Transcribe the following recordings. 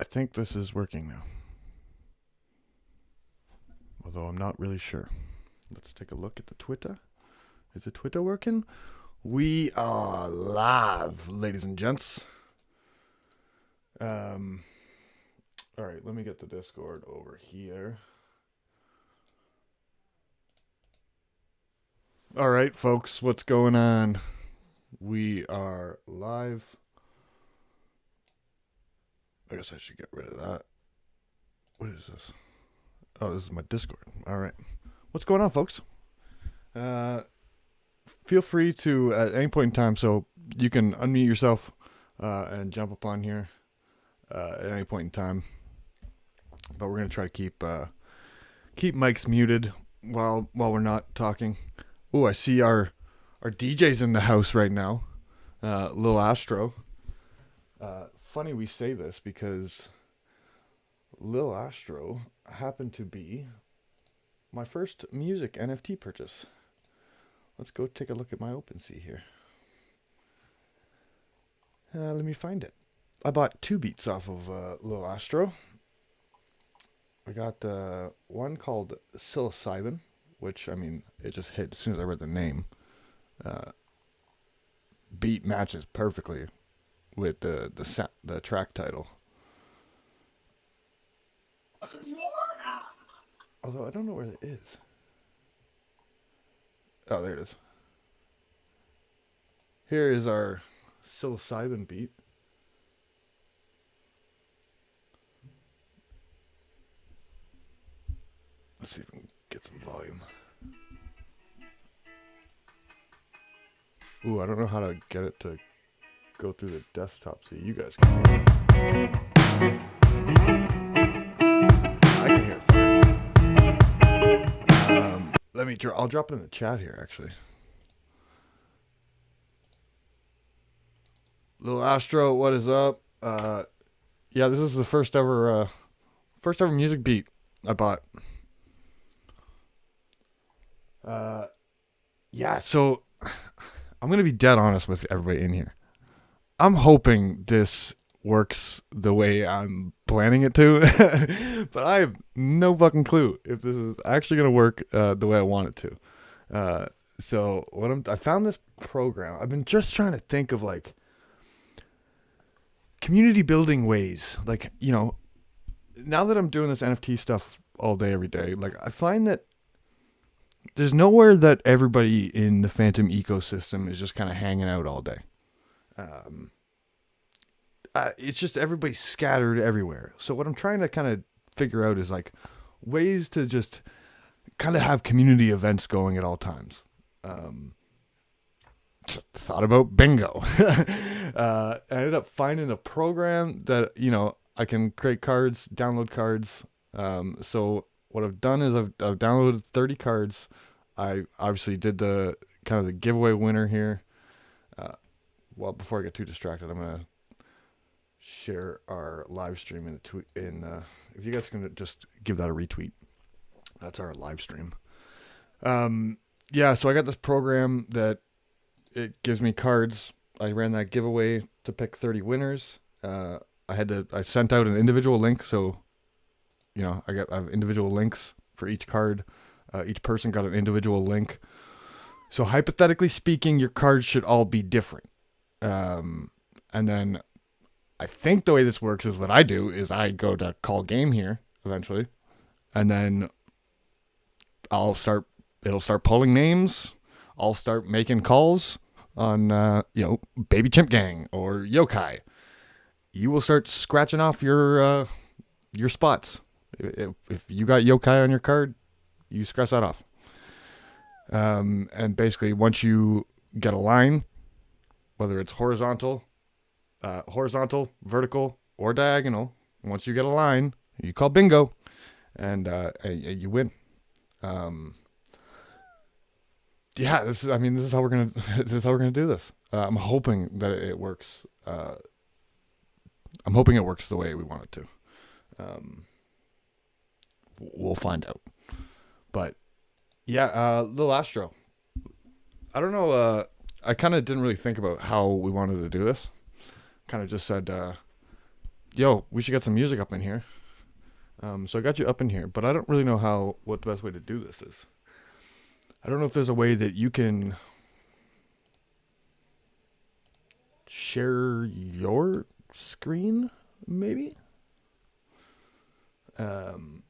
I think this is working now. Although I'm not really sure. Let's take a look at the Twitter. Is the Twitter working? We are live, ladies and gents. All right, let me get the Discord over here. All right, folks, what's going on? We are live. I guess I should get rid of that. What is this? Oh, this is my Discord. All right. What's going on, folks? Feel free to, at any point in time, so you can unmute yourself and jump up on here at any point in time. But we're going to try to keep mics muted while we're not talking. Oh, I see our DJ's in the house right now, Lil Astro. Funny we say this because Lil Astro happened to be my first music NFT purchase. Let's go take a look at my OpenSea here. Let me find it. I bought 2 beats off of Lil Astro. I got one called Psilocybin, which, I mean, it just hit as soon as I read the name. Beat matches perfectly with the track title. Although I don't know where it is. Oh, there it is. Here is our Psilocybin beat. Let's see if we can get some volume. Ooh, I don't know how to get it to go through the desktop so you guys can hear it. I can hear it fine. I'll drop it in the chat here, actually. Lil Astro, what is up? Yeah, this is the first ever music beat I bought. Yeah, so I'm going to be dead honest with everybody in here. I'm hoping this works the way I'm planning it to, but I have no fucking clue if this is actually going to work the way I want it to. So I found this program. I've been just trying to think of like community building ways. Like, you know, now that I'm doing this NFT stuff all day, every day, like I find that there's nowhere that everybody in the Fantom ecosystem is just kind of hanging out all day. It's just everybody's scattered everywhere. So what I'm trying to kind of figure out is like ways to just kind of have community events going at all times. Just thought about bingo. I ended up finding a program that, you know, I can create cards, download cards. So what I've done is I've downloaded 30 cards. I obviously did the kind of the giveaway winner here. Well, before I get too distracted, I'm gonna share our live stream in the tweet. If you guys can just give that a retweet, that's our live stream. Yeah, so I got this program that it gives me cards. I ran that giveaway to pick 30 winners. I sent out an individual link, so you know, I have individual links for each card. Each person got an individual link. So hypothetically speaking, your cards should all be different. And then I think the way this works is what I do is I go to call game here eventually. And then it'll start pulling names. I'll start making calls on, Baby Chimp Gang or Yokai. You will start scratching off your spots. If you got Yokai on your card, you scratch that off. And basically, once you get a line, whether it's horizontal, vertical, or diagonal, once you get a line, you call bingo, and you win. Yeah, this is how we're gonna do this. I'm hoping that it works. I'm hoping it works the way we want it to. We'll find out. But yeah, Lil Astro. I don't know. I kind of didn't really think about how we wanted to do this. Kind of just said, Yo, we should get some music up in here. So I got you up in here, but I don't really know what the best way to do this is. I don't know if there's a way that you can share your screen, maybe, um,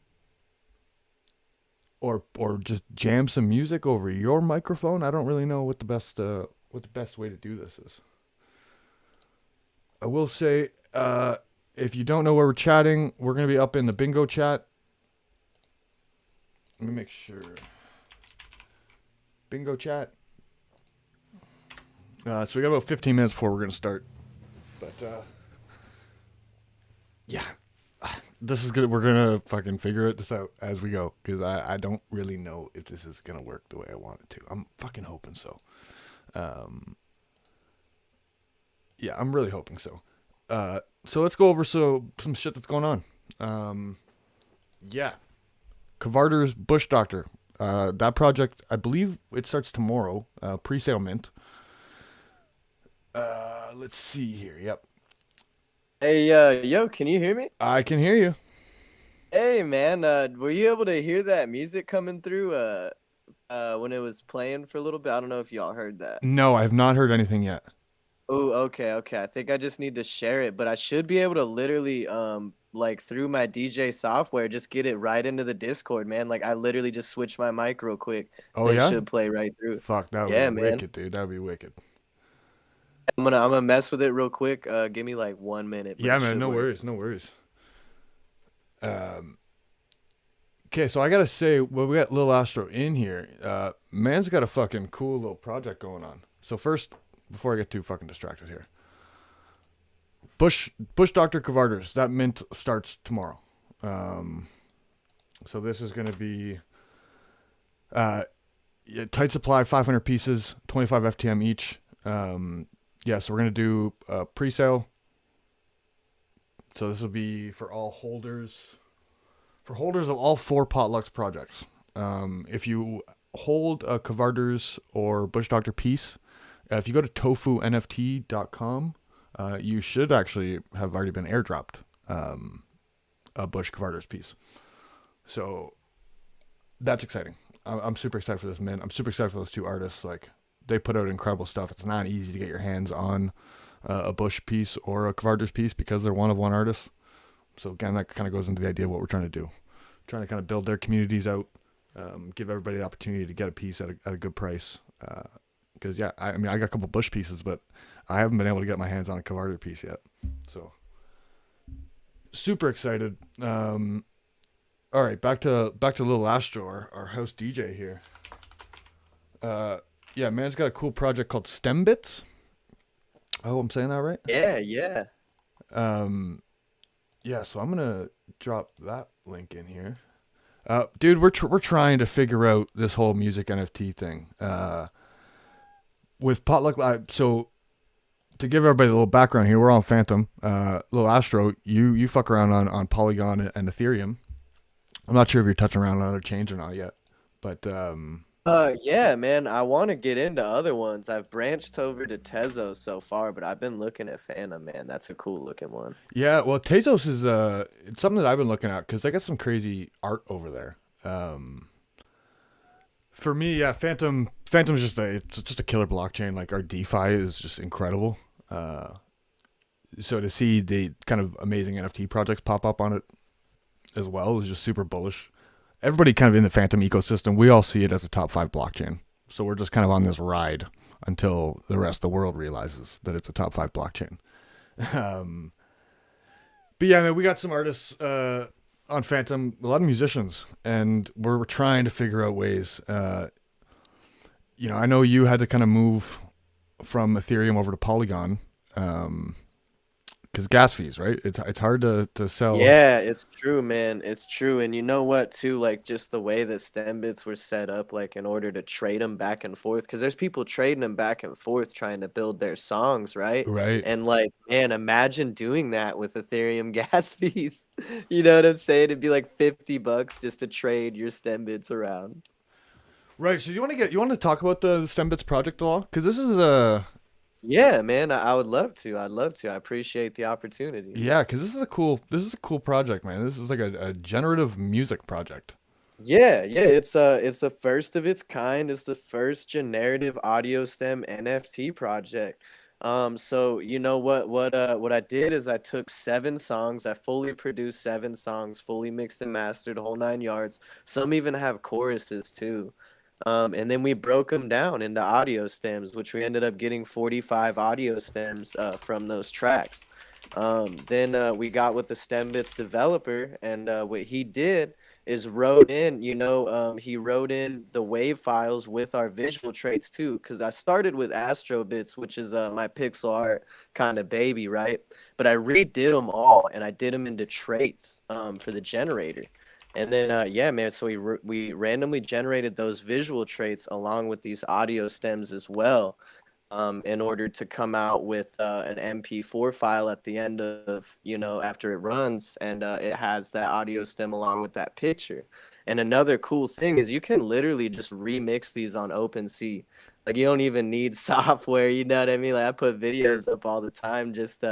or just jam some music over your microphone. I don't really know what the best way to do this is. I will say, if you don't know where we're chatting, we're gonna be up in the bingo chat. Let me make sure. Bingo chat. So we got about 15 minutes before we're gonna start, but yeah, this is good. We're gonna fucking figure this out as we go because I don't really know if this is gonna work the way I want it to. I'm fucking hoping so. Um, yeah, I'm really hoping so. So let's go over some shit that's going on. Yeah, Kavarder's Bush Doctor. That project, I believe it starts tomorrow. Pre-sale mint. Let's see here. Yep, Hey, yo, can you hear me? I can hear you. Hey, man, were you able to hear that music coming through, when it was playing for a little bit? I don't know if y'all heard that. No, I have not heard anything yet. Oh, okay. I think I just need to share it, but I should be able to literally, like through my DJ software, just get it right into the Discord, man. Like I literally just switched my mic real quick, Oh and it yeah? should play right through. Fuck, that would be Yeah, man. wicked, dude. That would be wicked. I'm gonna mess with it real quick. Give me like 1 minute, but Yeah, it man. should No work. worries. No worries. Um. Okay, so I gotta say, well, we got Lil Astro in here. Man's got a fucking cool little project going on. So first, before I get too fucking distracted here, Bush Doctor Cavarders. That mint starts tomorrow. Um. So this is gonna be yeah, tight supply, 500 pieces, 25 FTM each. Yeah, so we're gonna do pre-sale. So this will be for holders of all four Potlucks projects. If you hold a Cavarders or Bush Doctor piece, if you go to tofunft.com, you should actually have already been airdropped a Bush Cavarders piece. So that's exciting. I'm super excited for this, man. I'm super excited for those two artists. Like, they put out incredible stuff. It's not easy to get your hands on a Bush piece or a Cavarders piece because they're one of one artists. So again, that kind of goes into the idea of what we're trying to do. Trying to kind of build their communities out, give everybody the opportunity to get a piece at a good price. Because yeah, I mean, I got a couple Bush pieces, but I haven't been able to get my hands on a Cavarder piece yet. So super excited. All right, back to Lil Astro, our house DJ here. Yeah, man's got a cool project called Stem Bits. Oh, I'm saying that right? Yeah. Um, yeah, so I'm gonna drop that link in here. Dude, we're trying to figure out this whole music NFT thing. With Potluck Live. So to give everybody a little background here, we're on Fantom. Lil Astro, you fuck around on Polygon and Ethereum. I'm not sure if you're touching around on other chains or not yet, but Yeah, man, I want to get into other ones. I've branched over to Tezos so far, but I've been looking at Phantom, man. That's a cool looking one. yeah, well, Tezos is it's something that I've been looking at because they got some crazy art over there. For me, yeah, Phantom's just a killer blockchain. Like, our DeFi is just incredible. So to see the kind of amazing NFT projects pop up on it as well is just super bullish. Everybody kind of in the Fantom ecosystem, we all see it as a top 5 blockchain. So we're just kind of on this ride until the rest of the world realizes that it's a top 5 blockchain. Um, but yeah, man, we got some artists on Fantom, a lot of musicians, and we're trying to figure out ways. I know you had to kind of move from Ethereum over to Polygon. Because gas fees, right? It's hard to sell. Yeah, it's true, man. It's true. And you know what, too? Like, just the way that stem bits were set up, like, in order to trade them back and forth, because there's people trading them back and forth trying to build their songs, right? Right. And, like, man, imagine doing that with Ethereum gas fees. You know what I'm saying? It'd be like $50 just to trade your stem bits around. Right. So you want to talk about the Stem Bits project at all? Because this is a Yeah, man, I would love to. I'd love to. I appreciate the opportunity. Yeah, because this is a cool project, man. This is like a generative music project. Yeah, yeah, it's the first of its kind. It's the first generative audio stem NFT project. So you know what I did is I took 7 songs. I fully produced 7 songs, fully mixed and mastered, whole 9 yards. Some even have choruses too. And then we broke them down into audio stems, which we ended up getting 45 audio stems from those tracks. Then we got with the stem bits developer, and what he did is wrote in, he wrote in the wave files with our visual traits too. Because I started with Astro Bits, which is my pixel art kind of baby, right? But I redid them all, and I did them into traits for the generator. And then, yeah, man, so we randomly generated those visual traits along with these audio stems as well, in order to come out with an MP4 file at the end of, after it runs, and it has that audio stem along with that picture. And another cool thing is you can literally just remix these on OpenSea. Like you don't even need software, you know what I mean? Like I put videos up all the time just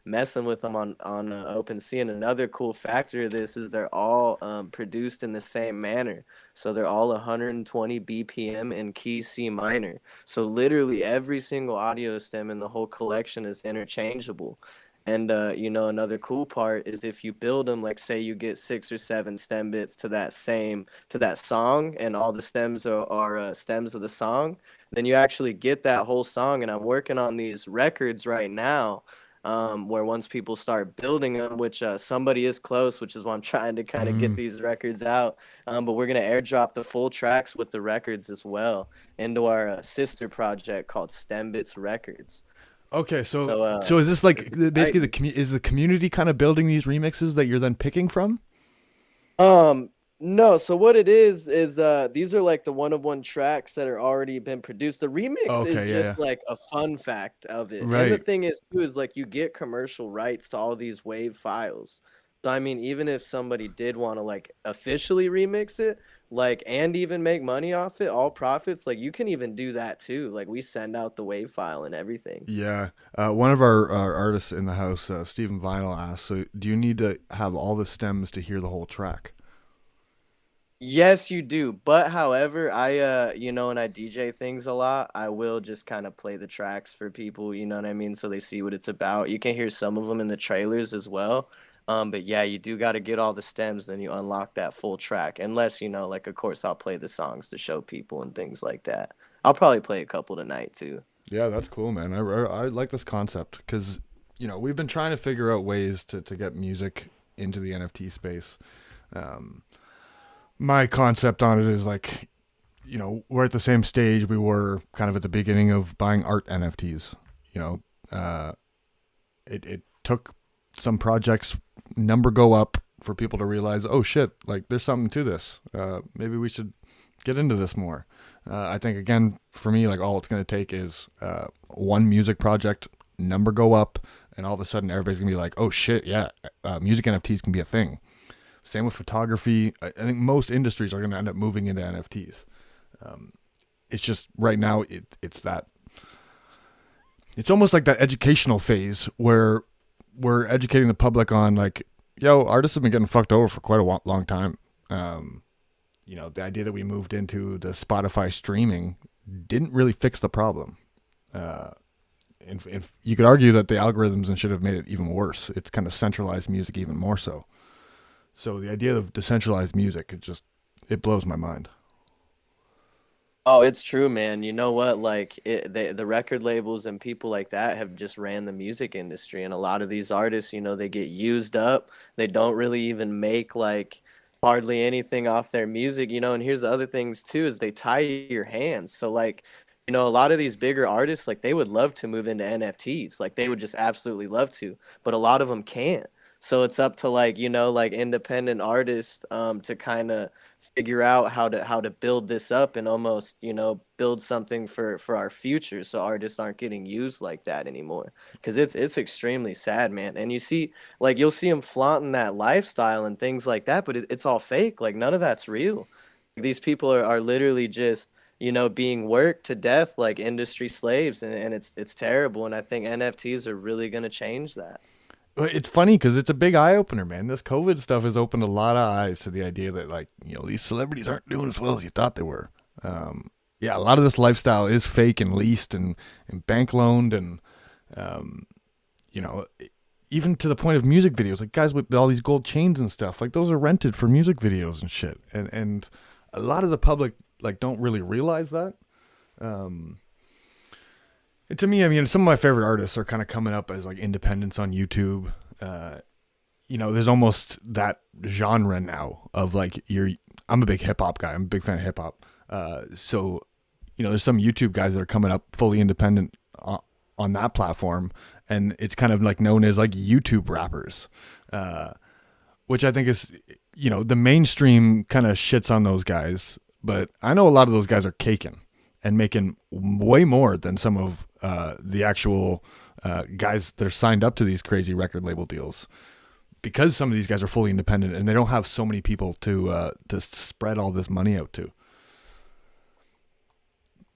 messing with them on OpenSea. And another cool factor of this is they're all produced in the same manner. So they're all 120 BPM in key C minor. So literally every single audio stem in the whole collection is interchangeable. And another cool part is if you build them, like say you get 6 or 7 stem bits to that song, and all the stems are stems of the song, then you actually get that whole song. And I'm working on these records right now, where once people start building them, which somebody is close, which is why I'm trying to kind of get Mm. these records out. But we're gonna airdrop the full tracks with the records as well into our sister project called Stem Bits Records. Okay, So so is this like it's basically exciting. is the community kind of building these remixes that you're then picking from? Um, no, so what it is these are like the one of one tracks that are already been produced. The remix is Okay, yeah, yeah. just like a fun fact of it. And the Right. thing is too is like you get commercial rights to all these wave files. So I mean, even if somebody did want to like officially remix it, like and even make money off it, all profits, like you can even do that too. Like we send out the wave file and everything. Yeah. One of our artists in the house, Stephen Vinyl, asked, so do you need to have all the stems to hear the whole track? Yes, you do. But however, when I DJ things a lot, I will just kind of play the tracks for people, you know what I mean, so they see what it's about. You can hear some of them in the trailers as well. But yeah, you do got to get all the stems, then you unlock that full track. Unless, like of course I'll play the songs to show people and things like that. I'll probably play a couple tonight too. Yeah, that's cool, man. I like this concept because, we've been trying to figure out ways to get music into the NFT space. Um, my concept on it is like, we're at the same stage we were kind of at the beginning of buying art NFTs. You know, uh, it took some projects number go up for people to realize, oh shit, like there's something to this. Maybe we should get into this more. I think again for me, like all it's gonna take is one music project number go up, and all of a sudden everybody's gonna be like, oh shit, yeah, music NFTs can be a thing. Same with photography. I think most industries are gonna end up moving into NFTs. It's just right now it's that it's almost like that educational phase where we're educating the public on like, yo, artists have been getting fucked over for quite a long time. Um, the idea that we moved into the Spotify streaming didn't really fix the problem. Uh, and you could argue that the algorithms and should have made it even worse. It's kind of centralized music even more so. So the idea of decentralized music, it blows my mind. Oh, it's true, man. You know what? Like the record labels and people like that have just ran the music industry, and a lot of these artists, they get used up. They don't really even make like hardly anything off their music, And here's the other things too is they tie your hands. So like, a lot of these bigger artists, like they would love to move into NFTs, like they would just absolutely love to, but a lot of them can't. So it's up to like, like independent artists to kind of figure out how to build this up and almost build something for our future so artists aren't getting used like that anymore because it's extremely sad, man. And you see, like you'll see them flaunting that lifestyle and things like that, but it's all fake. Like none of that's real. These people are literally just being worked to death like industry slaves, and it's terrible. And I think NFTs are really gonna change that. Well, it's funny because it's a big eye opener, man. This COVID stuff has opened a lot of eyes to the idea that, like, these celebrities aren't doing as well as you thought they were. Yeah, a lot of this lifestyle is fake and leased and bank loaned, and um, you know, even to the point of music videos, like guys with all these gold chains and stuff, like those are rented for music videos and shit. And a lot of the public like don't really realize that. Um, and to me, I mean, some of my favorite artists are kind of coming up as like independents on YouTube. Uh, there's almost that genre now of like I'm a big hip hop guy. I'm a big fan of hip hop. So there's some YouTube guys that are coming up fully independent on that platform, and it's kind of like known as like YouTube rappers, which I think is, the mainstream kind of shits on those guys, but I know a lot of those guys are caking and making way more than some of the actual guys that are signed up to these crazy record label deals, because some of these guys are fully independent and they don't have so many people to spread all this money out to.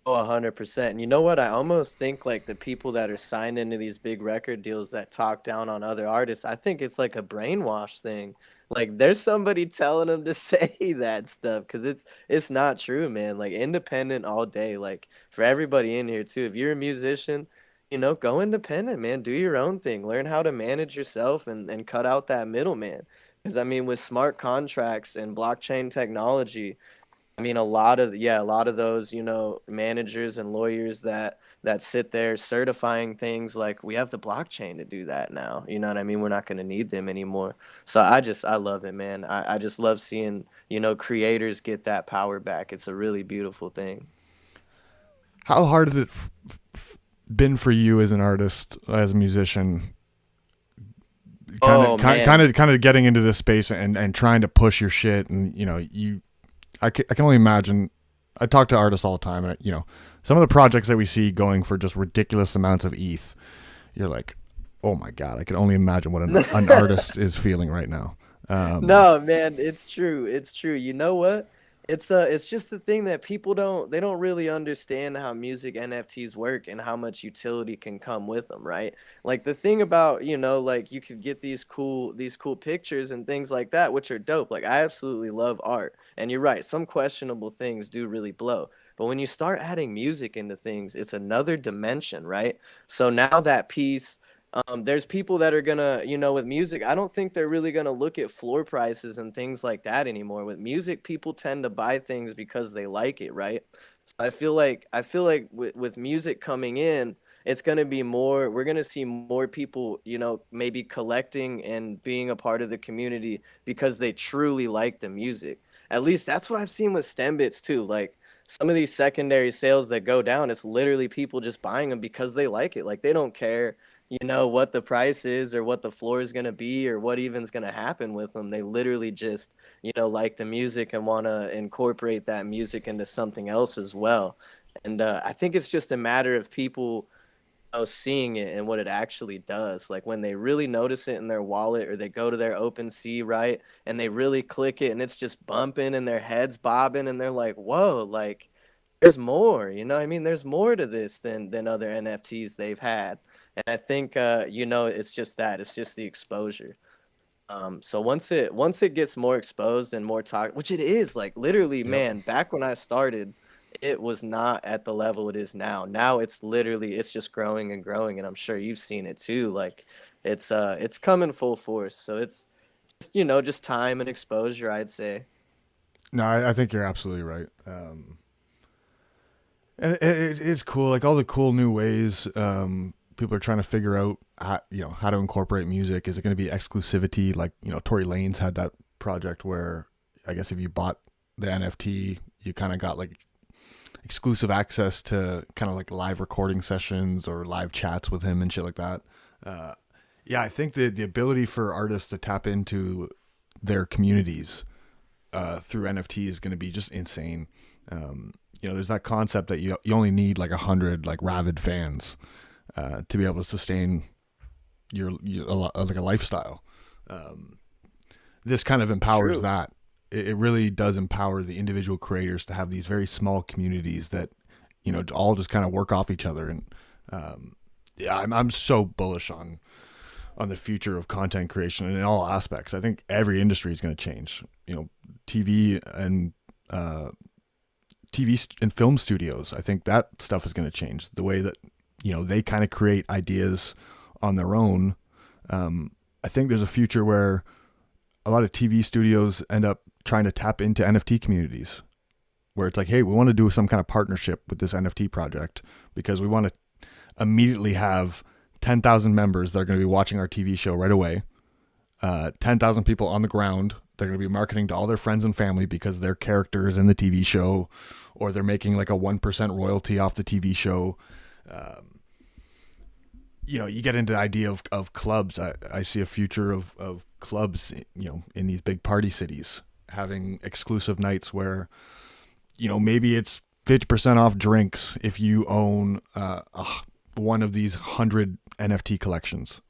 Oh, 100%. And you know what? I almost think like the people that are signed into these big record deals that talk down on other artists, I think it's like a brainwash thing. Like there's somebody telling them to say that stuff because it's not true, man. Like independent all day. Like for everybody in here too. If you're a musician, go independent, man. Do your own thing. Learn how to manage yourself and cut out that middleman. Because I mean, with smart contracts and blockchain technology, I mean, a lot of those, managers and lawyers that sit there certifying things, like we have the blockchain to do that now. You know what I mean? We're not going to need them anymore. So I love it, man. I just love seeing, creators get that power back. It's a really beautiful thing. How hard has it been for you as an artist, as a musician, Oh man. kind of getting into this space and trying to push your shit, and I can only imagine. I talk to artists all the time, and some of the projects that we see going for just ridiculous amounts of ETH, you're like, oh my god, I can only imagine what an artist is feeling right now. No, man, it's true. It's true. You know what? It's just the thing that people don't really understand how music NFTs work and how much utility can come with them, right? Like the thing about, like you could get these cool pictures and things like that, which are dope. Like I absolutely love art. And you're right, some questionable things do really blow. But when you start adding music into things, it's another dimension, right? So now that piece, there's people that are gonna, with music, I don't think they're really gonna look at floor prices and things like that anymore. With music, people tend to buy things because they like it, right? So I feel like with music coming in, it's gonna be more. We're gonna see more people, maybe collecting and being a part of the community because they truly like the music. At least that's what I've seen with stem bits too. Like some of these secondary sales that go down, it's literally people just buying them because they like it. Like they don't care, what the price is or what the floor is going to be or what even's going to happen with them. They literally just, like the music and want to incorporate that music into something else as well. And I think it's just a matter of people, seeing it and what it actually does. Like when they really notice it in their wallet or they go to their OpenSea, right? And they really click it and it's just bumping and their heads bobbing and they're like, whoa, like there's more, I mean, there's more to this than other NFTs they've had. And I think it's just that. It's just the exposure. So once it gets more exposed and more talk, which it is, like literally, Yep. man, back when I started, it was not at the level it is now. Now it's just growing and growing, and I'm sure you've seen it too. Like it's coming full force. So it's just, just time and exposure, I'd say. No, I think you're absolutely right. And it's cool, like all the cool new ways people are trying to figure out how to incorporate music. Is it going to be exclusivity? Like Tory Lanez had that project where I guess if you bought the NFT, you kind of got like exclusive access to kind of like live recording sessions or live chats with him and shit like that. Uh, yeah, I think the ability for artists to tap into their communities through NFT is going to be just insane. There's that concept that you only need like 100 like rabid fans to be able to sustain like a lifestyle. This kind of It's empowers true. that. it really does empower the individual creators to have these very small communities that, all just kind of work off each other. And yeah, I'm so bullish on the future of content creation in all aspects. I think every industry is going to change. TV and TV and film studios. I think that stuff is going to change the way that they kind of create ideas on their own. I think there's a future where a lot of TV studios end up trying to tap into NFT communities, where it's like, hey, we want to do some kind of partnership with this NFT project because we want to immediately have 10,000 members that are going to be watching our TV show right away. 10,000 people on the ground. They're going to be marketing to all their friends and family because their characters in the TV show, or they're making like a 1% royalty off the TV show. You get into the idea of clubs. I see a future of clubs, in these big party cities having exclusive nights where, maybe it's 50% off drinks if you own one of these 100 NFT collections.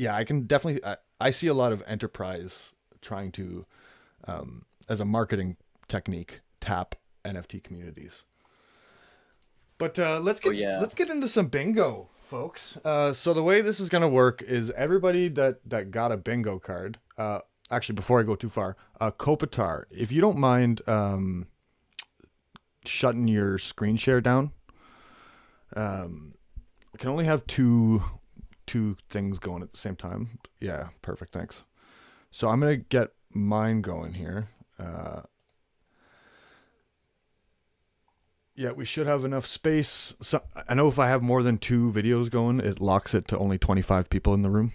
I can definitely, I see a lot of enterprise trying to, as a marketing technique, tap NFT communities. But let's get into some bingo, folks. So the way this is going to work is everybody that got a bingo card. Actually, before I go too far, Pepetero, if you don't mind shutting your screen share down. I can only have two things going at the same time. Yeah, perfect. Thanks. So I'm gonna get mine going here. Yeah, we should have enough space. So I know if I have more than 2 videos going, it locks it to only 25 people in the room.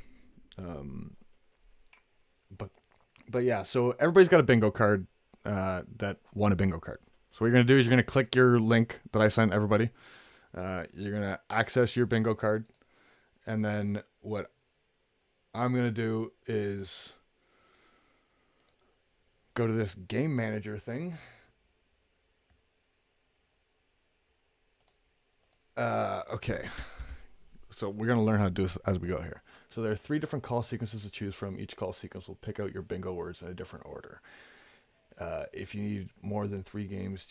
But yeah, so everybody's got a bingo card that won a bingo card. So what you're gonna do is you're gonna click your link that I sent everybody. You're gonna access your bingo card, and then what I'm gonna do is go to this game manager thing. Okay. So we're going to learn how to do this as we go here. So there are 3 different call sequences to choose from. Each call sequence will pick out your bingo words in a different order. If you need more than 3 games,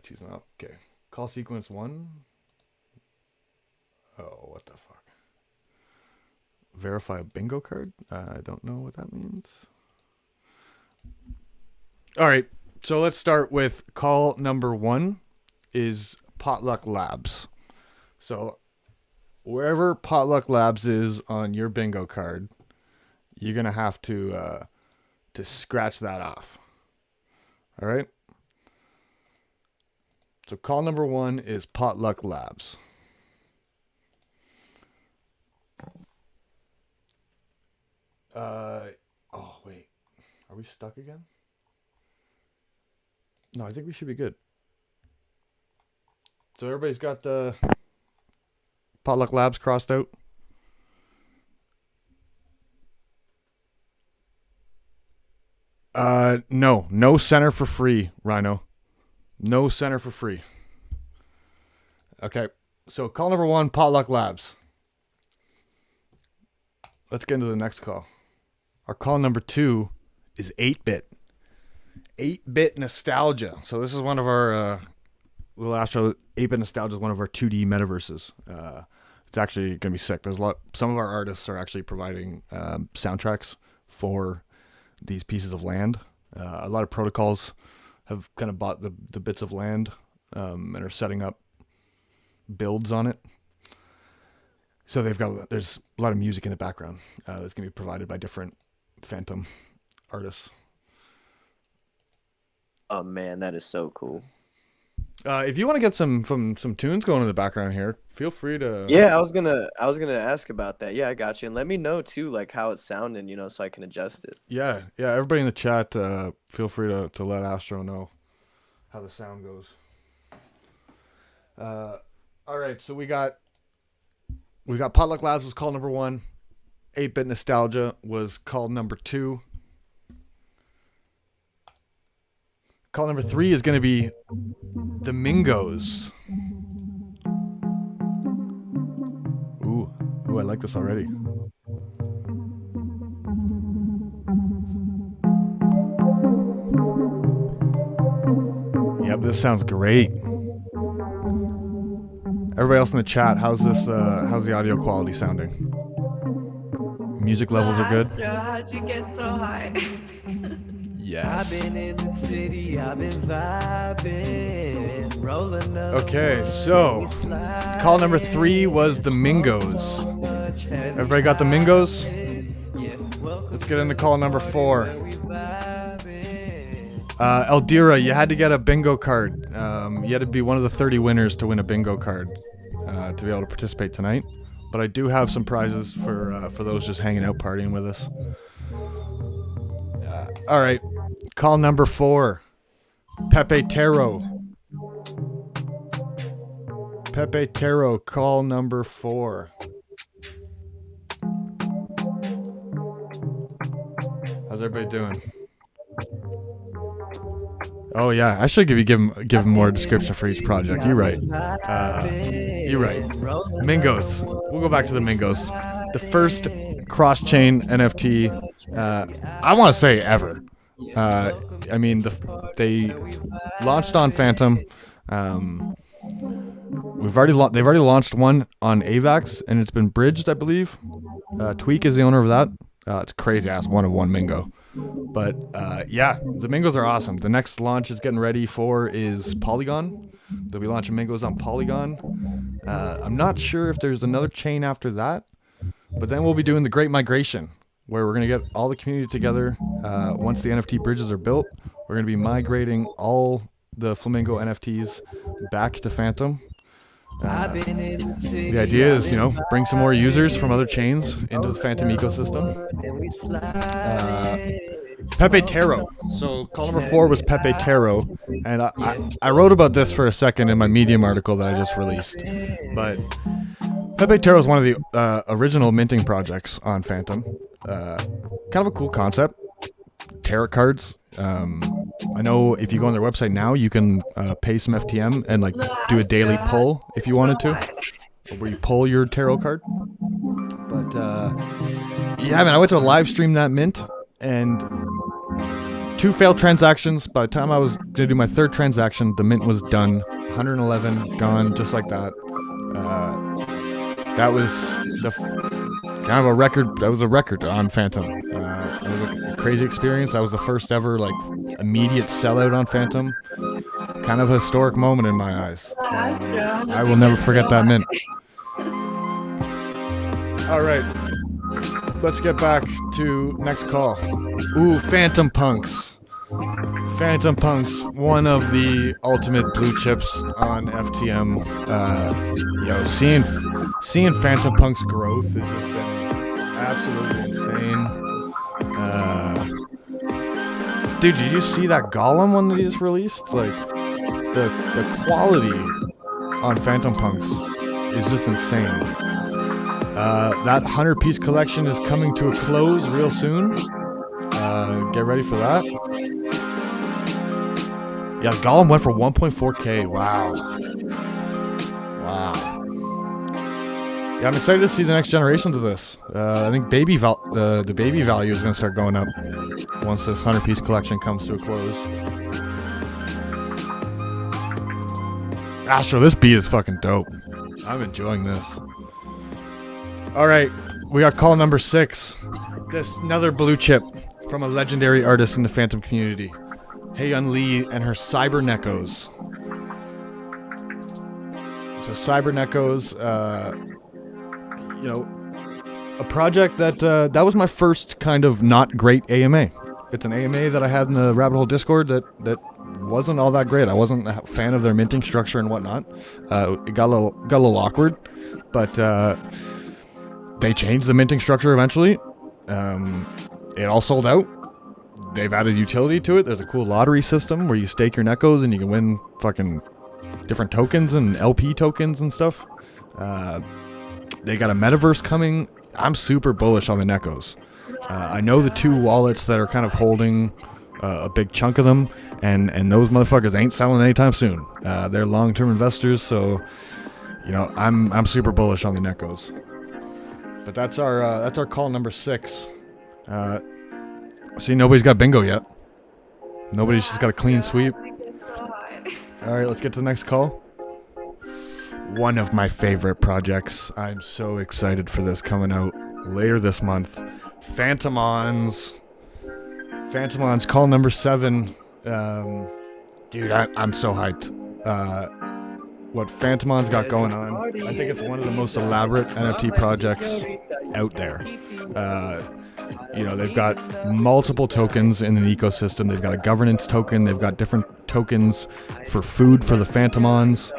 choose them. Okay. Call sequence 1. Oh, what the fuck? Verify a bingo card? I don't know what that means. All right. So let's start with call number 1 is Potluck Labs. So wherever Potluck Labs is on your bingo card, you're going to have to scratch that off. All right? So call number 1 is Potluck Labs. Oh, wait. Are we stuck again? No, I think we should be good. So everybody's got the Potluck Labs crossed out. No center for free, Rhino. No center for free. Okay, so call number 1, Potluck Labs. Let's get into the next call. Our call number 2 is 8-bit. 8-bit nostalgia. So this is one of our Little Astro 8-bit nostalgia is one of our 2D metaverses. It's actually gonna be sick. There's some of our artists are actually providing soundtracks for these pieces of land. A lot of protocols have kind of bought the bits of land and are setting up builds on it. So there's a lot of music in the background that's gonna be provided by different Fantom artists. Oh man, that is so cool. If you want to get some tunes going in the background here, feel free to. Yeah, I was gonna ask about that. Yeah, I got you. And let me know too, like how it's sounding, so I can adjust it. Yeah. Everybody in the chat, feel free to let Astro know how the sound goes. All right, so we got Potluck Labs was call number 1. 8-bit nostalgia was call number 2. Call number 3 is going to be the Mingos. Ooh, I like this already. This sounds great. Everybody else in the chat, how's the audio quality sounding? Music levels are good? How'd you get so high? Yes. I've been in the city, I've been vibing, rolling up. Okay, so call number 3 was the Mingos. Everybody got the Mingos? Let's get into call number 4. Eldira, you had to get a bingo card. You had to be one of the 30 winners to win a bingo card to be able to participate tonight. But I do have some prizes for those just hanging out partying with us. All right, call number 4, Pepetero. Pepetero, call number 4. How's everybody doing? Oh yeah, I should give him more description for each project. You're right. You're right. Mingos. We'll go back to the Mingos. The first cross-chain NFT, I want to say ever. I mean, they launched on Fantom. They've already launched one on AVAX, and it's been bridged, I believe. Tweak is the owner of that. It's crazy ass 1-of-1 Mingo. But yeah, the Mingos are awesome. The next launch it's getting ready for is Polygon. They'll be launching Mingos on Polygon. I'm not sure if there's another chain after that, but then we'll be doing the Great Migration, where we're going to get all the community together. Once the NFT bridges are built, we're going to be migrating all the Flamingo NFTs back to Fantom. The idea is, bring some more users from other chains into the Fantom ecosystem. Pepetero. So call number 4 was Pepetero, and I wrote about this for a second in my Medium article that I just released. But Pepetero is one of the original minting projects on Fantom. Kind of a cool concept. Tarot cards. I know if you go on their website now, you can pay some FTM and do a daily pull if you wanted to, where you pull your tarot card. But yeah, man, I went to live stream that mint, and 2 failed transactions. By the time I was gonna do my 3rd transaction, the mint was done. 111 gone, just like that. That was kind of a record. That was a record on Fantom. It was a crazy experience. That was the first ever immediate sellout on Fantom. Kind of a historic moment in my eyes. I will never forget that mint. All right, let's get back to next call. Ooh, Fantom Punks. Fantom Punks, one of the ultimate blue chips on FTM. Seeing Fantom Punks growth has just been absolutely insane. Dude, did you see that Golem one that he just released? The quality on Fantom Punks is just insane. That 100-piece collection is coming to a close real soon. Get ready for that. Yeah, Golem went for 1.4K. Wow. Yeah, I'm excited to see the next generations of this. I think the baby value is going to start going up once this 100-piece collection comes to a close. Astro, this beat is fucking dope. I'm enjoying this. All right, we got call number 6. This another blue chip from a legendary artist in the Fantom community. Haeyeon Lee and her Cybernecos. So Cybernecos, a project that was my first kind of not great AMA. It's an AMA that I had in the Rabbit Hole Discord that wasn't all that great. I wasn't a fan of their minting structure and whatnot. It got a little awkward, but they changed the minting structure eventually. It all sold out. They've added utility to it. There's a cool lottery system where you stake your Necos and you can win fucking different tokens and LP tokens and stuff. They got a metaverse coming. I'm super bullish on the Necos. I know the 2 wallets that are kind of holding a big chunk of them, and those motherfuckers ain't selling anytime soon. They're long-term investors, so I'm super bullish on the Necos. But that's our call number 6. See, nobody's got bingo yet. Nobody's just got a clean sweep. All right, let's get to the next call. One of my favorite projects. I'm so excited for this coming out later this month. Fantomons. Fantomons, call number 7. Dude, I'm so hyped. What Fantomons got going on, I think it's one of the most elaborate NFT projects out there. They've got multiple tokens in an ecosystem. They've got a governance token. They've got different tokens for food for the Fantomons.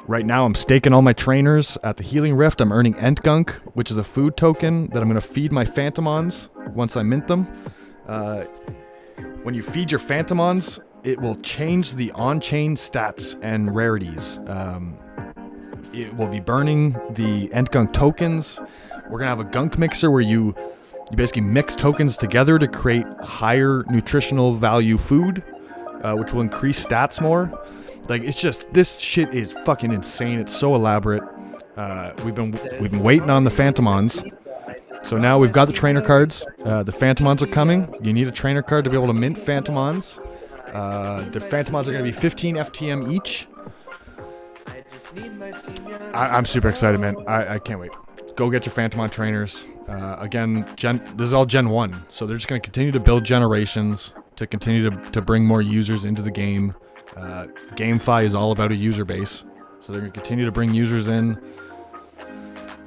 Right now, I'm staking all my trainers at the Healing Rift. I'm earning Entgunk, which is a food token that I'm going to feed my Fantomons once I mint them. When you feed your Fantomons, it will change the on-chain stats and rarities. It will be burning the Entgunk tokens. We're going to have a gunk mixer where you basically mix tokens together to create higher nutritional value food, which will increase stats more. Like, it's just, this shit is fucking insane. It's so elaborate. We've been waiting on the Fantomons. So now we've got the trainer cards. The Fantomons are coming. You need a trainer card to be able to mint Fantomons. The Fantomons are going to be 15 FTM each. I'm super excited, man. I can't wait. Go get your Fantomon trainers. Again, this is all Gen 1, so they're just going to continue to build generations to continue to bring more users into the game. GameFi is all about a user base, so they're going to continue to bring users in.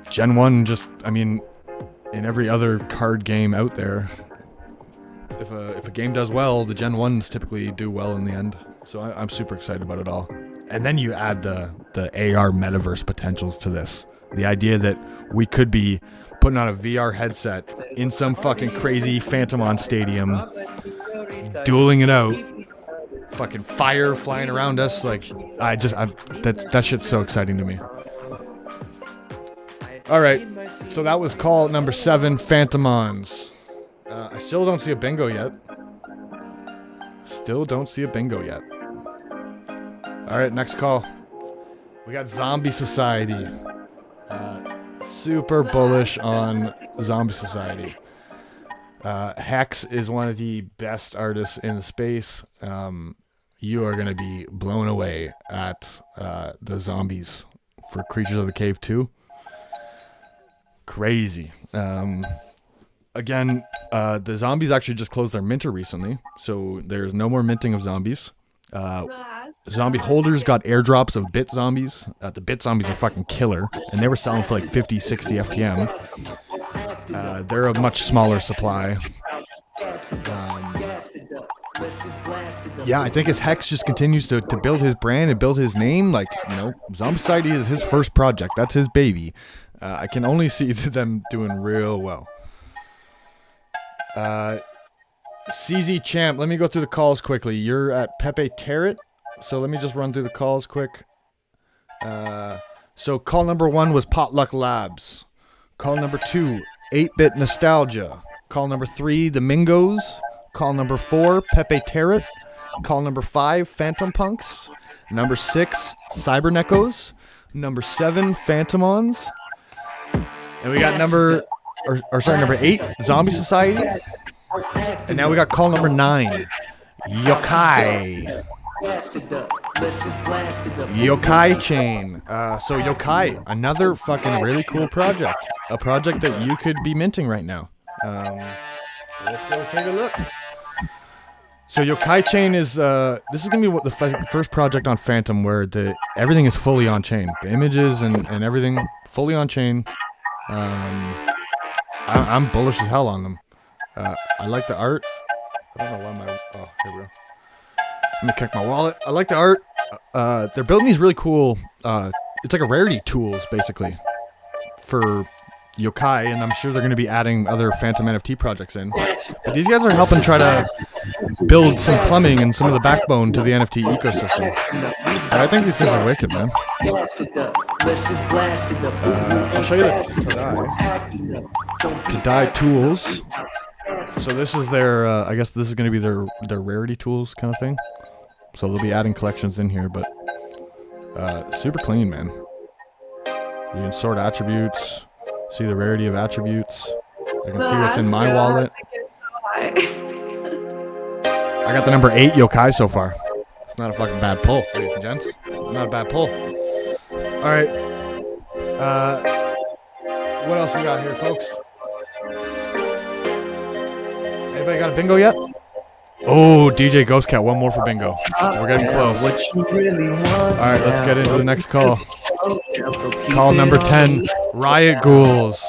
Gen 1 in every other card game out there, if a game does well, the Gen 1s typically do well in the end. So I'm super excited about it all. And then you add the AR metaverse potentials to this. The idea that we could be putting on a VR headset in some fucking crazy Fantomon stadium, dueling it out, fucking fire flying around us. Like, that shit's so exciting to me. All right, so that was call number 7, Fantomons. I still don't see a bingo yet. All right, next call. We got Zombie Society. Super bullish on Zombie Society. Hex is one of the best artists in the space. You are going to be blown away at the zombies for Creatures of the Cave 2. Crazy. Again, the zombies actually just closed their minter recently, so there's no more minting of zombies. Zombie holders got airdrops of bit zombies. The bit zombies are fucking killer, and they were selling for like 50, 60 FTM. They're a much smaller supply. I think as Hex just continues to build his brand and build his name, Zombie Society is his first project. That's his baby. I can only see them doing real well. CZ Champ, let me go through the calls quickly. You're at Pepetero, so let me just run through the calls quick. So call number 1 was Potluck Labs. Call number 2, 8-Bit Nostalgia. Call number 3, The Mingos. Call number 4, Pepetero. Call number 5, Phantom Punks. Number 6, Cybernecos. Number 7, Fantomons. And we got number 8, Zombie Society. And now we got call number 9, Yokai. Yokai Chain. So Yokai, another fucking really cool project. A project that you could be minting right now. Let's go take a look. So Yokai Chain is, this is going to be the first project on Fantom where everything is fully on chain. The images and everything fully on chain. I'm bullish as hell on them. I like the art. I don't know why here we go. Let me kick my wallet. I like the art. They're building these really cool, it's like a rarity tools, basically, for Yokai, and I'm sure they're going to be adding other Fantom NFT projects in. But these guys are helping try to build some plumbing and some of the backbone to the NFT ecosystem. And I think these things are wicked, man. I'll show you the Tadai tools. So this is their, I guess this is going to be their rarity tools kind of thing. So they'll be adding collections in here, but super clean, man. You can sort attributes, see the rarity of attributes. I can see what's in my wallet. I got the number 8 Yokai so far. Not a fucking bad pull, ladies and gents. Not a bad pull. All right. What else we got here, folks? Anybody got a bingo yet? Oh, DJ Ghost Cat, one more for bingo. We're getting close. What you really want. All right, let's get into the next call. So keep Call it number on 10, the Riot Ghouls.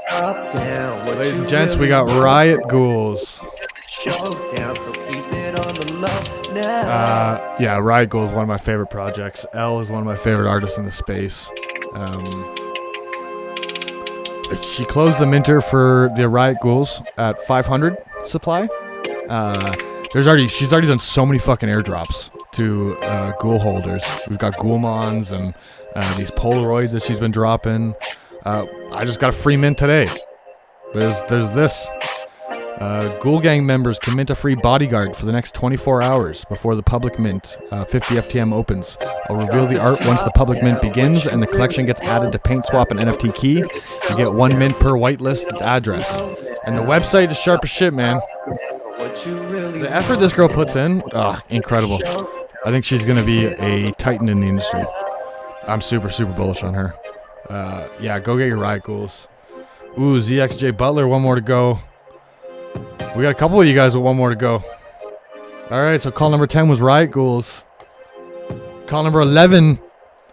top down. What Ladies you and gents, we really got Riot Ghouls. Showdown, so keep it on the low now. Yeah, Riot Ghouls is one of my favorite projects. L is one of my favorite artists in the space. She closed the minter for the Riot Ghouls at 500 supply. She's already done so many fucking airdrops to ghoul holders. We've got Ghoulmons and these Polaroids that she's been dropping. I just got a free mint today. There's this. Ghoul Gang members can mint a free bodyguard for the next 24 hours before the public mint 50 FTM opens. I'll reveal the art once the public mint begins and the collection gets added to Paint Swap and NFT Key. You get 1 mint per whitelist address. And the website is sharp as shit, man. The effort this girl puts in, incredible. I think she's going to be a titan in the industry. I'm super, super bullish on her. Yeah, go get your Riot Ghouls. Ooh, ZXJ Butler, one more to go. We got a couple of you guys with one more to go. All right, so call number 10 was Riot Ghouls. Call number 11,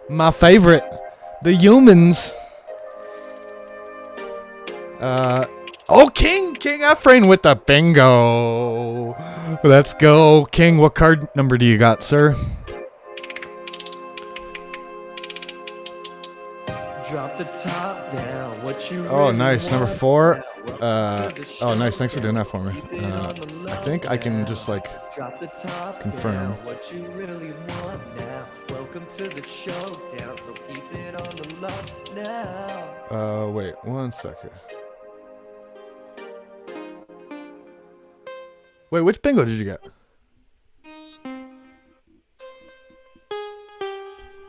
my favorite, the Humans. King Efrain with the bingo. Let's go. King, what card number do you got, sir? Drop the top down. What you Oh, really nice. Number want 4. now. Oh, nice. Thanks for doing that for me. I think I can just, like, Drop the top confirm. down. What you really want now. Welcome to the showdown, so keep it on the low now. Wait 1 second. Wait, which bingo did you get?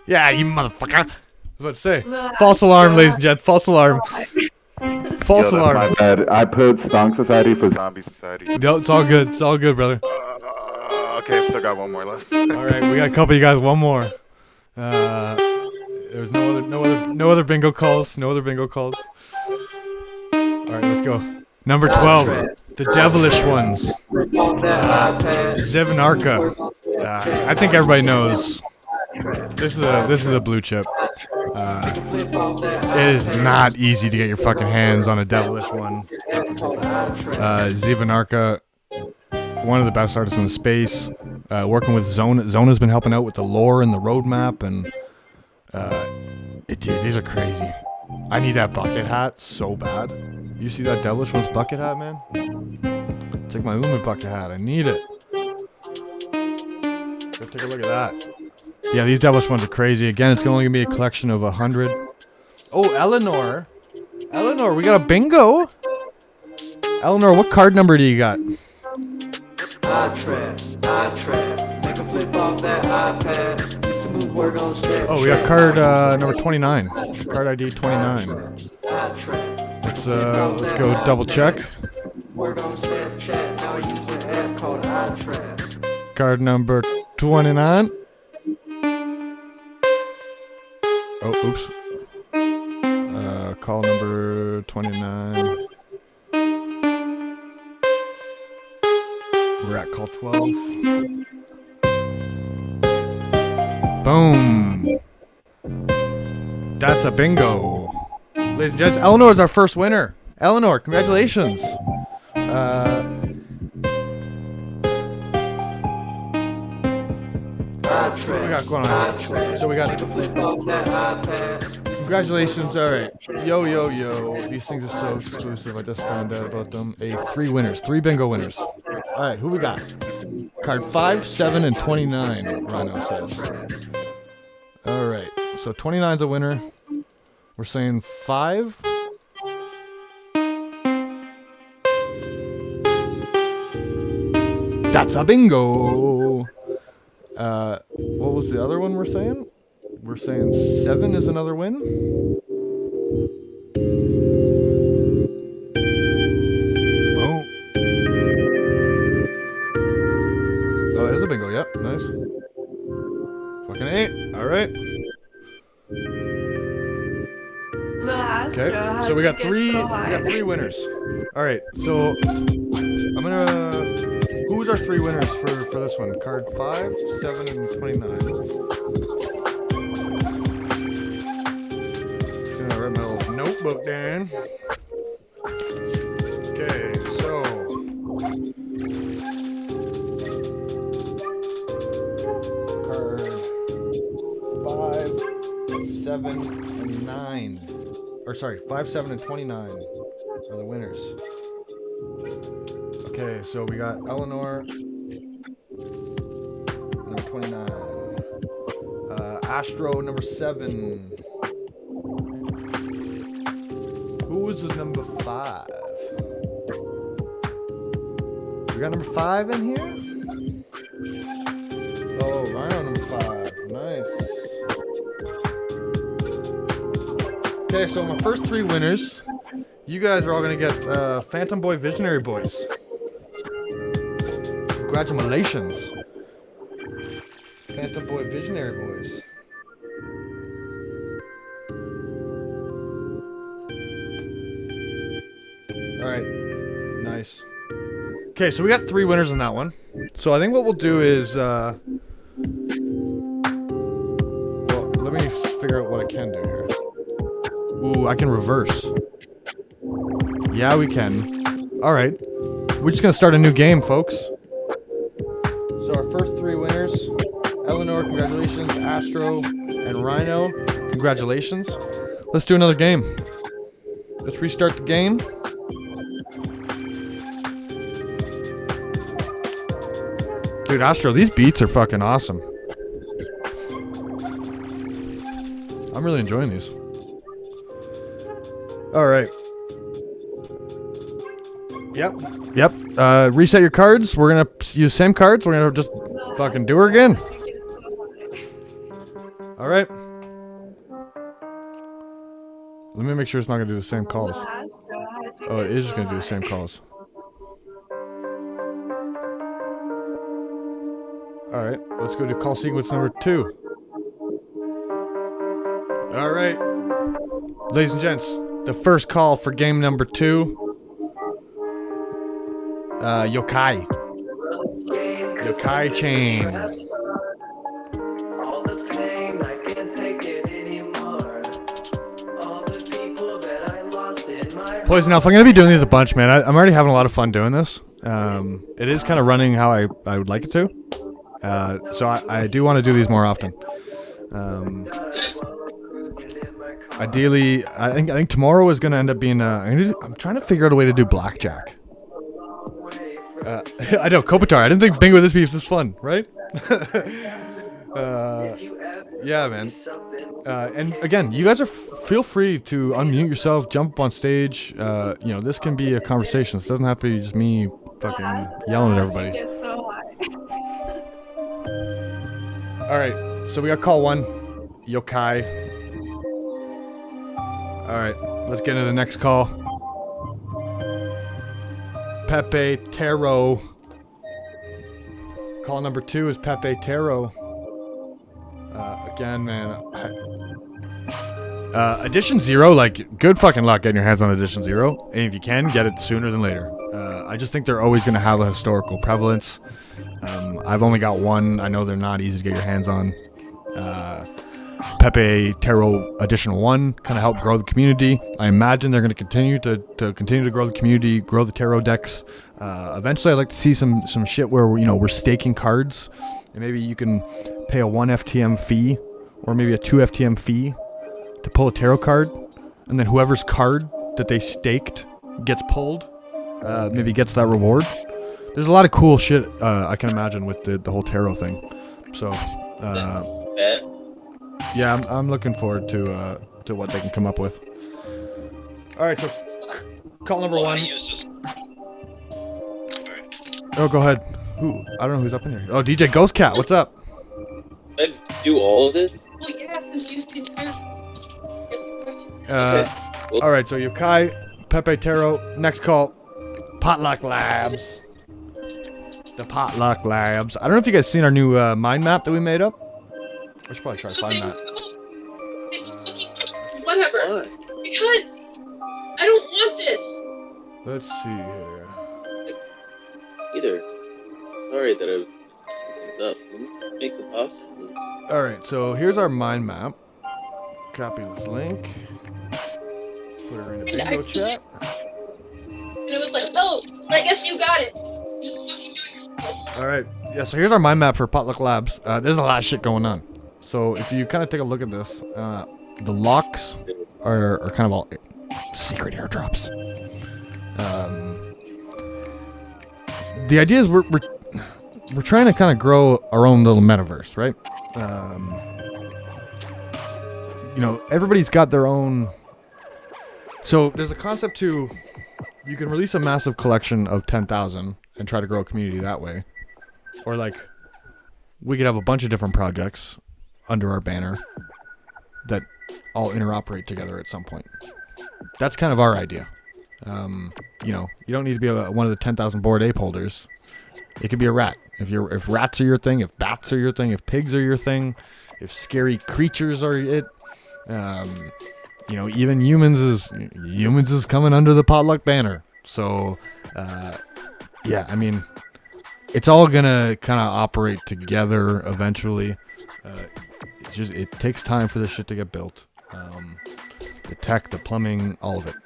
Yeah, you motherfucker. I was about to say. False alarm, ladies and gents. False alarm. False Yo, alarm. that's my bad. I put Song Society for Zombie Society. No, it's all good. It's all good, brother. Okay, still got one more left. All right, we got a couple of you guys. One more. There's no other bingo calls. No other bingo calls. All right, let's go. Number 12, the devilish ones. Zivanarka. I think everybody knows. This is a blue chip. It is not easy to get your fucking hands on a devilish one. Zivanarka, one of the best artists in the space. Working with Zona. Zona's been helping out with the lore and the roadmap, and dude, these are crazy. I need that bucket hat so bad. You see that devilish one's bucket hat, man? It's like my Uma bucket hat. I need it. Go take a look at that. Yeah, these devilish ones are crazy. Again, it's only gonna be a collection of 100. Oh, Eleanor. Eleanor, we got a bingo. Eleanor, what card number do you got? Oh, we got card number 29. Card ID 29. Let's go double check. Card number 29. Oh, oops. Call number 29. We're at call 12. Boom. That's a bingo. Ladies and gents, Eleanor is our first winner. Eleanor, congratulations. What we got going on here? So we got congratulations. All right. Yo. These things are so exclusive. I just found out about them. 3 winners. 3 bingo winners. All right. Who we got? Card 5, 7, and 29, Rhino says. All right. So 29's a winner. We're saying 5. That's a bingo. What was the other one we're saying? We're saying 7 is another win. Boom. Oh, there's a bingo. Yep, nice. Fucking 8. All right. Lil Astro, Okay. how'd So we you got get three. so We high? got 3 winners. All right. So I'm gonna. Who's our 3 winners for this one? Card 5, 7, and 29. Just gonna write my little notebook down. Okay. So. Card 5, 7, and 9. Or sorry, 5, 7, and 29 are the winners. Okay, so we got Eleanor, number 29. Astro, number 7. Who was the number 5? We got number 5 in here? Oh, Rhino, number 5. Nice. Okay, so my first 3 winners, you guys are all going to get Phantom Boy Visionary Boys. Congratulations. Fantom Boy Visionary Boys. Alright. Nice. Okay, so we got 3 winners in that one. So I think what we'll do is, well, let me figure out what I can do here. Ooh, I can reverse. Yeah, we can. Alright. We're just gonna start a new game, folks. So our first 3 winners, Eleanor, congratulations, Astro, and Rhino, congratulations. Let's do another game. Let's restart the game. Dude, Astro, these beats are fucking awesome. I'm really enjoying these. Alright. Yep. Reset your cards. We're gonna use same cards. We're gonna just fucking do her again. Alright. Let me make sure it's not gonna do the same calls. Lil Astro, how'd you Oh, it get is just so gonna do the same high? calls. Alright, let's go to call sequence number 2. Alright. Ladies and gents, the first call for game number 2. Yokai. Yokai chain. All the pain, I can't take it anymore. All the people that I lost in my Poison Elf, I'm gonna be doing these a bunch, man. I'm already having a lot of fun doing this. It is kind of running how I would like it to. So I do want to do these more often. Ideally, I think tomorrow is gonna end up being. I'm trying to figure out a way to do blackjack. I know, Pepetero. I didn't think bingo this beef was fun, right? Yeah, man. And again, you guys feel free to unmute yourself, jump on stage. This can be a conversation. This doesn't have to be just me fucking yelling at everybody. Get so high. All right, so we got call 1, Yokai. All right, let's get into the next call. Pepetero. Call number 2 is Pepetero. Again, man. Edition 0, like, good fucking luck getting your hands on Edition 0. And if you can, get it sooner than later. I just think they're always going to have a historical prevalence. I've only got 1. I know they're not easy to get your hands on. Pepetero Edition 1 kind of helped grow the community. I imagine they're going to continue to grow the community, grow the tarot decks. Eventually, I'd like to see some shit where we're staking cards, and maybe you can pay a 1 FTM fee or maybe a 2 FTM fee to pull a tarot card, and then whoever's card that they staked gets pulled, maybe gets that reward. There's a lot of cool shit I can imagine with the whole tarot thing. So. Yeah, I'm looking forward to what they can come up with. All right, so call number 1. Oh, go ahead. Ooh, I don't know who's up in here. Oh, DJ Ghost Cat, what's up? I do all of this? Well, yeah, since you see All right, so Yokai, Pepetero, next call, Potluck Labs. The Potluck Labs. I don't know if you guys seen our new mind map that we made up. I should probably try to find that. Whatever. Why? Because I don't want this. Let's see here. Either. Sorry that I something's up. Let me make the pasta. All right, so here's our mind map. Copy this link. Put her in the bingo chat. And it was like, oh, I guess you got it. You fucking got yourself. All right, yeah. So here's our mind map for Potluck Labs. There's a lot of shit going on. So if you kind of take a look at this, the locks are kind of all secret airdrops. The idea is we're trying to kind of grow our own little metaverse, right? You know, everybody's got their own. So there's a concept to you can release a massive collection of 10,000 and try to grow a community that way, or like we could have a bunch of different projects under our banner that all interoperate together at some point. That's kind of our idea. You know, you don't need to be one of the 10,000 Bored Ape holders. It could be a rat. If rats are your thing, if bats are your thing, if pigs are your thing, if scary creatures are it, you know, even humans is coming under the Potluck banner. So, yeah, I mean, it's all gonna kind of operate together eventually. It takes time for this shit to get built. The tech, the plumbing, all of it.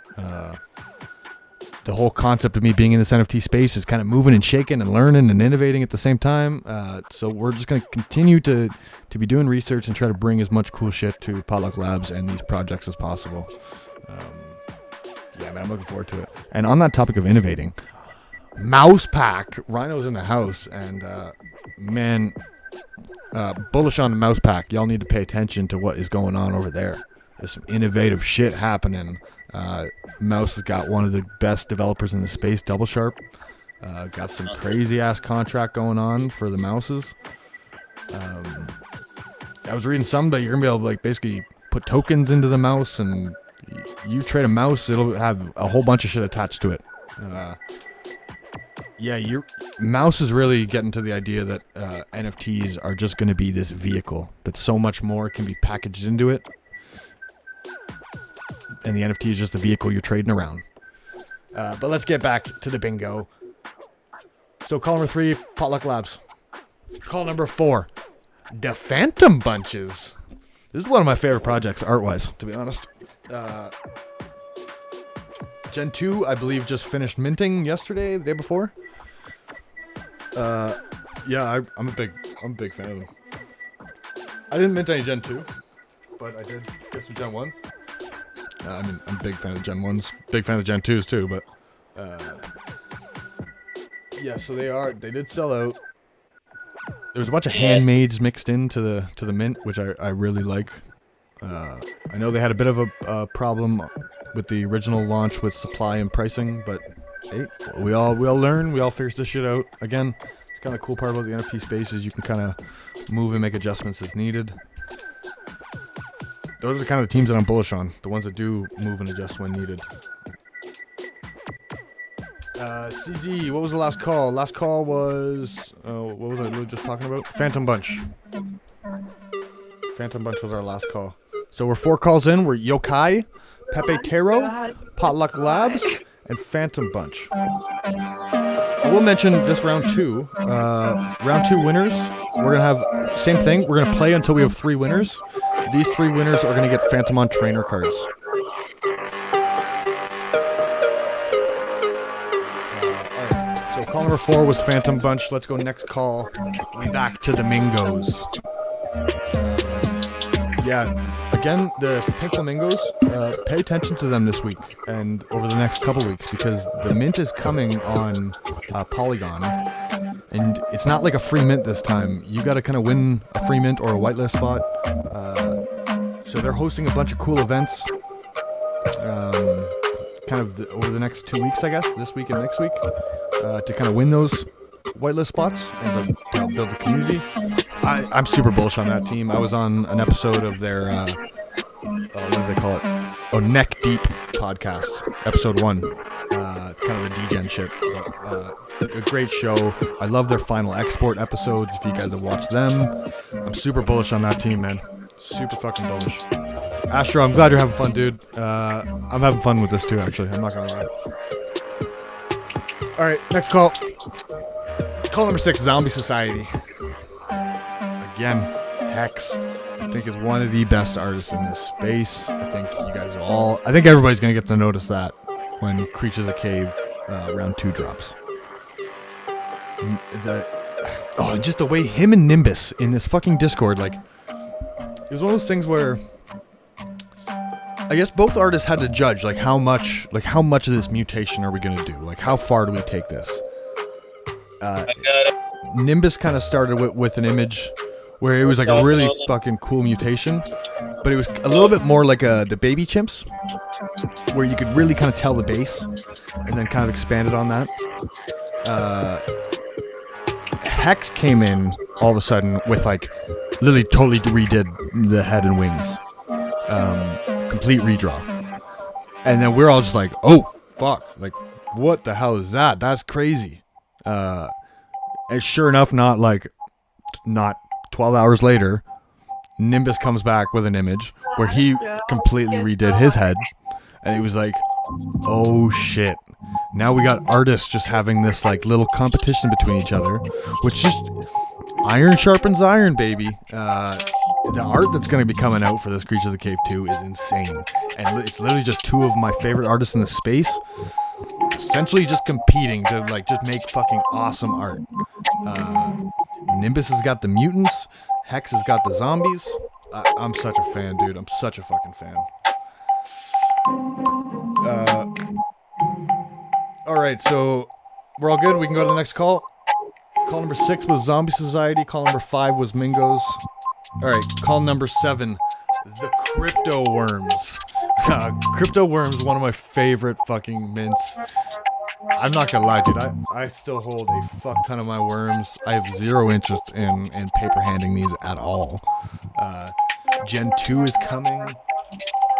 The whole concept of me being in this NFT space is kind of moving and shaking and learning and innovating at the same time. So we're just going to continue to be doing research and try to bring as much cool shit to Potluck Labs and these projects as possible. Yeah, man, I'm looking forward to it. And on that topic of innovating, Mouse Pack, Rhino's in the house, and man, bullish on the Mouse Pack. Y'all need to pay attention to what is going on over there. There's some innovative shit happening. Mouse has got one of the best developers in the space, Double Sharp. Got some crazy ass contract going on for the mouses. I was reading some that you're gonna be able to like basically put tokens into the mouse, and you trade a mouse, it'll have a whole bunch of shit attached to it. Yeah, your mouse is really getting to the idea that NFTs are just gonna be this vehicle, that so much more can be packaged into it. And the NFT is just the vehicle you're trading around. But let's get back to the bingo. So call number 3, Potluck Labs. Call number 4, the Fantom Bunches. This is one of my favorite projects, art-wise, to be honest. Gen 2, I believe, just finished minting yesterday, the day before. Yeah, I'm a big fan of them. I didn't mint any Gen 2, but I did get some Gen 1. I mean, I'm a big fan of the Gen 1s. Big fan of the Gen 2s too, but yeah, so they did sell out. There was a bunch of handmaids mixed into the mint, which I really like. I know they had a bit of a problem with the original launch with supply and pricing, but hey, we all learn, we all figure this shit out. Again, it's kind of cool part about the NFT space is you can kind of move and make adjustments as needed. Those are the kind of teams that I'm bullish on. The ones that do move and adjust when needed. CZ, what was the last call? Last call was... what was I really just talking about? Fantom Bunch. Fantom Bunch was our last call. So we're 4 calls in. We're Yokai, Pepetero, Potluck Labs, and Fantom Bunch. I will mention this round 2. Round 2 winners. We're going to have... Same thing. We're going to play until we have 3 winners. These 3 winners are going to get Fantomon trainer cards. Alright, so call number 4 was Fantom Bunch. Let's go next call. We back to the Mingos. Yeah, again, the Pink Flamingos, pay attention to them this week and over the next couple weeks because the mint is coming on Polygon. And it's not like a free mint this time. You got to kind of win a free mint or a whitelist spot. So they're hosting a bunch of cool events kind of over the next 2 weeks, I guess, this week and next week, to kind of win those whitelist spots and to help build the community. I'm super bullish on that team. I was on an episode of their, what do they call it? Oh, Neck Deep podcast, episode 1, kind of the degen shit. But, a great show. I love their final export episodes. If you guys have watched them, I'm super bullish on that team, man. Super fucking bullish. Astro, I'm glad you're having fun, dude. I'm having fun with this too, actually. I'm not gonna lie. All right, next call. Call number 6, Zombie Society. Again, Hex, I think is one of the best artists in this space. I think you guys are all... I think everybody's going to get to notice that when Creatures of the Cave round 2 drops. And just the way him and Nimbus in this fucking Discord, like... It was one of those things where... I guess both artists had to judge, like, how much of this mutation are we going to do? Like, how far do we take this? Nimbus kind of started with an image where it was like a really fucking cool mutation, but it was a little bit more like the Baby Chimps, where you could really kind of tell the bass, and then kind of expanded on that. Hex came in all of a sudden with like literally totally redid the head and wings, complete redraw, and then we're all just like, oh fuck, like what the hell is that? That's crazy. And sure enough, not 12 hours later, Nimbus comes back with an image where he completely redid his head, and it was like, oh shit. Now we got artists just having this like little competition between each other, which just iron sharpens iron, baby. The art that's going to be coming out for this Creatures of the Cave 2 is insane, and it's literally just two of my favorite artists in the space essentially just competing to like just make fucking awesome art. Nimbus has got the mutants, Hex has got the zombies. I'm such a fan, dude. I'm such a fucking fan. Alright, so we're all good. We can go to the next call. Call number 6 was Zombie Society. Call number 5 was Mingos. Alright, call number 7, the Crypto Worms. Crypto Worms, one of my favorite fucking mints. I'm not gonna lie, dude. I still hold a fuck ton of my worms. I have zero interest in paper handing these at all. Gen 2 is coming.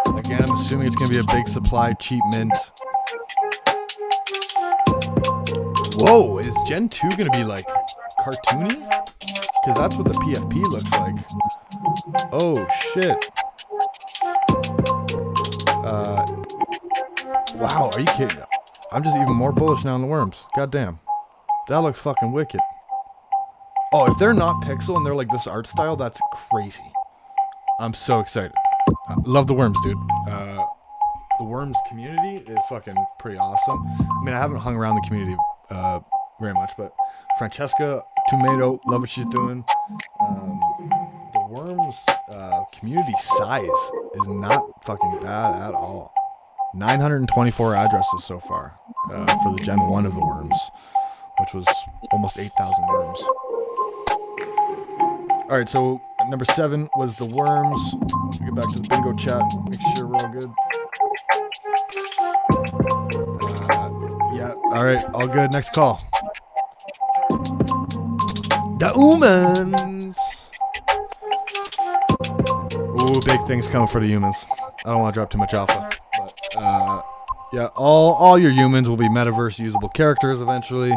Again, I'm assuming it's gonna be a big supply, cheap mint. Whoa, is Gen 2 gonna be like cartoony? Because that's what the PFP looks like. Oh shit. Wow, are you kidding? I'm just even more bullish now on the worms. God damn. That looks fucking wicked. Oh, if they're not pixel and they're like this art style, that's crazy. I'm so excited. I love the worms, dude. The worms community is fucking pretty awesome. I mean, I haven't hung around the community very much, but Francesca Tomato, love what she's doing. The worms community size is not fucking bad at all. 924 addresses so far for the Gen 1 of the worms, which was almost 8,000 worms. Alright, so number 7 was the worms. Let's get back to the bingo chat, make sure we're all good. Yeah, alright, all good. Next call. The humans! Ooh, big things coming for the humans. I don't want to drop too much alpha. Yeah, all your humans will be metaverse usable characters eventually.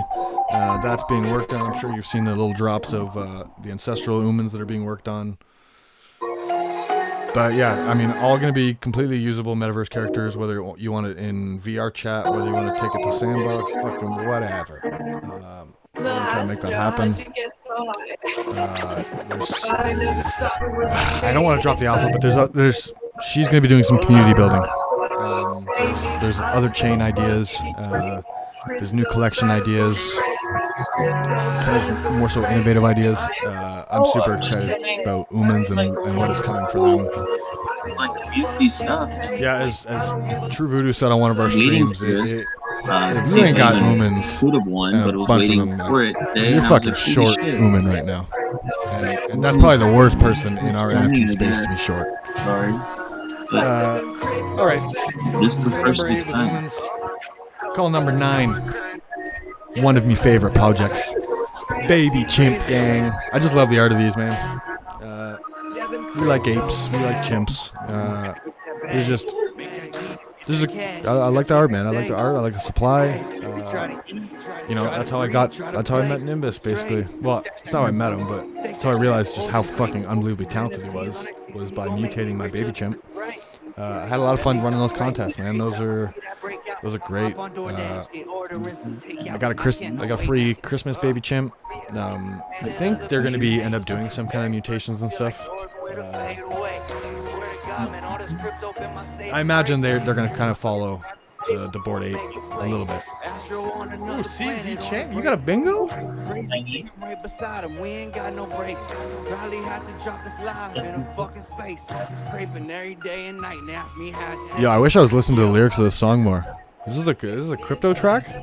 That's being worked on. I'm sure you've seen the little drops of the ancestral humans that are being worked on. But yeah, I mean, all going to be completely usable metaverse characters, whether you want it in VR chat, whether you want to take it to Sandbox, fucking whatever. I'm trying to make that happen. I don't want to drop the alpha, but she's going to be doing some community building. There's other chain ideas. There's new collection ideas. Kind of more so innovative ideas. I'm super excited about humans and what is coming for them. Yeah, as True Voodoo said on one of our streams, if you ain't got humans and a bunch of them, you're fucking short human right now. And that's probably the worst person in our NFT space to be short. Sorry. Alright. This is the first of its kind. Call number 9. One of my favorite projects. Baby Chimp Gang. I just love the art of these, man. We like apes. We like chimps. It's just This is I like the art, man. I like the art. I like the supply. You know, that's how I met Nimbus, basically. Well, that's not how I met him, but that's how I realized just how fucking unbelievably talented he was by mutating my baby chimp. I had a lot of fun running those contests, man. Those are great. I got a free Christmas baby chimp. I think they're gonna end up doing some kind of mutations and stuff. I imagine they're gonna kind of follow the board 8 a little bit. Ooh, CZ champ, you got a bingo? Yeah, I wish I was listening to the lyrics of this song more. This is a crypto track?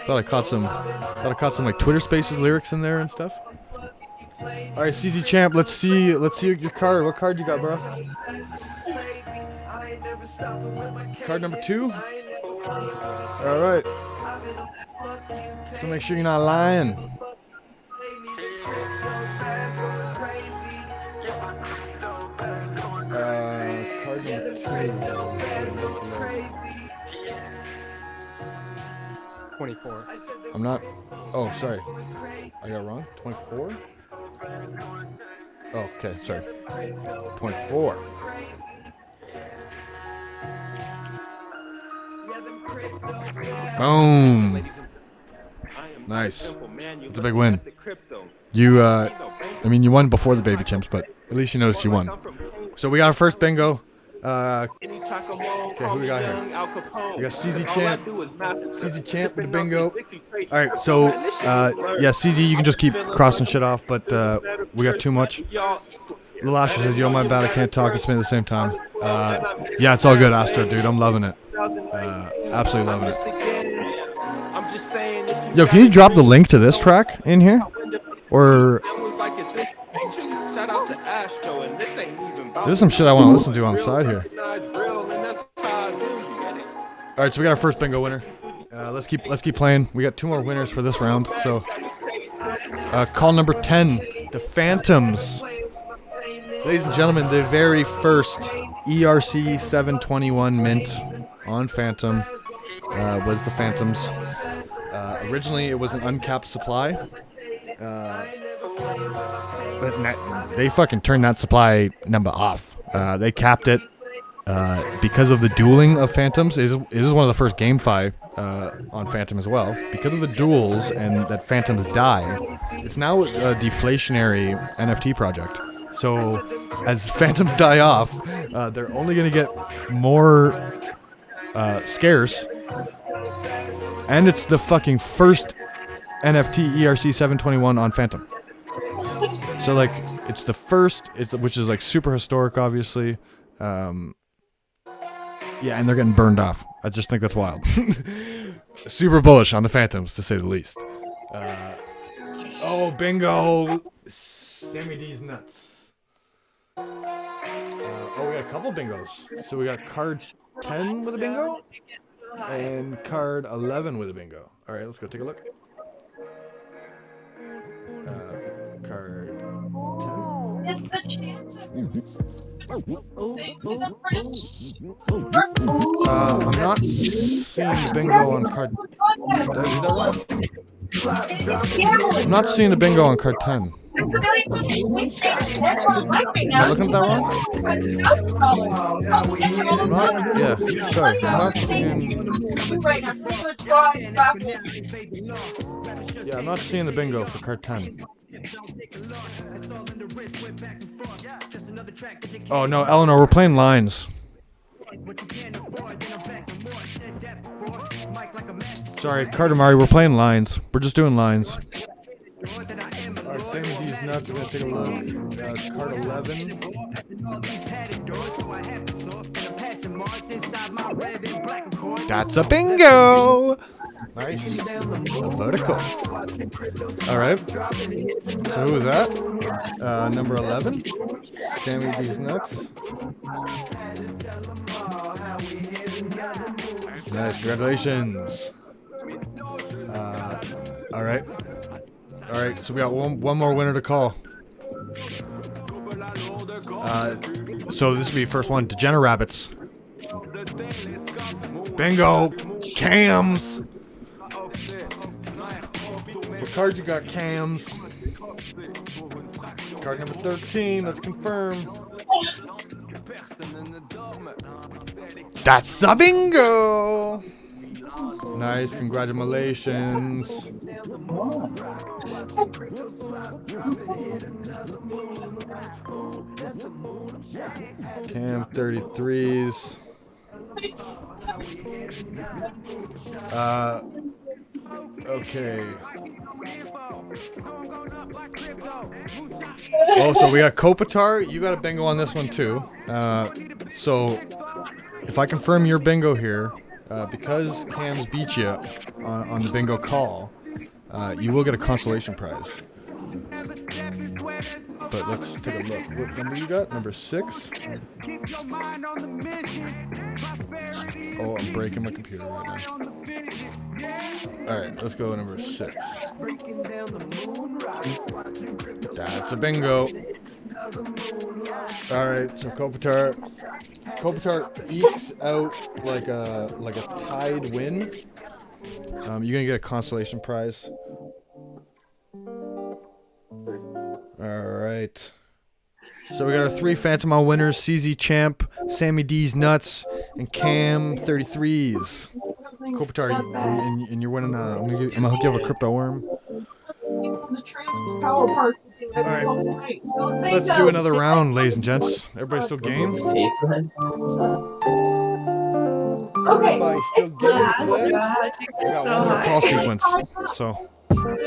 Thought I caught some like Twitter Spaces lyrics in there and stuff. All right, CZ champ, let's see your card. What card you got, bro? Card number 2. All right. Let's go make sure you're not lying. Card number 2. 24. I'm not. Oh, sorry. I got it wrong. 24. Oh, okay. Sorry. 24. Boom. Nice. It's a big win. You won before the baby chimps, but at least you noticed you won. So we got our first bingo. Okay, who we got here? We got CZ Champ. CZ Champ with the bingo. Alright, so, yeah, CZ, you can just keep crossing shit off, but we got too much. Lil Astro says, yo, my bad, I can't talk and spin at the same time. Yeah, it's all good, Astro, dude. I'm loving it. Absolutely loving it. Yo, can you drop the link to this track in here? Or... There's some shit I want to listen to on the side here. All right, so we got our first bingo winner. Let's keep playing. We got 2 more winners for this round. So, call number 10, the Fantoms. Ladies and gentlemen, the very first ERC 721 mint on Fantom was the Fantoms. Originally, it was an uncapped supply. But they fucking turned that supply number off. They capped it because of the dueling of Fantoms. It is one of the first GameFi on Fantom as well. Because of the duels and that Fantoms die, it's now a deflationary NFT project. So as Fantoms die off, they're only going to get more scarce. And it's the fucking first NFT ERC 721 on Fantom. So like it's the first, which is like super historic, obviously. Yeah, and they're getting burned off. I just think that's wild. Super bullish on the Fantoms, to say the least. Oh, bingo! Sammy D's nuts. Oh, we got a couple bingos. So we got card 10 with a bingo and card 11 with a bingo. All right, let's go take a look. Card 10. Is the chance of I'm not seeing the bingo on card. I'm not seeing the bingo on card 10. Am I looking at that wrong? Yeah, sorry. I'm not seeing. Yeah, I'm not seeing the bingo for card 10. Oh no, Eleanor, we're playing lines. Sorry, Cardamari, we're playing lines. We're just doing lines. Alright, Sammy D's nuts. We're gonna take a look. Card 11. That's a bingo! Nice. Vertical. Alright. So who was that? Number 11. Sammy D's nuts. Nice, congratulations. Alright. Alright, so we got one more winner to call. So this will be the first one. Degener Rabbits. Bingo. Cams. What cards you got, Cams? Card number 13. Let's confirm. That's a bingo. Nice. Congratulations. Cam 33s. Okay. Oh, so we got Kopitar. You got a bingo on this one too. So if I confirm your bingo here, because Cam's beat you on the bingo call, you will get a consolation prize. But let's take a look. What number you got? Number 6? Oh, I'm breaking my computer right now. Alright, let's go number 6. That's a bingo. Alright, so Kopitar ekes out like a tied win. You're gonna get a consolation prize. Alright. So we got our 3 Fantom winners, CZ Champ, Sammy D's Nuts, and Cam 33s. Kopitar, and you're winning I'm gonna hook you up a crypto worm. Alright. Let's do another round, ladies and gents. Everybody still game? Okay. Everybody still game? We got one more call sequence. So let's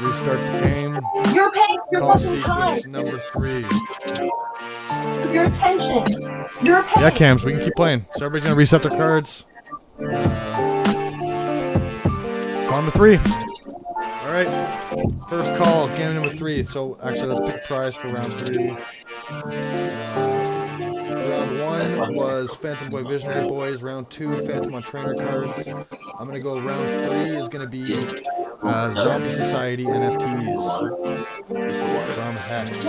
restart the game. You're paying your Call fucking sequence time. number 3. Your attention. You're paying. Yeah, Cams, we can keep playing. So everybody's gonna reset their cards. Call number 3. All right, first call, game number 3. So actually, let's pick a prize for round 3. Round 1 was Phantom Boy Visionary Boys. Round 2, Phantom on Trainer cards. I'm gonna go. Round 3 is gonna be Zombie Society NFTs from Hex.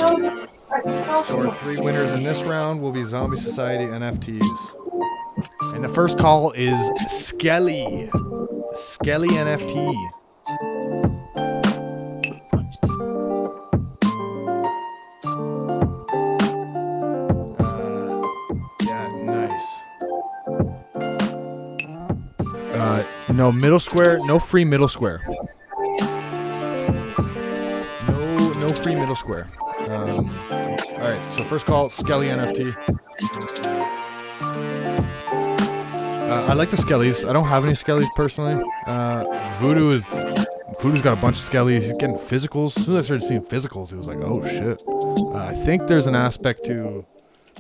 So our 3 winners in this round will be Zombie Society NFTs. And the first call is Skelly. Skelly NFT. Yeah, nice. No middle square, no free middle square. No free middle square. Alright, so first call, Skelly NFT. I like the Skellies. I don't have any Skellies personally. Voodoo's got a bunch of Skellies. He's getting physicals. As soon as I started seeing physicals, he was like, oh shit. I think there's an aspect to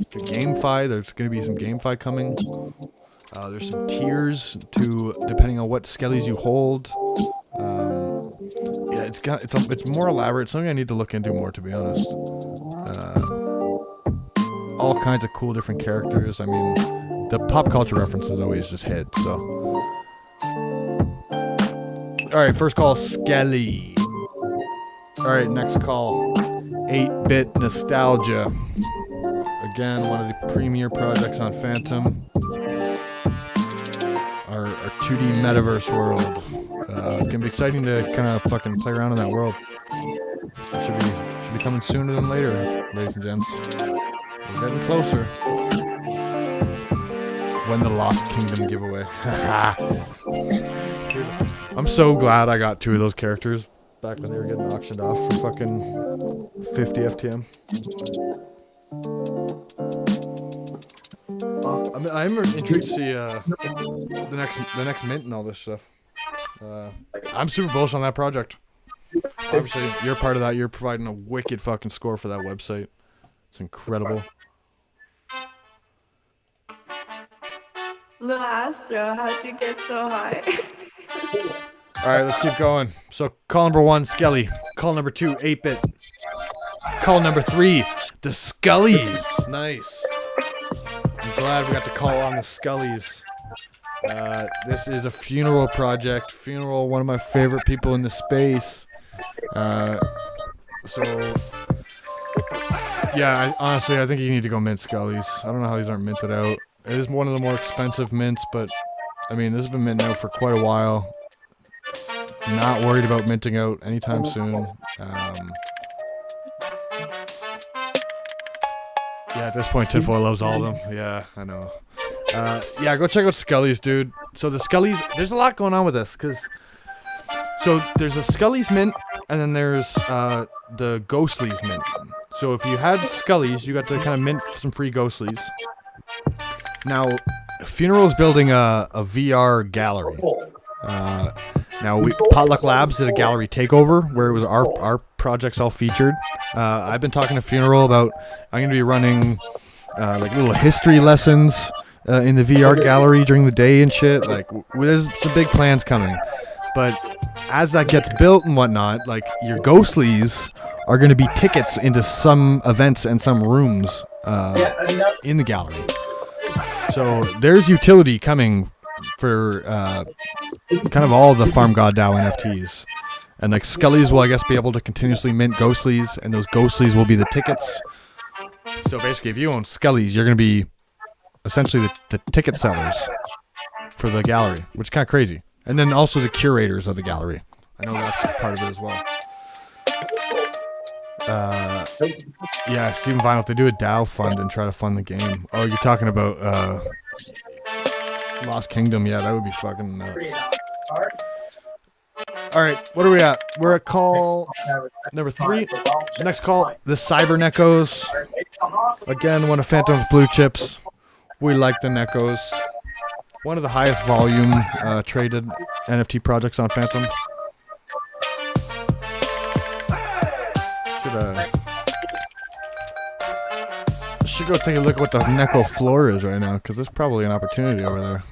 GameFi. There's going to be some GameFi coming. There's some tiers to depending on what Skellies you hold. Yeah, it's more elaborate. It's something I need to look into more, to be honest. All kinds of cool different characters. I mean, the pop culture references always just hit, so. Alright, first call, Skelly. Alright, next call, 8-Bit Nostalgia. Again, one of the premier projects on Fantom. Our 2D metaverse world. It's gonna be exciting to kind of fucking play around in that world. It should be coming sooner than later, ladies and gents. We're getting closer. When the Lost Kingdom giveaway. I'm so glad I got 2 of those characters back when they were getting auctioned off for fucking 50 FTM. I'm intrigued to see the next mint and all this stuff. I'm super bullish on that project. Obviously, you're part of that. You're providing a wicked fucking score for that website. It's incredible. Little Astro, how'd you get so high? Alright, let's keep going. So, call number 1, Skelly. Call number 2, 8-Bit. Call number 3, the Scullies. Nice. I'm glad we got to call on the Scullies. This is a funeral project. Funeral, one of my favorite people in the space. So, yeah, honestly, I think you need to go mint Scullies. I don't know how these aren't minted out. It is one of the more expensive mints, but I mean, this has been minting out for quite a while. Not worried about minting out anytime soon. Yeah, at this point, Tinfoil loves all of them. Yeah, I know. Yeah, go check out Scully's, dude. So the Scully's, there's a lot going on with this, so there's a Scully's mint, and then there's the Ghostly's mint. So if you had Scully's, you got to kind of mint some free Ghostly's. Now, Funeral is building a VR gallery. Now, Potluck Labs did a gallery takeover where it was our projects all featured. I've been talking to Funeral about I'm going to be running like little history lessons in the VR gallery during the day and shit. Like, there's some big plans coming. But as that gets built and whatnot, like, your Ghostlies are going to be tickets into some events and some rooms in the gallery. So there's utility coming for kind of all the Farm God DAO NFTs. And like Scully's will, I guess, be able to continuously mint Ghostlies, and those Ghostlies will be the tickets. So basically, if you own Scully's, you're going to be essentially the ticket sellers for the gallery, which is kind of crazy. And then also the curators of the gallery. I know that's part of it as well. Yeah, Steven Vinyl, if they do a DAO fund and try to fund the game. Oh, you're talking about Lost Kingdom. Yeah, that would be fucking nuts. All right, what are we at? We're at call number 3. Next call, the Cyber Neckos. Again, one of Fantom's blue chips. We like the Neckos. One of the highest volume traded NFT projects on Fantom. Should go take a look at what the Necco floor is right now, because there's probably an opportunity over there.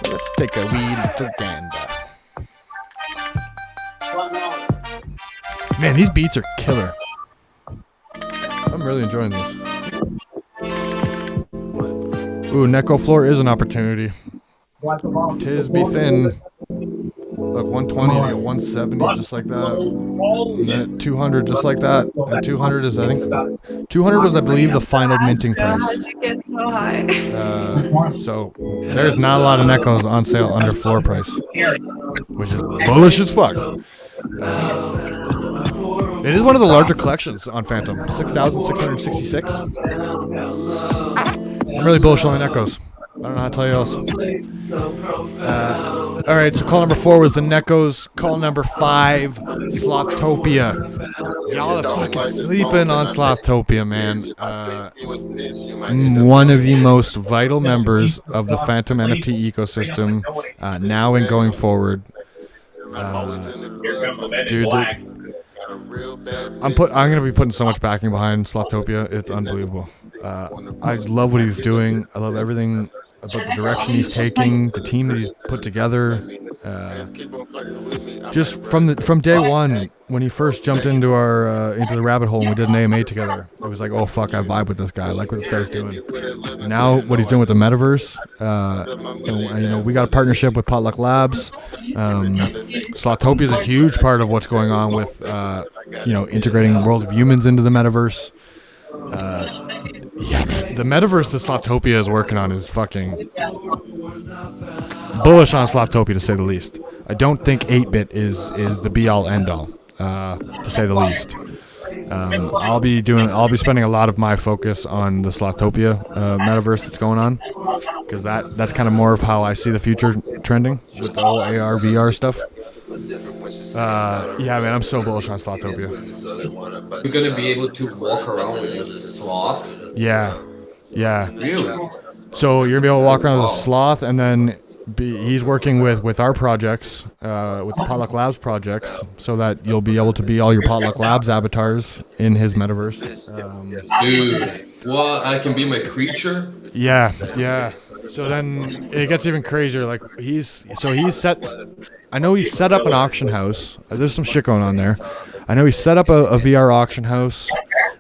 Let's take a wee little gander. Man, these beats are killer. I'm really enjoying this. Ooh, Necco floor is an opportunity. Tis be thin. Look, 120 to 170, just like that. And then 200, just like that. And 200 is, I think, 200 was, I believe, the final minting price. How'd you get so high? So there's not a lot of Neckos on sale under floor price, which is bullish as fuck. It is one of the larger collections on Fantom, 6,666. I'm really bullish on the Neckos. I don't know how to tell you else. Alright, so call number 4 was the Neckos. Call number 5, Slothtopia. Y'all are fucking sleeping on Slothtopia, man. One of the most vital members of the Fantom NFT ecosystem, now and going forward. Dude, I'm gonna be putting so much backing behind Slothtopia. It's unbelievable. I love what he's doing. I love everything about the direction he's taking, the team that he's put together. Just from day one, when he first jumped into the rabbit hole and we did an AMA together, it was like, oh fuck, I vibe with this guy. I like what this guy's doing. Now, what he's doing with the metaverse, we got a partnership with Potluck Labs. Slothtopia is a huge part of what's going on with integrating the world of humans into the metaverse. Yeah, man. The metaverse that Slothtopia is working on is fucking bullish on Slothtopia, to say the least. I don't think 8-bit is the be-all, end-all, to say the least. I'll be spending a lot of my focus on the Slothtopia metaverse that's going on, because that's kind of more of how I see the future trending with the whole AR, VR stuff. Yeah, man, I'm so bullish on Slothtopia. You're gonna be able to walk around with a sloth? Yeah. Really? So you're gonna be able to walk around as a sloth, and then he's working with our projects, with the Potluck Labs projects, so that you'll be able to be all your Potluck Labs avatars in his metaverse. Dude, well, I can be my creature? Yeah. So then it gets even crazier. Like I know he's set up an auction house. There's some shit going on there. I know he set up a VR auction house.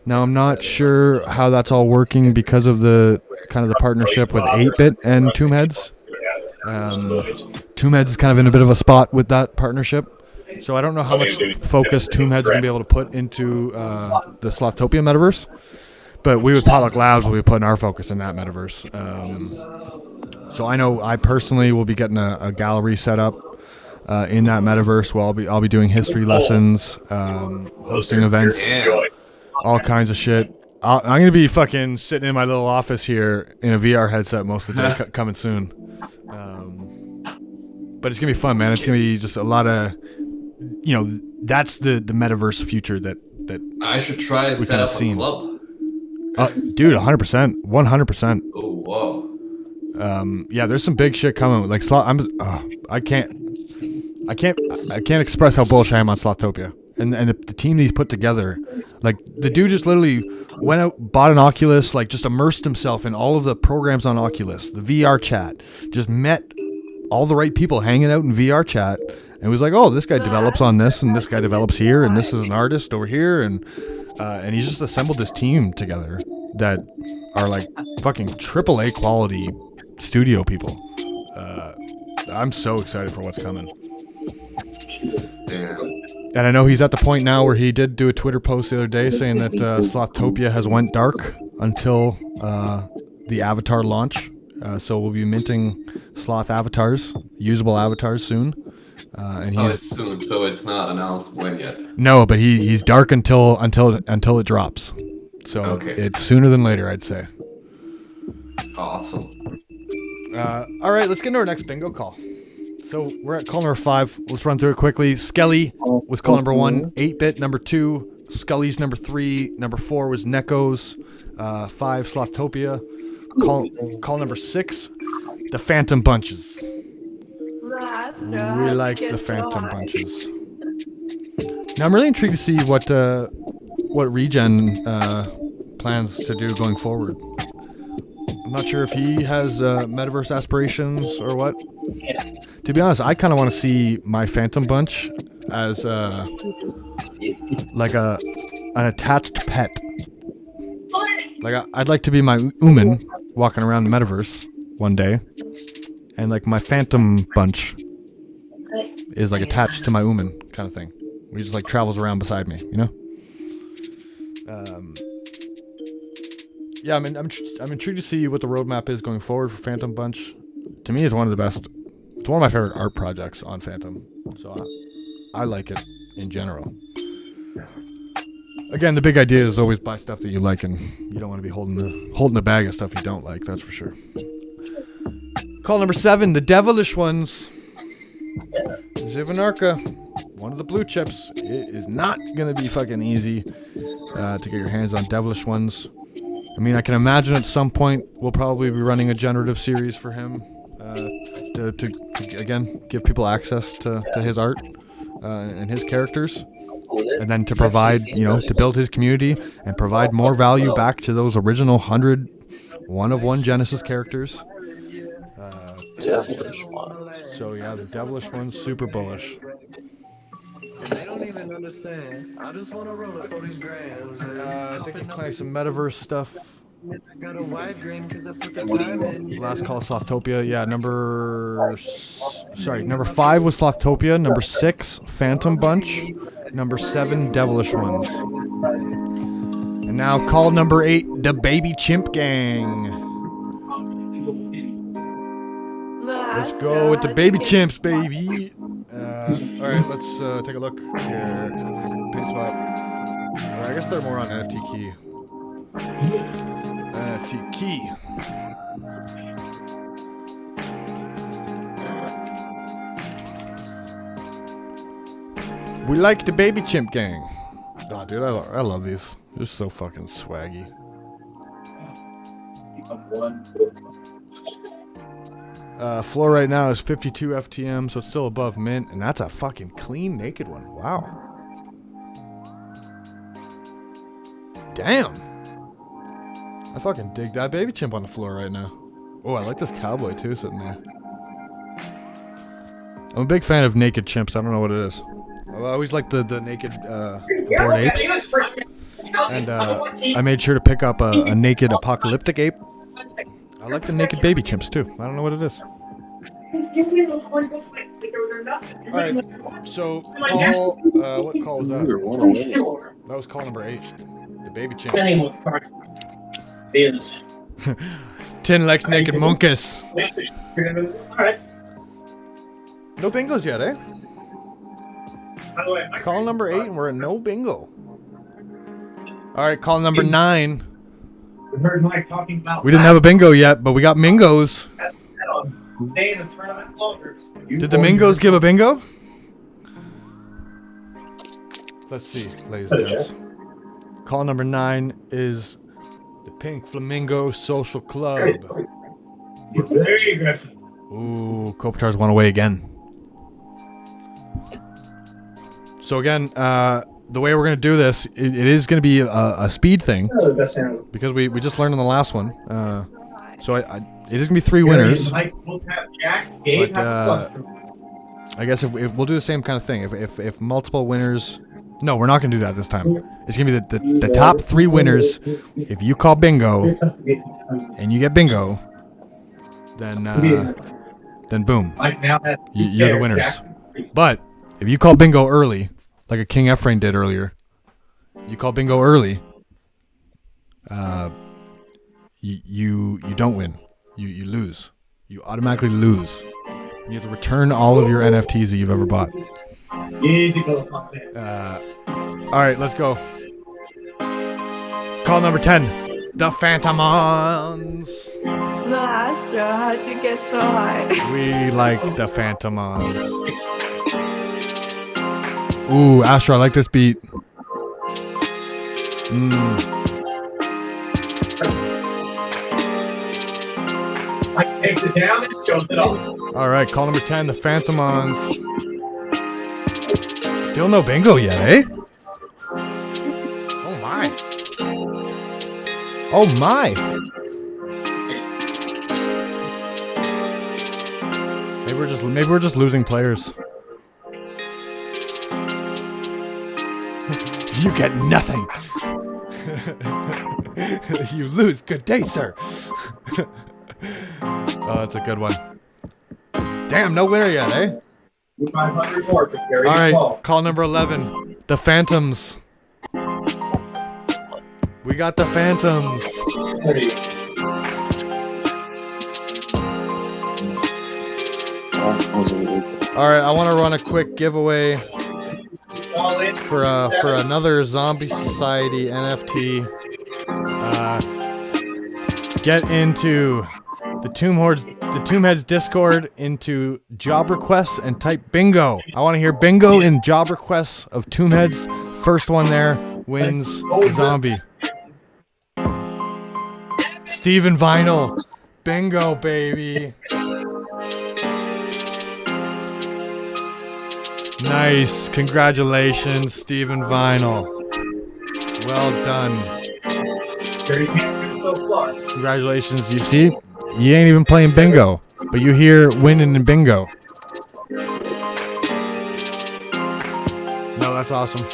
Now I'm not sure how that's all working because of the kind of the partnership with 8-bit and Tombheads. Tombheads is kind of in a bit of a spot with that partnership. So I don't know how much focus Tombheads is going to be able to put into the Slothtopia metaverse. But we with Potluck Labs will be putting our focus in that metaverse. So I know I personally will be getting a gallery set up in that metaverse where I'll be doing history lessons, hosting events, all kinds of shit. I'm gonna be fucking sitting in my little office here in a VR headset most of the day, coming soon. But it's gonna be fun, man. It's gonna be just a lot of, that's the metaverse future that I should try and set up a club. Dude, 100%, 100%. Oh, whoa. Yeah, there's some big shit coming. Like I can't express how bullish I am on Slothtopia and the team he's put together. Like the dude just literally went out, bought an Oculus, like just immersed himself in all of the programs on Oculus, the VR chat, just met all the right people hanging out in VR chat, and was like, oh, this guy develops on this, and this guy develops here, and this is an artist over here, and he's just assembled this team together that are like fucking AAA quality studio people. I'm so excited for what's coming. Damn. And I know he's at the point now where he did do a Twitter post the other day saying that Slothtopia has went dark until the avatar launch. So we'll be minting sloth avatars, usable avatars soon. And it's soon, so it's not announced when yet. No, but he's dark until it drops. So It's sooner than later, I'd say. Awesome. All right, let's get into our next bingo call. So we're at call number 5. Let's run through it quickly. Skelly was call number 1. 8-Bit number 2. Scully's number 3. Number 4 was Neko's. 5 Slothtopia. Call number 6. The Fantom Bunches. We like the Fantom Bunches. Now I'm really intrigued to see what Regen plans to do going forward. I'm not sure if he has metaverse aspirations or what. To be honest, I kind of want to see my Fantom Bunch as like an attached pet. Like I'd like to be my Uman walking around the metaverse one day, and like my Fantom Bunch is like attached to my Uman kind of thing. He just like travels around beside me, you know. Yeah, I'm intrigued to see what the roadmap is going forward for Fantom Bunch. To me, it's one of the best. It's one of my favorite art projects on Fantom, so I like it in general. Again, the big idea is always buy stuff that you like, and you don't want to be holding a bag of stuff you don't like. That's for sure. Call number 7, the Devilish Ones. Zivanarka, one of the blue chips. It is not gonna be fucking easy to get your hands on Devilish Ones. I mean, I can imagine at some point we'll probably be running a generative series for him to again give people access to his art and his characters, and then to provide, to build his community and provide more value back to those original 100 one-of-one Genesis characters. Devilish Ones. So yeah, the Devilish Ones, super bullish. They don't even understand. I just want to roll up all these grams. I think we're playing some metaverse stuff. I got a wide grain because I put the time in. Last call, Slothtopia. Yeah, number 5 was Slothtopia. Number 6, Fantom Bunch. Number 7, Devilish Ones. And now call number 8, the Baby Chimp Gang. Let's go with the Baby Chimps, baby. All right, let's take a look here. Paint spot. All right, I guess they're more on NFT key. NFT key. We like the Baby Chimp Gang. Oh, dude, I love these. They're so fucking swaggy. Floor right now is 52 FTM, so it's still above mint, and that's a fucking clean naked one. Wow. Damn. I fucking dig that Baby Chimp on the floor right now. Oh, I like this cowboy too sitting there. I'm a big fan of naked chimps. I don't know what it is. I always like the naked bored apes. And I made sure to pick up a naked apocalyptic ape. I like the naked baby chimps too. I don't know what it is. Alright, so call, what call was that? That was call number 8. The baby chimps. Tin Lex Naked Monkus. Alright. No bingos yet, eh? Call number 8 and we're at no bingo. Alright, call number 9. We heard Mike talking about. We didn't have a bingo yet, but we got Mingos. Stay in the tournament longer. Did the Mingos give a bingo? Let's see, ladies and gents. Call number 9 is the Pink Flamingo Social Club. Very aggressive. Ooh, Kopitar's one away again. So again, the way we're going to do this, it is going to be a speed thing. Because we just learned in the last one. So it is going to be 3 winners. But I guess if we'll do the same kind of thing. If multiple winners... No, we're not going to do that this time. It's going to be the top 3 winners. If you call bingo and you get bingo, then boom. You're the winners. But if you call bingo early, like a King Ephraim did earlier, you call bingo early, you don't win. You lose. You automatically lose. You have to return all of your NFTs that you've ever bought. Alright, let's go. Call number 10. The Fantomons. The Astro, how'd you get so high? We like the Fantomons. Ooh, Astro, I like this beat. Mike takes it down and shows it off. Alright, call number 10, the Fantomons. Still no bingo yet, eh? Oh my. Oh my. Maybe we're just losing players. You get nothing. You lose. Good day, sir. Oh, that's a good one. Damn, no winner yet, eh? 500 more. All right, call number 11. The Phantoms. We got the Phantoms. All right, I want to run a quick giveaway for another Zombie Society NFT. Get into the Tombheads Discord, into job requests, and type bingo. I want to hear bingo in job requests of Tombheads. First one there wins zombie. Steven Vinyl. Bingo, baby. Nice. Congratulations, Steven Vinyl. Well done. Congratulations. You see, you ain't even playing bingo, but you hear winning in bingo. No, that's awesome.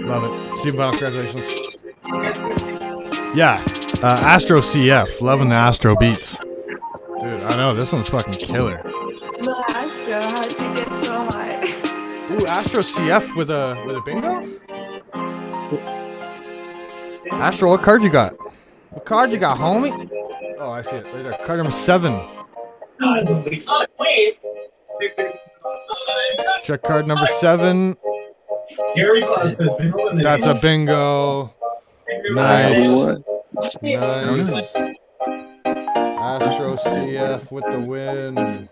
Love it. Steven Vinyl, congratulations. Yeah. Astro CF. Loving the Astro beats. Dude, I know. This one's fucking killer. The Astro, how'd you get so high? Ooh, Astro CF with a bingo? Astro, what card you got? What card you got, homie? Oh, I see it right there. Card number 7. Let's check card number 7. That's a bingo. Nice. Nice. Astro CF with the win.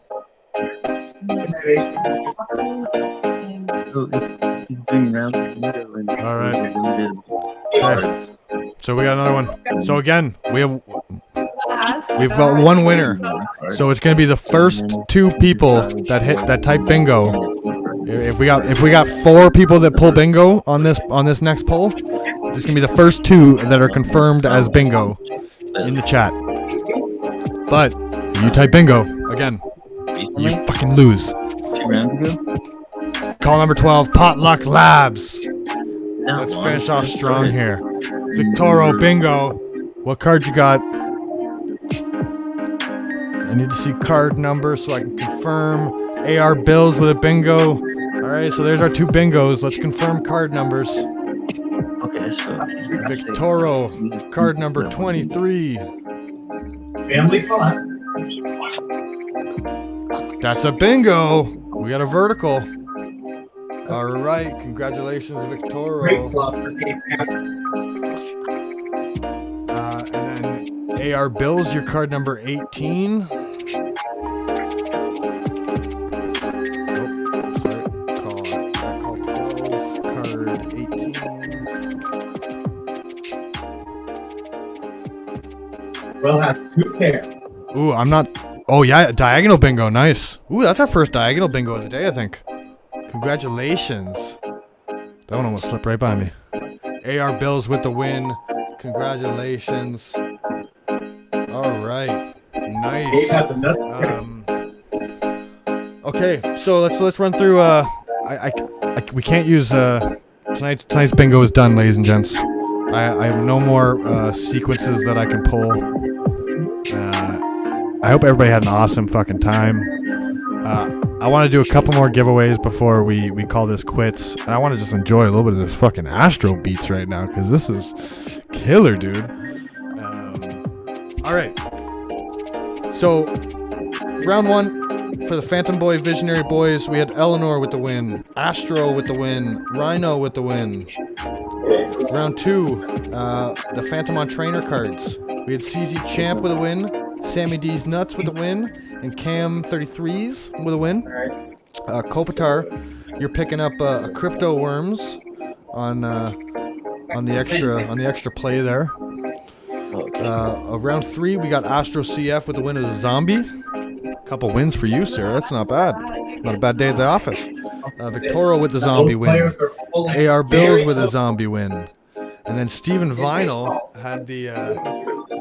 All right. Okay. So we got another one. So again, we've got one winner. So it's gonna be the first 2 people that type bingo. If we got 4 people that pull bingo on this next poll, this is gonna be the first 2 that are confirmed as bingo in the chat. But if you type bingo again, you fucking lose. Call number 12, Potluck Labs. Let's finish off strong here. Victoro bingo. What card you got? I need to see card number so I can confirm. AR Bills with a bingo. All right, so there's our 2 bingos. Let's confirm card numbers. Okay, so he's Victoro, card number 23. Family fun. That's a bingo. We got a vertical. All right, congratulations, Victoro. Great club for Cape And then AR Bills, your card number 18. Call 12, card 18. Will has 2 pairs. Ooh, I'm not. Oh, yeah, diagonal bingo. Nice. Ooh, that's our first diagonal bingo of the day, I think. Congratulations. That one almost slipped right by me. AR Bills with the win. Congratulations. All right. Nice. Okay, so let's run through. We can't use tonight's bingo is done, ladies and gents. I have no more sequences that I can pull. I hope everybody had an awesome fucking time. I want to do a couple more giveaways before we call this quits. And I want to just enjoy a little bit of this fucking Astro Beats right now, because this is killer, dude. All right. So, round 1 for the Fantom Boy Visionary Boys, we had Eleanor with the win, Astro with the win, Rhino with the win. Round 2, the Fantom on Trainer cards. We had CZ Champ with a win, Sammy D's Nuts with a win, and Cam 33s with a win. Kopitar, you're picking up Crypto Worms on the extra play there. Round 3, we got Astro CF with the win as a zombie. Couple wins for you, sir. That's not bad. Not a bad day at the office. Victoria with the zombie win. AR Bills with a zombie win. And then Steven Vinyl had the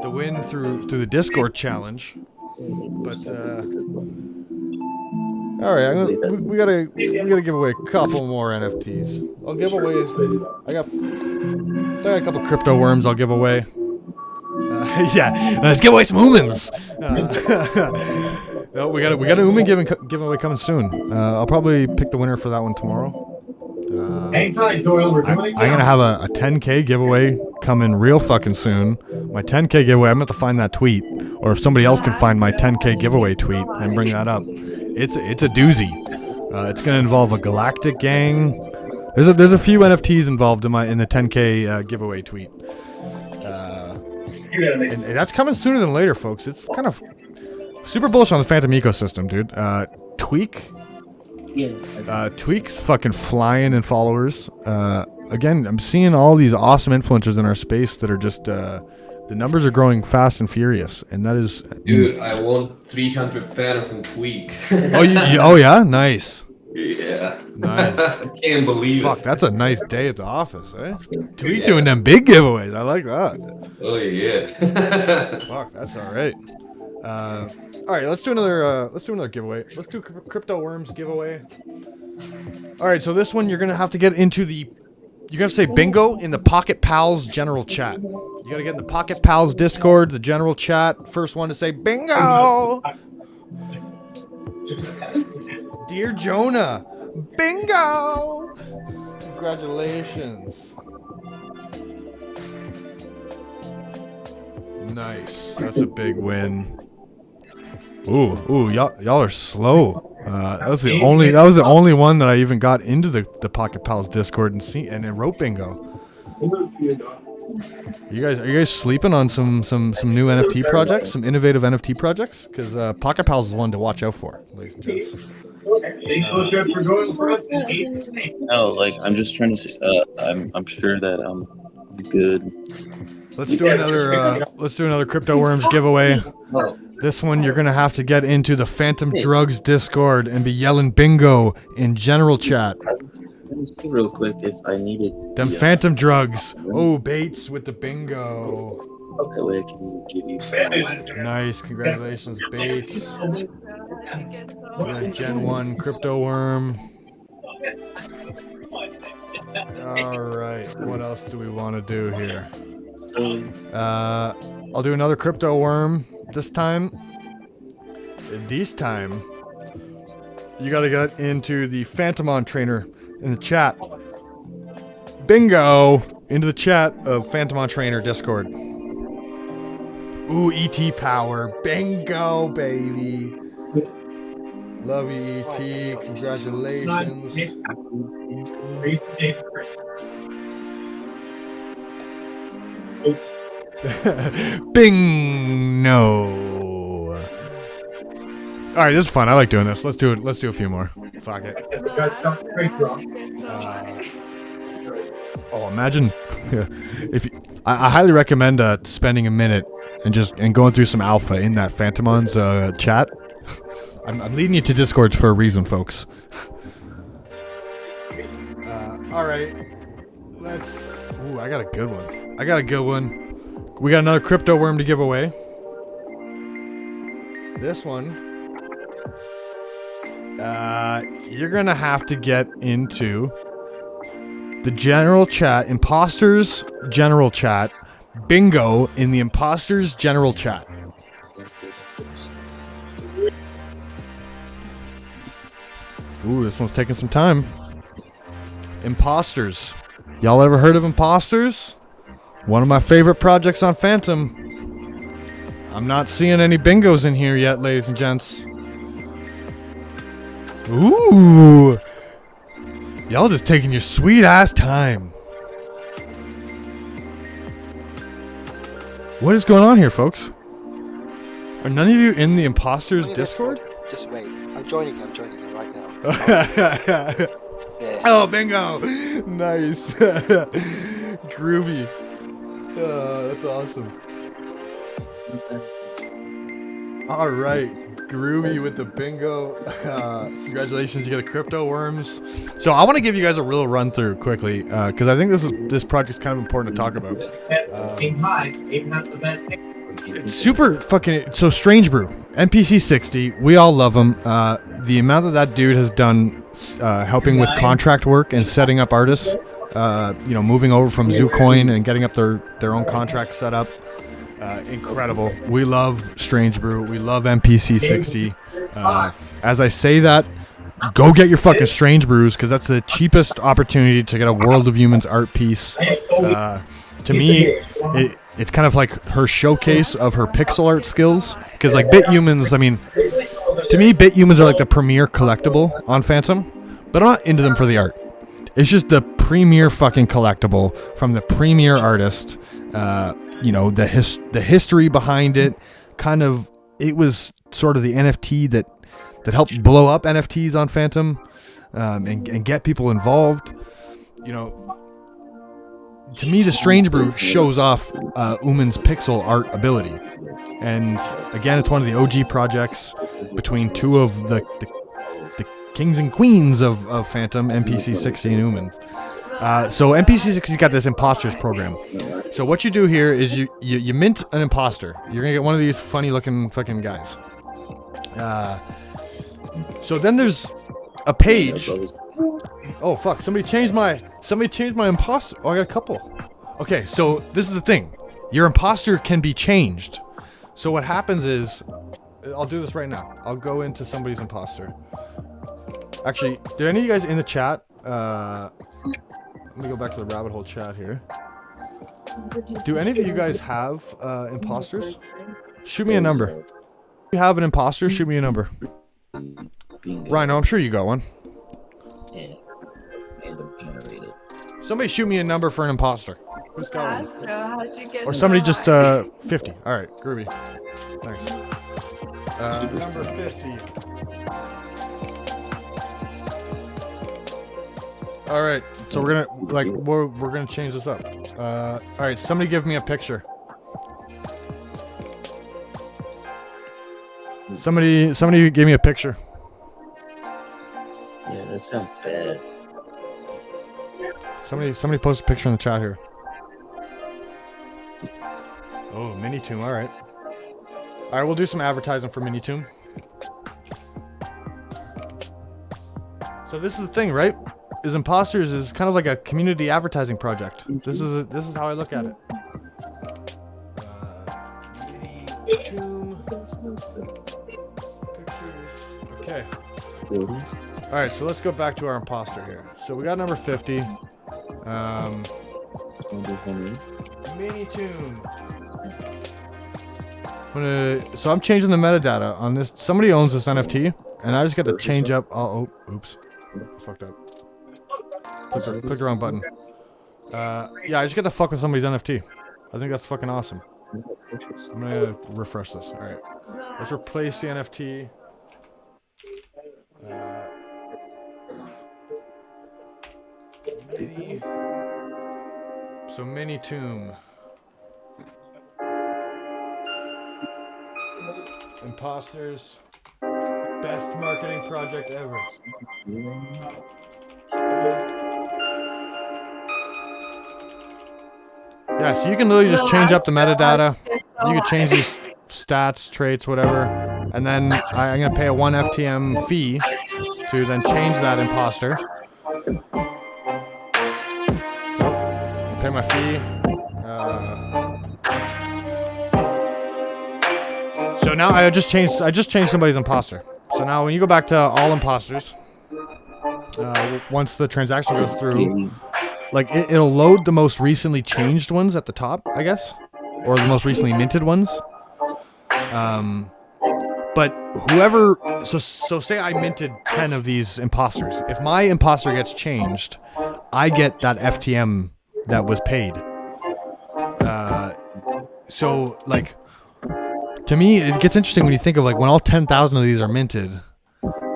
win through the Discord challenge. But all right, we gotta give away a couple more NFTs. I'll give away. I got a couple crypto worms. I'll give away. Yeah, let's give away some humans. No, we got a human giveaway coming soon. I'll probably pick the winner for that one tomorrow. Hang tight, Doyle. We're doing it. I'm gonna have a 10K giveaway coming real fucking soon. My 10K giveaway. I'm gonna have to find that tweet, or if somebody else can find my 10K giveaway tweet and bring that up. It's a doozy. It's gonna involve a galactic gang. There's a few NFTs involved in the 10K giveaway tweet. And that's coming sooner than later, folks. It's kind of super bullish on the Fantom ecosystem, dude. Tweak's fucking flying in followers. Again, I'm seeing all these awesome influencers in our space that are just the numbers are growing fast and furious, and that is. Dude, I won 300 Fantom from Tweak. Oh yeah, nice. Yeah. Nice. I can't believe Fuck, it. that's a nice day at the office, eh? Tweak doing them big giveaways. I like that. Oh yeah. Fuck, that's all right. All right, let's do another giveaway. Let's do Crypto Worms giveaway. All right, so this one you're gonna have to get into the. You're gonna have to say bingo in the Pocket Pals general chat. You gotta get in the Pocket Pals Discord, the general chat. First one to say bingo. Dear Jonah, bingo! Congratulations. Nice. That's a big win. Ooh, y'all are slow. That was the only one that I even got into the Pocket Pals Discord and wrote bingo. Are you guys sleeping on some new NFT projects, some innovative NFT projects? Because Pocket Pals is the one to watch out for, ladies and gents. No, like I'm just trying to see. I'm sure that I'm good. Let's do another Crypto Worms giveaway. This one you're gonna have to get into the Fantom Drugs Discord and be yelling bingo in general chat. Let's see real quick if I needed them Fantom Drugs. Oh, Bates with the bingo. Okay, wait, can you give you nice, congratulations, Bates. Gen 1 Crypto Worm. Alright, what else do we want to do here? I'll do another Crypto Worm. This time, you gotta get into the Fantomon trainer in the chat. Bingo into the chat of Fantom Trainer Discord. Ooh, ET power. Bingo, baby. Love you, ET. Congratulations. Bing, no. All right, this is fun. I like doing this. Let's do it. Let's do a few more. Fuck it. Oh, imagine if I highly recommend spending a minute and going through some alpha in that Fantomon's chat. I'm leading you to Discords for a reason, folks. All right, let's. Ooh, I got a good one. We got another crypto worm to give away. This one. You're gonna have to get into the general chat, imposters general chat, bingo in the imposters general chat. Ooh, this one's taking some time. Imposters. Y'all ever heard of imposters? One of my favorite projects on Fantom. I'm not seeing any bingos in here yet, ladies and gents. Ooh. Y'all just taking your sweet ass time. What is going on here, folks? Are none of you in the imposters Discord? Just wait. I'm joining you right now. Yeah. Oh, bingo. Nice. Groovy. That's awesome. All right. Groovy with the bingo. Congratulations, you get a crypto worms. So I want to give you guys a real run through quickly because I think this project's kind of important to talk about. It's super fucking so Strange Brew NPC 60. We all love him. The amount that dude has done helping with contract work and setting up artists, moving over from Zoocoin and getting up their own contract set up. Incredible. We love Strange Brew. We love NPC 60. As I say that, go get your fucking Strange Brews because that's the cheapest opportunity to get a World of Humans art piece. To me, it's kind of like her showcase of her pixel art skills because like Bit Humans, I mean, to me, Bit Humans are like the premier collectible on Fantom, but I'm not into them for the art. It's just the premier fucking collectible from the premier artist. The history behind it, kind of, it was sort of the NFT that helped blow up NFTs on Fantom, and get people involved. To me, the Strange Brew shows off Uman's pixel art ability, and again, it's one of the OG projects between two of the kings and queens of Fantom, NPC 60 and Uman. So NPC 60's got this imposters program. So what you do here is you mint an imposter. You're gonna get one of these funny looking fucking guys. So then there's a page. Oh fuck! Somebody changed my imposter. Oh, I got a couple. Okay, so this is the thing. Your imposter can be changed. So what happens is, I'll do this right now. I'll go into somebody's imposter. Actually, did any of you guys in the chat? Let me go back to the rabbit hole chat here. Do any of you guys have imposters? Shoot me a number. If you have an imposter, shoot me a number. Rhino, I'm sure you got one. Yeah. Random generated. Somebody shoot me a number for an imposter. Who's got one? How'd you get Or somebody so just high? 50. All right, groovy. Nice. Number 50. All right, so we're gonna change this up. All right, somebody give me a picture. Somebody give me a picture. Yeah, that sounds bad. Somebody post a picture in the chat here. Oh, Mini-Tomb, all right. All right, we'll do some advertising for Mini-Tomb. So this is the thing, right? Is Imposters is kind of like a community advertising project. This is how I look at it. Okay. All right, so let's go back to our imposter here. So we got number 50. Mini tomb. So I'm changing the metadata on this. Somebody owns this NFT, and I just got to change up. Oh, oops, I fucked up. Click the wrong button. Yeah, I just got to fuck with somebody's NFT. I think that's fucking awesome. I'm gonna refresh this. All right, let's replace the NFT. Mini tomb. Imposters. Best marketing project ever. Yeah, so you can literally just change up the metadata. You can change these stats, traits, whatever. And then I'm going to pay a 1 FTM fee to then change that imposter. So, I'll pay my fee. So now I just changed somebody's imposter. So now when you go back to all imposters, once the transaction goes through, like it'll load the most recently changed ones at the top, I guess, or the most recently minted ones. But whoever, so say I minted 10 of these imposters. If my imposter gets changed, I get that FTM that was paid. So like, to me, it gets interesting when you think of like when all 10,000 of these are minted.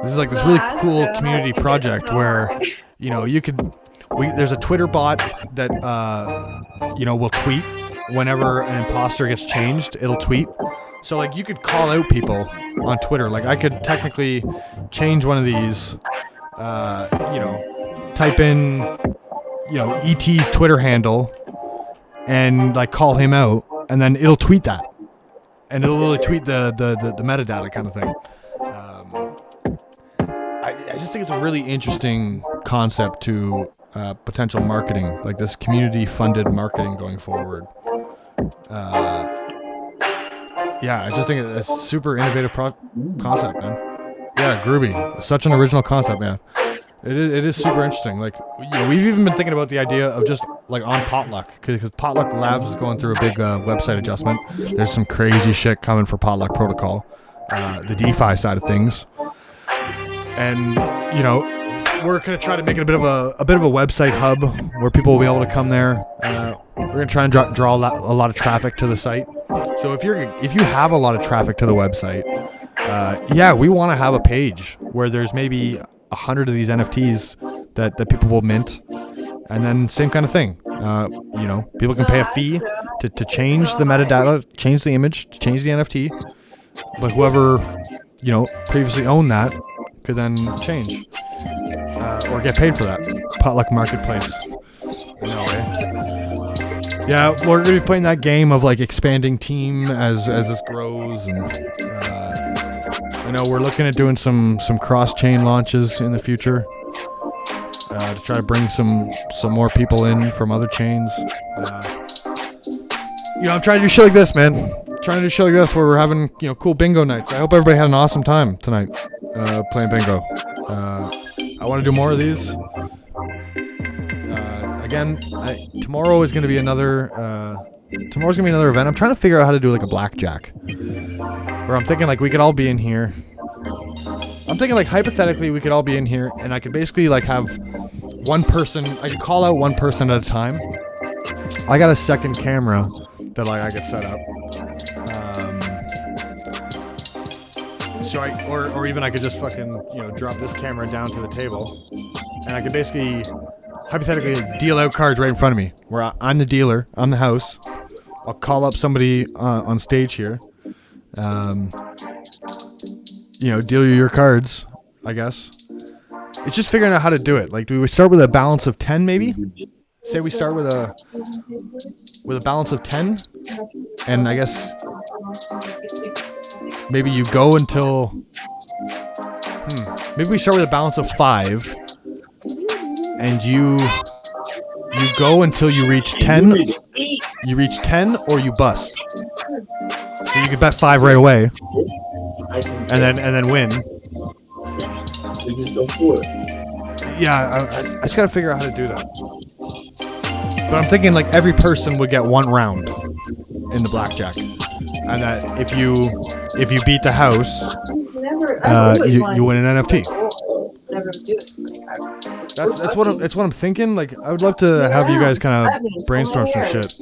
This is like this really cool community project where, you know, there's a Twitter bot that, you know, will tweet whenever an imposter gets changed. It'll tweet. So like you could call out people on Twitter. Like I could technically change one of these, you know, type in, you know, ET's Twitter handle and like call him out, and then it'll tweet that. And it'll really tweet the metadata kind of thing. I just think it's a really interesting concept to potential marketing, like this community-funded marketing going forward. Yeah, I just think it's a super innovative concept, man. Yeah, groovy. Such an original concept, man. It is super interesting. Like, you know, we've even been thinking about the idea of just like on Potluck, because Potluck Labs is going through a big website adjustment. There's some crazy shit coming for Potluck Protocol, the DeFi side of things, and you know, we're gonna try to make it a bit of a website hub where people will be able to come there. We're gonna try and draw a lot of traffic to the site. So if you have a lot of traffic to the website, yeah, we want to have a page where there's maybe 100 of these NFTs that people will mint, and then same kind of thing. You know, people can pay a fee to change the metadata, change the image, change the NFT. But whoever, you know, previously owned that could then change or get paid for that. Potluck Marketplace. No way. Yeah, we're gonna be playing that game of like expanding team as this grows, and you know, we're looking at doing some cross-chain launches in the future to try to bring some more people in from other chains. You know, I'm trying to do shit like this, man. Trying to do shit like this where we're having, you know, cool bingo nights. I hope everybody had an awesome time tonight playing bingo. I want to do more of these. Again, tomorrow is going to be another. Tomorrow's gonna be another event. I'm trying to figure out how to do like a blackjack, where I'm thinking like we could all be in here. I'm thinking like hypothetically we could all be in here, and I could basically like have one person. I could call out one person at a time. I got a second camera that like I could set up. So or even I could just fucking, you know, drop this camera down to the table, and I could basically hypothetically deal out cards right in front of me, where I'm the dealer, I'm the house. I'll call up somebody on stage here. You know, deal you your cards, I guess. It's just figuring out how to do it. Like, do we start with a balance of 10 maybe? Say we start with a balance of 10, and I guess maybe you go until maybe we start with a balance of 5, and you go until you reach 10. You reach 10 or you bust. So you can bet 5 right away, and then win. Yeah, I just gotta figure out how to do that. But I'm thinking like every person would get 1 round in the blackjack, and that if you beat the house, you win an NFT. That's what I'm thinking. Like I would love to have you guys kind of brainstorm some shit.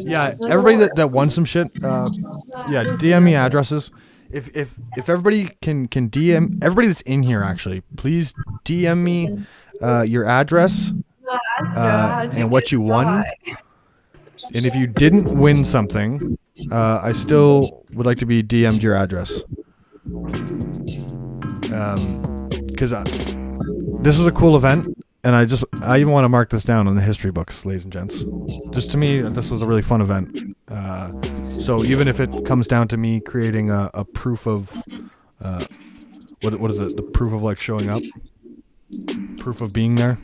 Yeah, everybody that won some shit. Yeah, DM me addresses. If everybody can DM everybody that's in here, actually, please DM me your address and what you won. And if you didn't win something, I still would like to be DM'd your address. Because this was a cool event, and I even want to mark this down on the history books, ladies and gents. Just to me, this was a really fun event. So even if it comes down to me creating a proof of what is it? The proof of like showing up, proof of being there.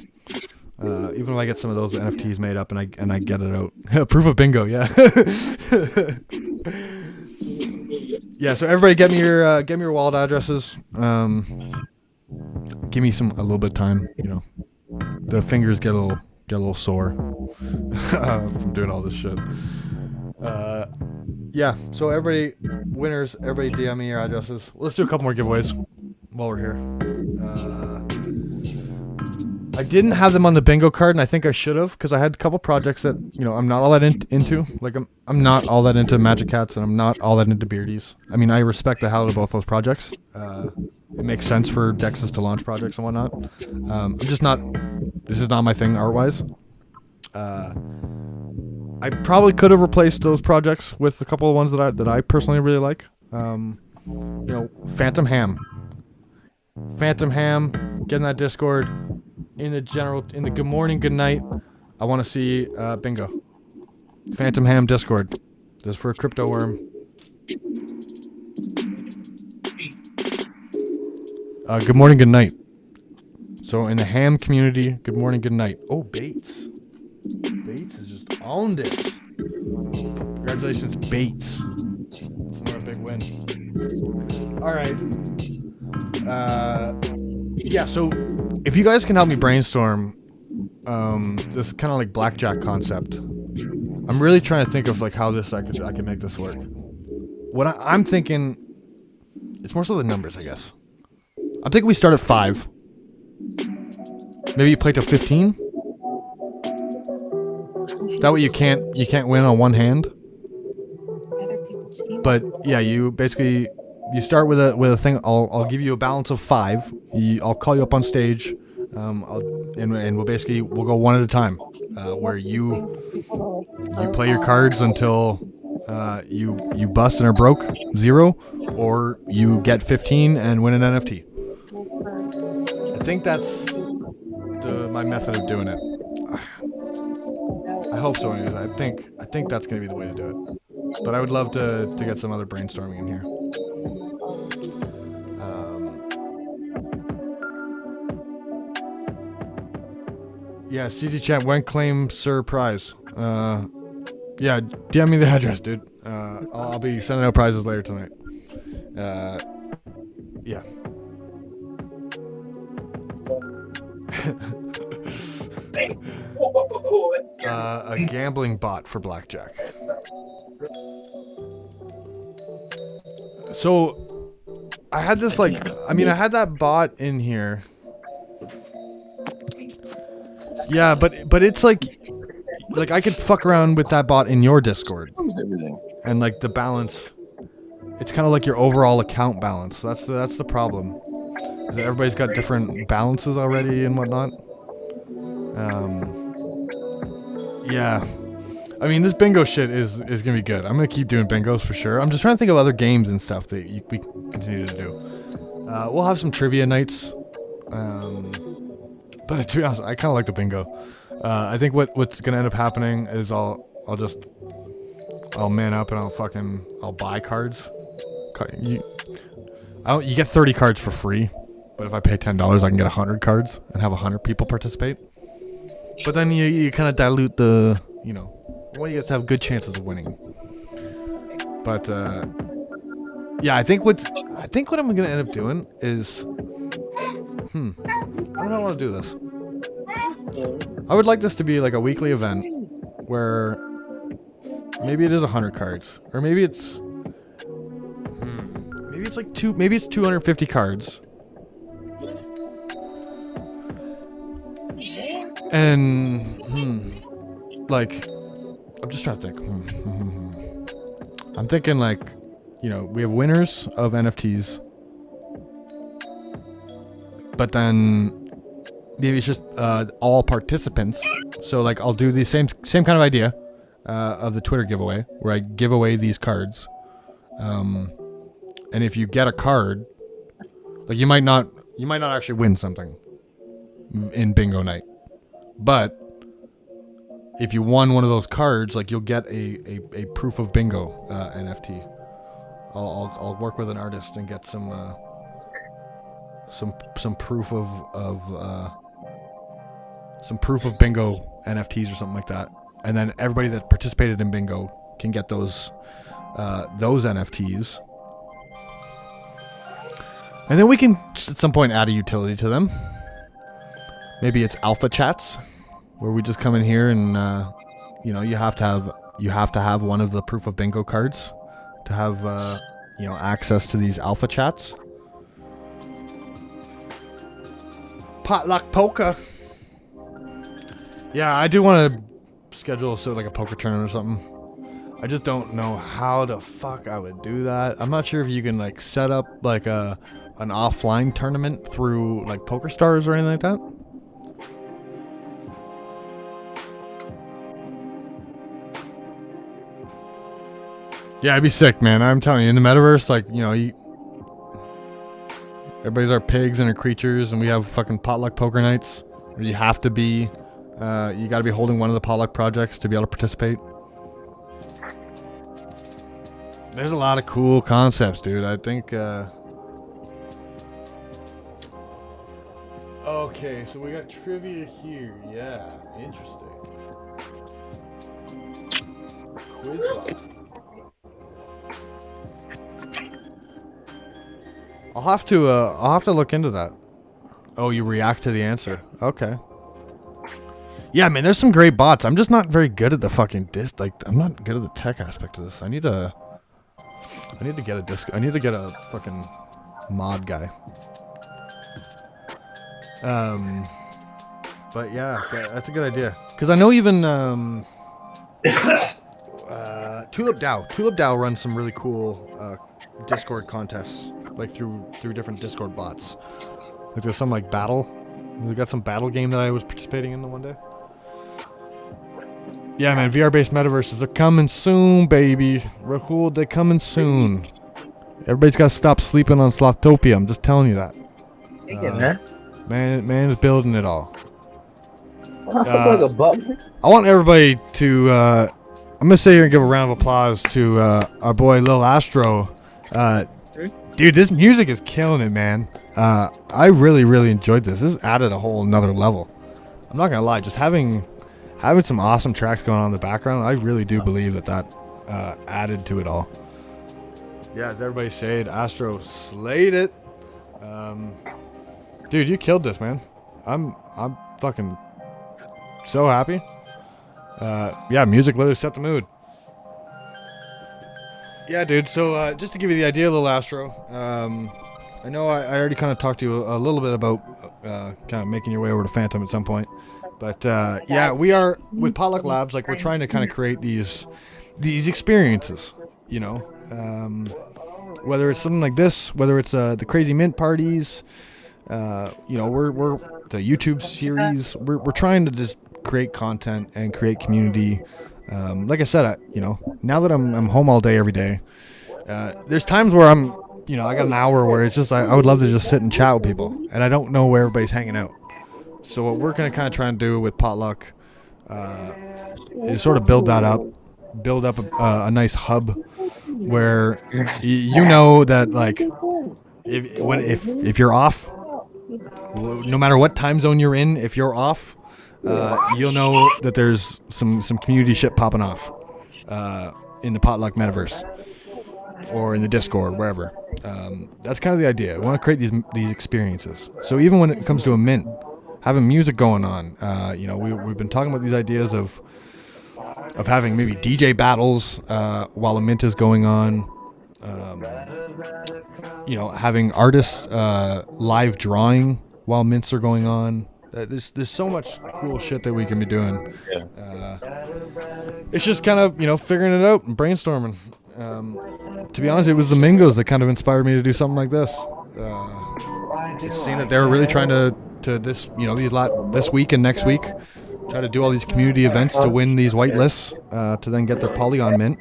Even if I get some of those NFTs made up and I get it out, proof of bingo, yeah. Yeah. So everybody, get me your wallet addresses. Give me a little bit of time. You know, the fingers get a little sore from doing all this shit. Yeah. So everybody, winners, everybody DM me your addresses. Let's do a couple more giveaways while we're here. I didn't have them on the bingo card, and I think I should have, because I had a couple projects that, you know, I'm not all that into. Like, I'm not all that into Magic Cats, and I'm not all that into Beardies. I mean, I respect the hell out of both those projects. It makes sense for Dexes to launch projects and whatnot. I'm just not. This is not my thing art-wise. I probably could have replaced those projects with a couple of ones that I personally really like. You know, Fantom Ham. Fantom Ham, get in that Discord. In the good morning, good night, I want to see bingo. Fantom Ham Discord. This is for a crypto worm. Good morning, good night. So in the ham community, good morning, good night. Oh, Bates. Bates is just owned it. Congratulations, Bates. What a big win. All right. Yeah, so if you guys can help me brainstorm this kind of like blackjack concept, I'm really trying to think of like how I could make this work. What I'm thinking, it's more so the numbers, I guess. I'm thinking we start at 5. Maybe you play till 15. That way you can't win on one hand. But yeah, you basically. You start with a thing. I'll give you a balance of 5. I'll call you up on stage, and we'll go one at a time, where you play your cards until you bust and are broke 0, or you get 15 and win an NFT. I think that's my method of doing it. I hope so. Anyways, I think that's gonna be the way to do it. But I would love to get some other brainstorming in here. Yeah, CZ chat, when claim Sir prize. Yeah, DM me the address, dude. I'll be sending out prizes later tonight. Yeah. A gambling bot for blackjack. So, I had this I had that bot in here. Yeah, but it's like I could fuck around with that bot in your Discord, and like the balance, it's kind of like your overall account balance. That's the problem. Is that everybody's got different balances already and whatnot. Yeah, I mean this bingo shit is gonna be good. I'm gonna keep doing bingos for sure. I'm just trying to think of other games and stuff that we continue to do. We'll have some trivia nights. But to be honest, I kind of like the bingo. I think what's gonna end up happening is I'll man up and I'll buy cards. You get 30 cards for free, but if I pay $10, I can get 100 cards and have 100 people participate. But then you kind of dilute the, you want you guys to have good chances of winning. But yeah, I think what I'm gonna end up doing is. How do I want to do this? I would like this to be like a weekly event where maybe it is 100 cards, or maybe it's maybe it's 250 cards. And like, I'm just trying to think. I'm thinking like, you know, we have winners of NFTs, but then maybe it's just all participants. So like, I'll do the same kind of idea of the Twitter giveaway, where I give away these cards. And if you get a card, like you might not actually win something in bingo night, but if you won one of those cards, like you'll get a proof of bingo NFT. I'll work with an artist and get some proof of bingo NFTs or something like that, and then everybody that participated in bingo can get those NFTs. And then we can at some point add a utility to them. Maybe it's alpha chats, where we just come in here and you know, you have to have one of the proof of bingo cards to have you know, access to these alpha chats. Potluck poker. Yeah, I do want to schedule sort of like a poker tournament or something. I just don't know how the fuck I would do that. I'm not sure if you can like set up like an offline tournament through like PokerStars or anything like that. Yeah, it'd be sick, man. I'm telling you, in the metaverse, like, you know, everybody's our pigs and our creatures, and we have fucking potluck poker nights where you have to be, you got to be holding one of the potluck projects to be able to participate. There's a lot of cool concepts, dude. I think, okay, so we got trivia here. Yeah, interesting. Quiz. I'll have to look into that. Oh, you react to the answer. Okay. Yeah, man, there's some great bots. I'm just not very good at the fucking I'm not good at the tech aspect of this. I need to get a fucking mod guy. But yeah, that's a good idea. Cause I know even Tulip DAO runs some really cool Discord contests, like through different Discord bots. Like there's some like battle. We got some battle game that I was participating in the one day. Yeah, man, VR-based metaverses, they're coming soon, baby. Rahul, they're coming soon. Everybody's got to stop sleeping on Slothtopia. I'm just telling you that. Man is building it all. I want everybody to, I'm going to sit here and give a round of applause to our boy Lil Astro. Dude, this music is killing it, man. I really, really enjoyed this. This added a whole another level. I'm not going to lie, just having some awesome tracks going on in the background, I really do believe that added to it all. Yeah, as everybody said, Astro slayed it. Dude, you killed this, man. I'm fucking so happy. Yeah, music literally set the mood. Yeah, dude, so just to give you the idea, Lil Astro, I know I already kind of talked to you a little bit about kind of making your way over to Fantom at some point. But yeah, we are with Potluck Labs. Like, we're trying to kind of create these experiences, you know, whether it's something like this, whether it's the Crazy Mint parties, you know, we're the YouTube series. We're trying to just create content and create community. Like I said, you know, now that I'm home all day every day, there's times where I got an hour where it's just I would love to just sit and chat with people, and I don't know where everybody's hanging out. So what we're going to kind of try and do with Potluck is sort of build up a nice hub where you know that, like, if you're off, no matter what time zone you're in, if you're off, you'll know that there's some community shit popping off in the Potluck metaverse or in the Discord, wherever. That's kind of the idea. We want to create these experiences. So even when it comes to a mint, having music going on. We've been talking about these ideas of having maybe DJ battles while a mint is going on. Having artists live drawing while mints are going on. There's so much cool shit that we can be doing. It's just kind of figuring it out and brainstorming. To be honest, it was the Mingos that kind of inspired me to do something like this. Seeing that they were really trying to this this week and next week try to do all these community events to win these whitelists to then get their Polygon mint.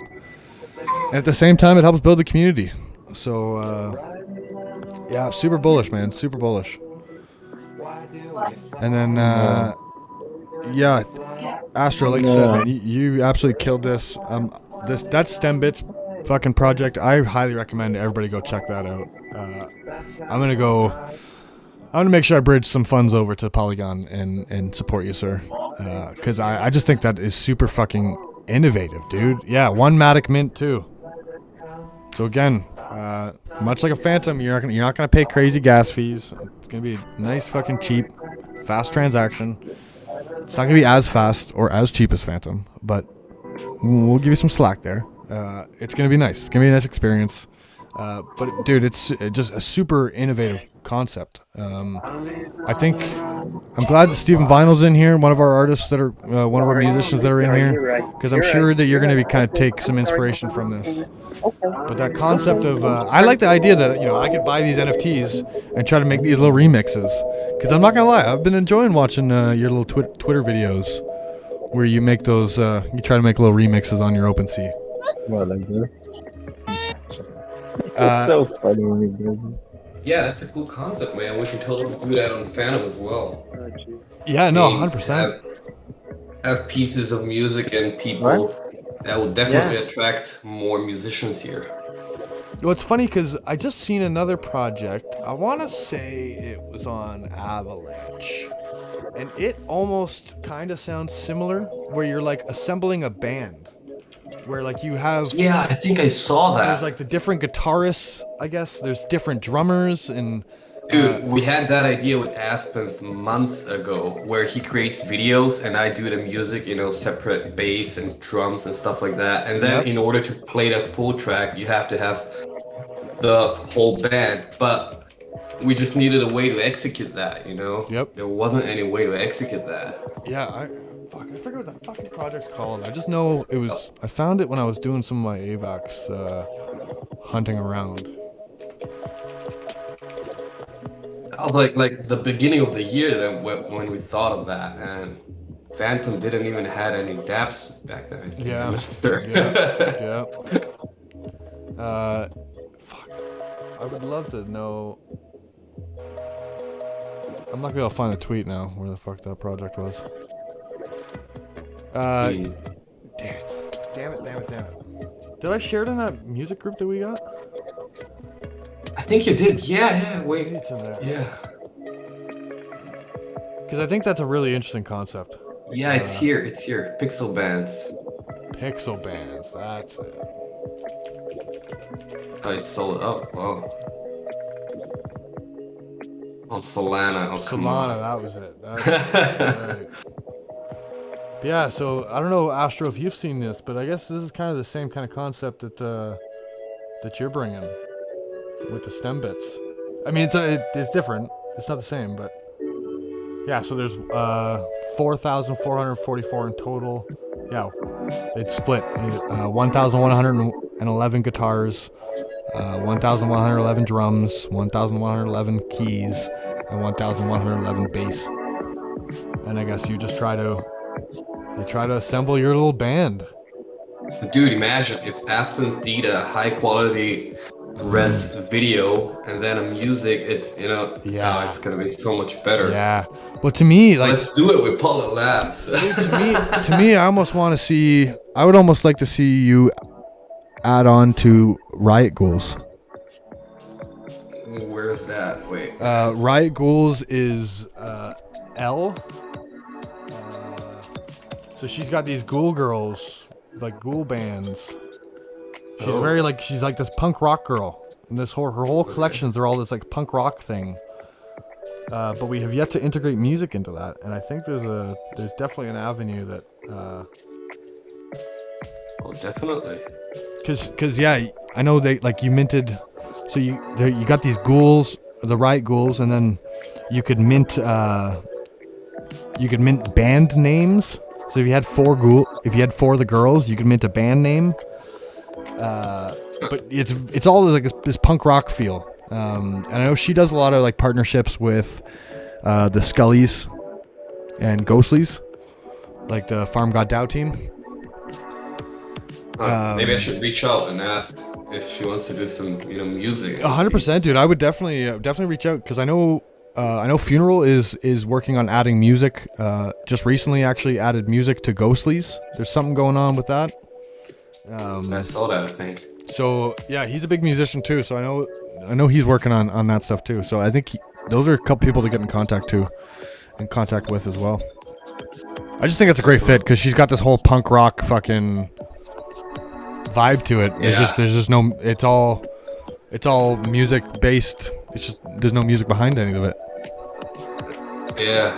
And at the same time, it helps build the community. So, super bullish, man. Super bullish. And then, Astro, like you said, man, you absolutely killed this. That STEM Bits fucking project, I highly recommend everybody go check that out. I'm gonna make sure I bridge some funds over to Polygon and support you, sir. Because I just think that is super fucking innovative, dude. Yeah, one Matic mint too. So again, much like a Fantom, you're not gonna pay crazy gas fees. It's gonna be nice, fucking cheap, fast transaction. It's not gonna be as fast or as cheap as Fantom, but we'll give you some slack there. It's gonna be nice. It's gonna be a nice experience. But dude, it's just a super innovative concept. I think I'm glad that Stephen Vinyl's in here, one of our artists that are, one of our musicians that are in here, because I'm sure that you're going to kind of take some inspiration from this. But that concept of, I like the idea that I could buy these NFTs and try to make these little remixes. Because I'm not gonna lie, I've been enjoying watching your little Twitter videos where you make those, you try to make little remixes on your OpenSea. Well, like that. It's so funny, bro. Yeah, that's a cool concept, man. We should totally do that on Fantom as well. Yeah, no, 100%. Have pieces of music and people that will definitely attract more musicians here. Well, it's funny because I just seen another project. I want to say it was on Avalanche. And it almost kind of sounds similar, where you're like assembling a band. Where like you have... Yeah, I think I saw that. There's like the different guitarists, I guess. There's different drummers and... Dude, we had that idea with Aspen months ago, where he creates videos and I do the music, separate bass and drums and stuff like that. And then in order to play that full track, you have to have the whole band. But we just needed a way to execute that, Yep. There wasn't any way to execute that. Yeah, I forget what the fucking project's called. I just know it was... I found it when I was doing some of my AVAX hunting around. I was like the beginning of the year then when we thought of that, and Fantom didn't even had any dApps back then. I think. Yeah. Sure. Yeah. Fuck. I would love to know. I'm not gonna be able to find the tweet now where the fuck that project was. Damn it. Did I share it in that music group that we got? I think you did. Yeah. Wait. It's in there. Yeah. Because I think that's a really interesting concept. Yeah, it's here. It's here. Pixel bands. Pixel bands. That's it. Oh, it's sold up. Wow. On Solana. Oh, come on. Solana, that was it. That's right. But yeah, so I don't know, Astro, if you've seen this, but I guess this is kind of the same kind of concept that you're bringing with the STEM bits. I mean, it's different. It's not the same, but yeah. So there's 4,444 in total. Yeah, it's split. 1,111 guitars, 1,111 drums, 1,111 keys, and 1,111 bass. And I guess you just try to assemble your little band. Dude, imagine if Aspen did a high quality res video and then a music, it's it's gonna be so much better. Yeah. Well, to me, like, let's do it with Potluck Labs. to me, I would almost like to see you add on to Riot Ghouls. Where's that? Wait. Riot Ghouls is L. So she's got these ghoul girls, like ghoul bands. She's like this punk rock girl. And her whole collections are all this like punk rock thing. but we have yet to integrate music into that. And I think there's definitely an avenue that. Oh, definitely. Cause yeah, I know they like you minted. So you got these ghouls, the riot ghouls, and then you could mint band names. So if you had four of the girls, you could mint a band name. But it's all like this punk rock feel. And I know she does a lot of like partnerships with the Scullys and Ghostlies, like the Farm God Dow team. Maybe I should reach out and ask if she wants to do some, music. 100%, dude. I would definitely reach out because I know Funeral is working on adding music. Just recently, actually added music to Ghostlies. There's something going on with that. I saw that, I think. So yeah, he's a big musician too. So I know he's working on that stuff too. So I think those are a couple people to get in contact with as well. I just think it's a great fit because she's got this whole punk rock fucking vibe to it. Yeah. There's just no. It's all music based. It's just there's no music behind any of it. Yeah.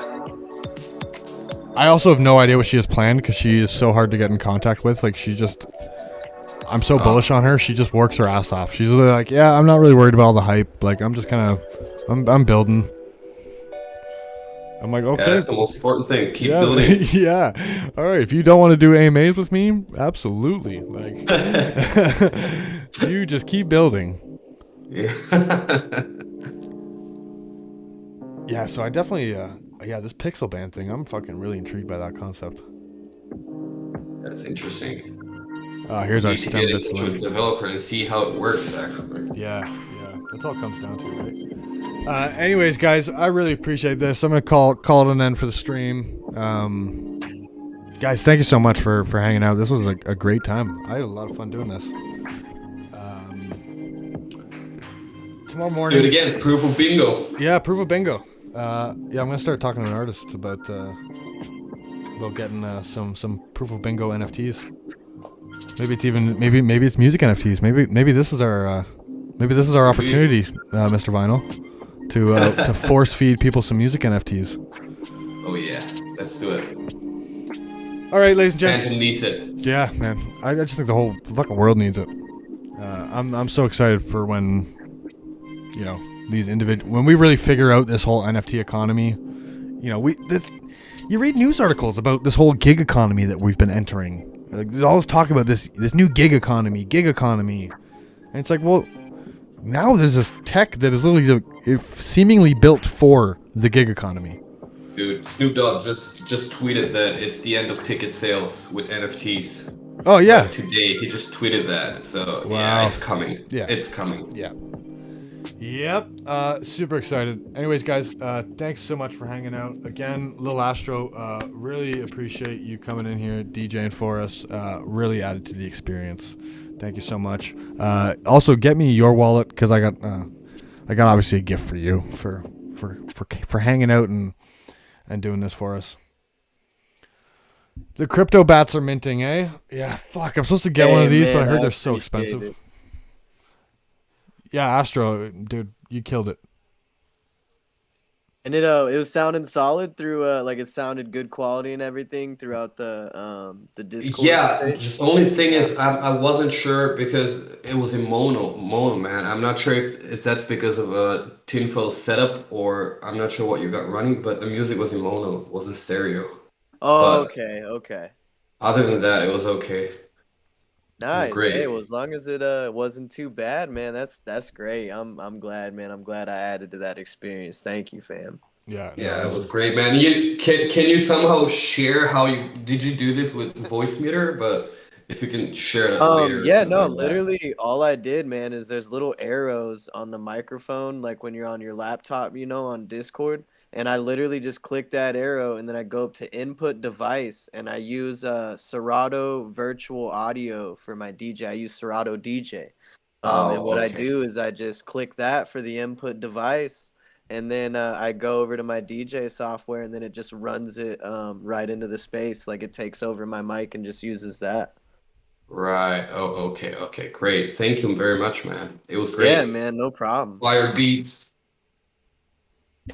I also have no idea what she has planned because she is so hard to get in contact with. Like I'm so bullish on her. She just works her ass off. She's really like, yeah, I'm not really worried about all the hype. Like I'm just kind of, I'm building. I'm like, okay. Yeah, that's the most important thing. Keep building. Yeah. All right. If you don't want to do AMAs with me, absolutely. Like, you just keep building. Yeah. Yeah. So I definitely, this pixel band thing. I'm fucking really intrigued by that concept. That's interesting. Here's our need to get into a link. developer and see how it works, actually. Yeah. That's all it comes down to, right? Anyways, guys, I really appreciate this. I'm gonna call it an end for the stream. Guys, thank you so much for hanging out. This was a great time. I had a lot of fun doing this. Tomorrow morning. Do it again. Proof of bingo. Yeah, proof of bingo. I'm gonna start talking to an artist about getting some proof of bingo NFTs. Maybe it's music NFTs. Maybe this is our opportunity, Mr. Vinyl, to force feed people some music NFTs. Oh yeah, let's do it. All right, ladies and gents. Fantom needs it. Yeah, man. I just think the whole fucking world needs it. I'm so excited for when when we really figure out this whole NFT economy. You read news articles about this whole gig economy that we've been entering. Like, there's always talk about this new gig economy, and it's like, well, now there's this tech that is literally seemingly built for the gig economy. Dude, Snoop Dogg just tweeted that it's the end of ticket sales with NFTs. Oh yeah, today he just tweeted that. So wow. Yeah, it's coming. Yeah, it's coming. Yeah. Yep. Super excited. Anyways, guys, thanks so much for hanging out. Again, Lil Astro, really appreciate you coming in here, DJing for us. Really added to the experience. Thank you so much. Also, get me your wallet because I got obviously a gift for you for hanging out and doing this for us. The crypto bats are minting, eh? Yeah, fuck. I'm supposed to get one of these, but I heard they're so expensive. It. Yeah, Astro, dude, you killed it. And it was sounding solid through it sounded good quality and everything throughout the Discord. Yeah, stage. the only thing is I wasn't sure because it was in mono, man. I'm not sure if that's because of a tinfoil setup or I'm not sure what you got running, but the music was in mono, it wasn't stereo. Oh, But okay. other than that, it was okay. Nice. great. Hey, well, as long as it wasn't too bad, man, that's great. I'm glad, man. I'm glad I added to that experience. Thank you, fam. Yeah. Yeah, it was great, man. You can you somehow share how you do this with voice meter? But if you can share that later. or Yeah, something no, like that. literally all I did, man, is there's little arrows on the microphone, like when you're on your laptop, on Discord. And I literally just click that arrow and then I go up to input device and I use Serato virtual audio for my DJ. I use Serato DJ. And what I okay. do is I just click that for the input device and then I go over to my DJ software and then it just runs it right into the space. Like it takes over my mic and just uses that. Right. Oh, okay. Great. Thank you very much, man. It was great. Yeah, man, no problem. Fire beats.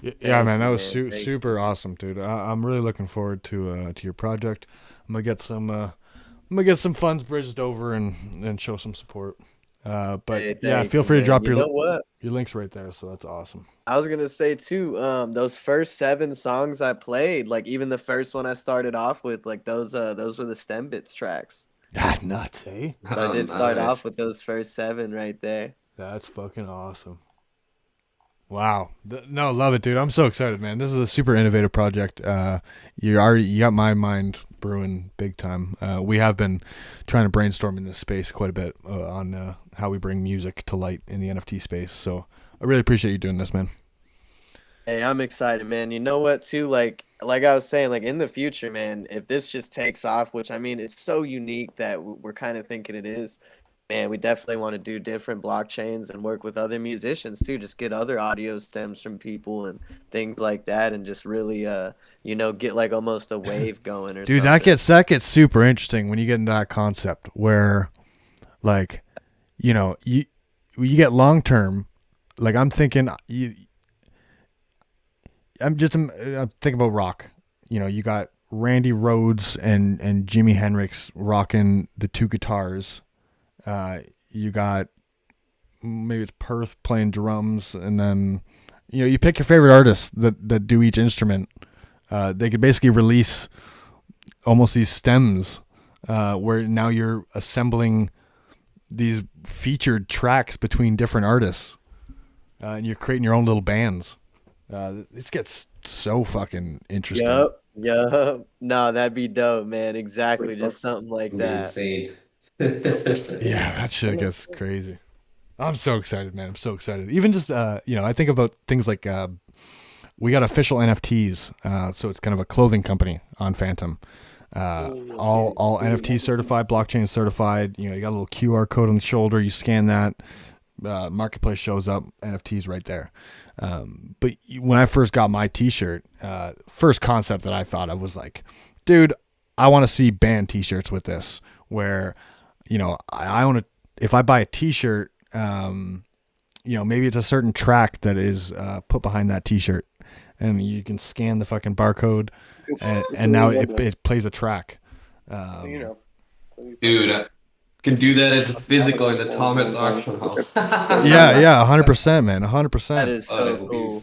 Yeah, man, that was Thank super awesome, dude. I'm really looking forward to your project. I'm gonna get some funds bridged over and show some support. But Hey, yeah, thank feel you, free to man. drop You know what? your links right there. So that's awesome. I was gonna say too, those first 7 songs I played, like even the first one I started off with, like those were the stem bits tracks. Ah, nuts, eh? So I did start Nice. off with those first 7 right there. That's fucking awesome. Wow. No, love it, dude. I'm so excited, man. This is a super innovative project. You got my mind brewing big time. We have been trying to brainstorm in this space quite a bit on how we bring music to light in the NFT space. So I really appreciate you doing this, man. Hey, I'm excited, man. You know what, too? Like I was saying, like in the future, man, if this just takes off, which I mean, it's so unique that we're kind of thinking it is, man, we definitely want to do different blockchains and work with other musicians too. Just get other audio stems from people and things like that, and just really, get like almost a wave going or Dude, something. that gets super interesting when you get into that concept where, like, you get long term. Like I'm thinking, I'm thinking about rock. You got Randy Rhoads and Jimi Hendrix rocking the 2 guitars. You got maybe it's Perth playing drums, and then you pick your favorite artists that do each instrument. They could basically release almost these stems where now you're assembling these featured tracks between different artists, and you're creating your own little bands. This gets so fucking interesting. Yup. No, that'd be dope, man. Exactly. Just something like that. Insane. Yeah, that shit gets crazy. I'm so excited, man. I'm so excited. Even just I think about things like we got official NFTs, so it's kind of a clothing company on Fantom. All NFT certified, blockchain certified. You got a little QR code on the shoulder. You scan that. Marketplace shows up, NFTs right there. But when I first got my T-shirt, first concept that I thought of was like, dude, I want to see band T-shirts with this. Where, I want to. If I buy a T-shirt, maybe it's a certain track that is put behind that T-shirt, and you can scan the fucking barcode, and now it plays a track. Dude, can do that as a physical in the Thomas auction house. Yeah, 100%, man, 100%. That is so cool.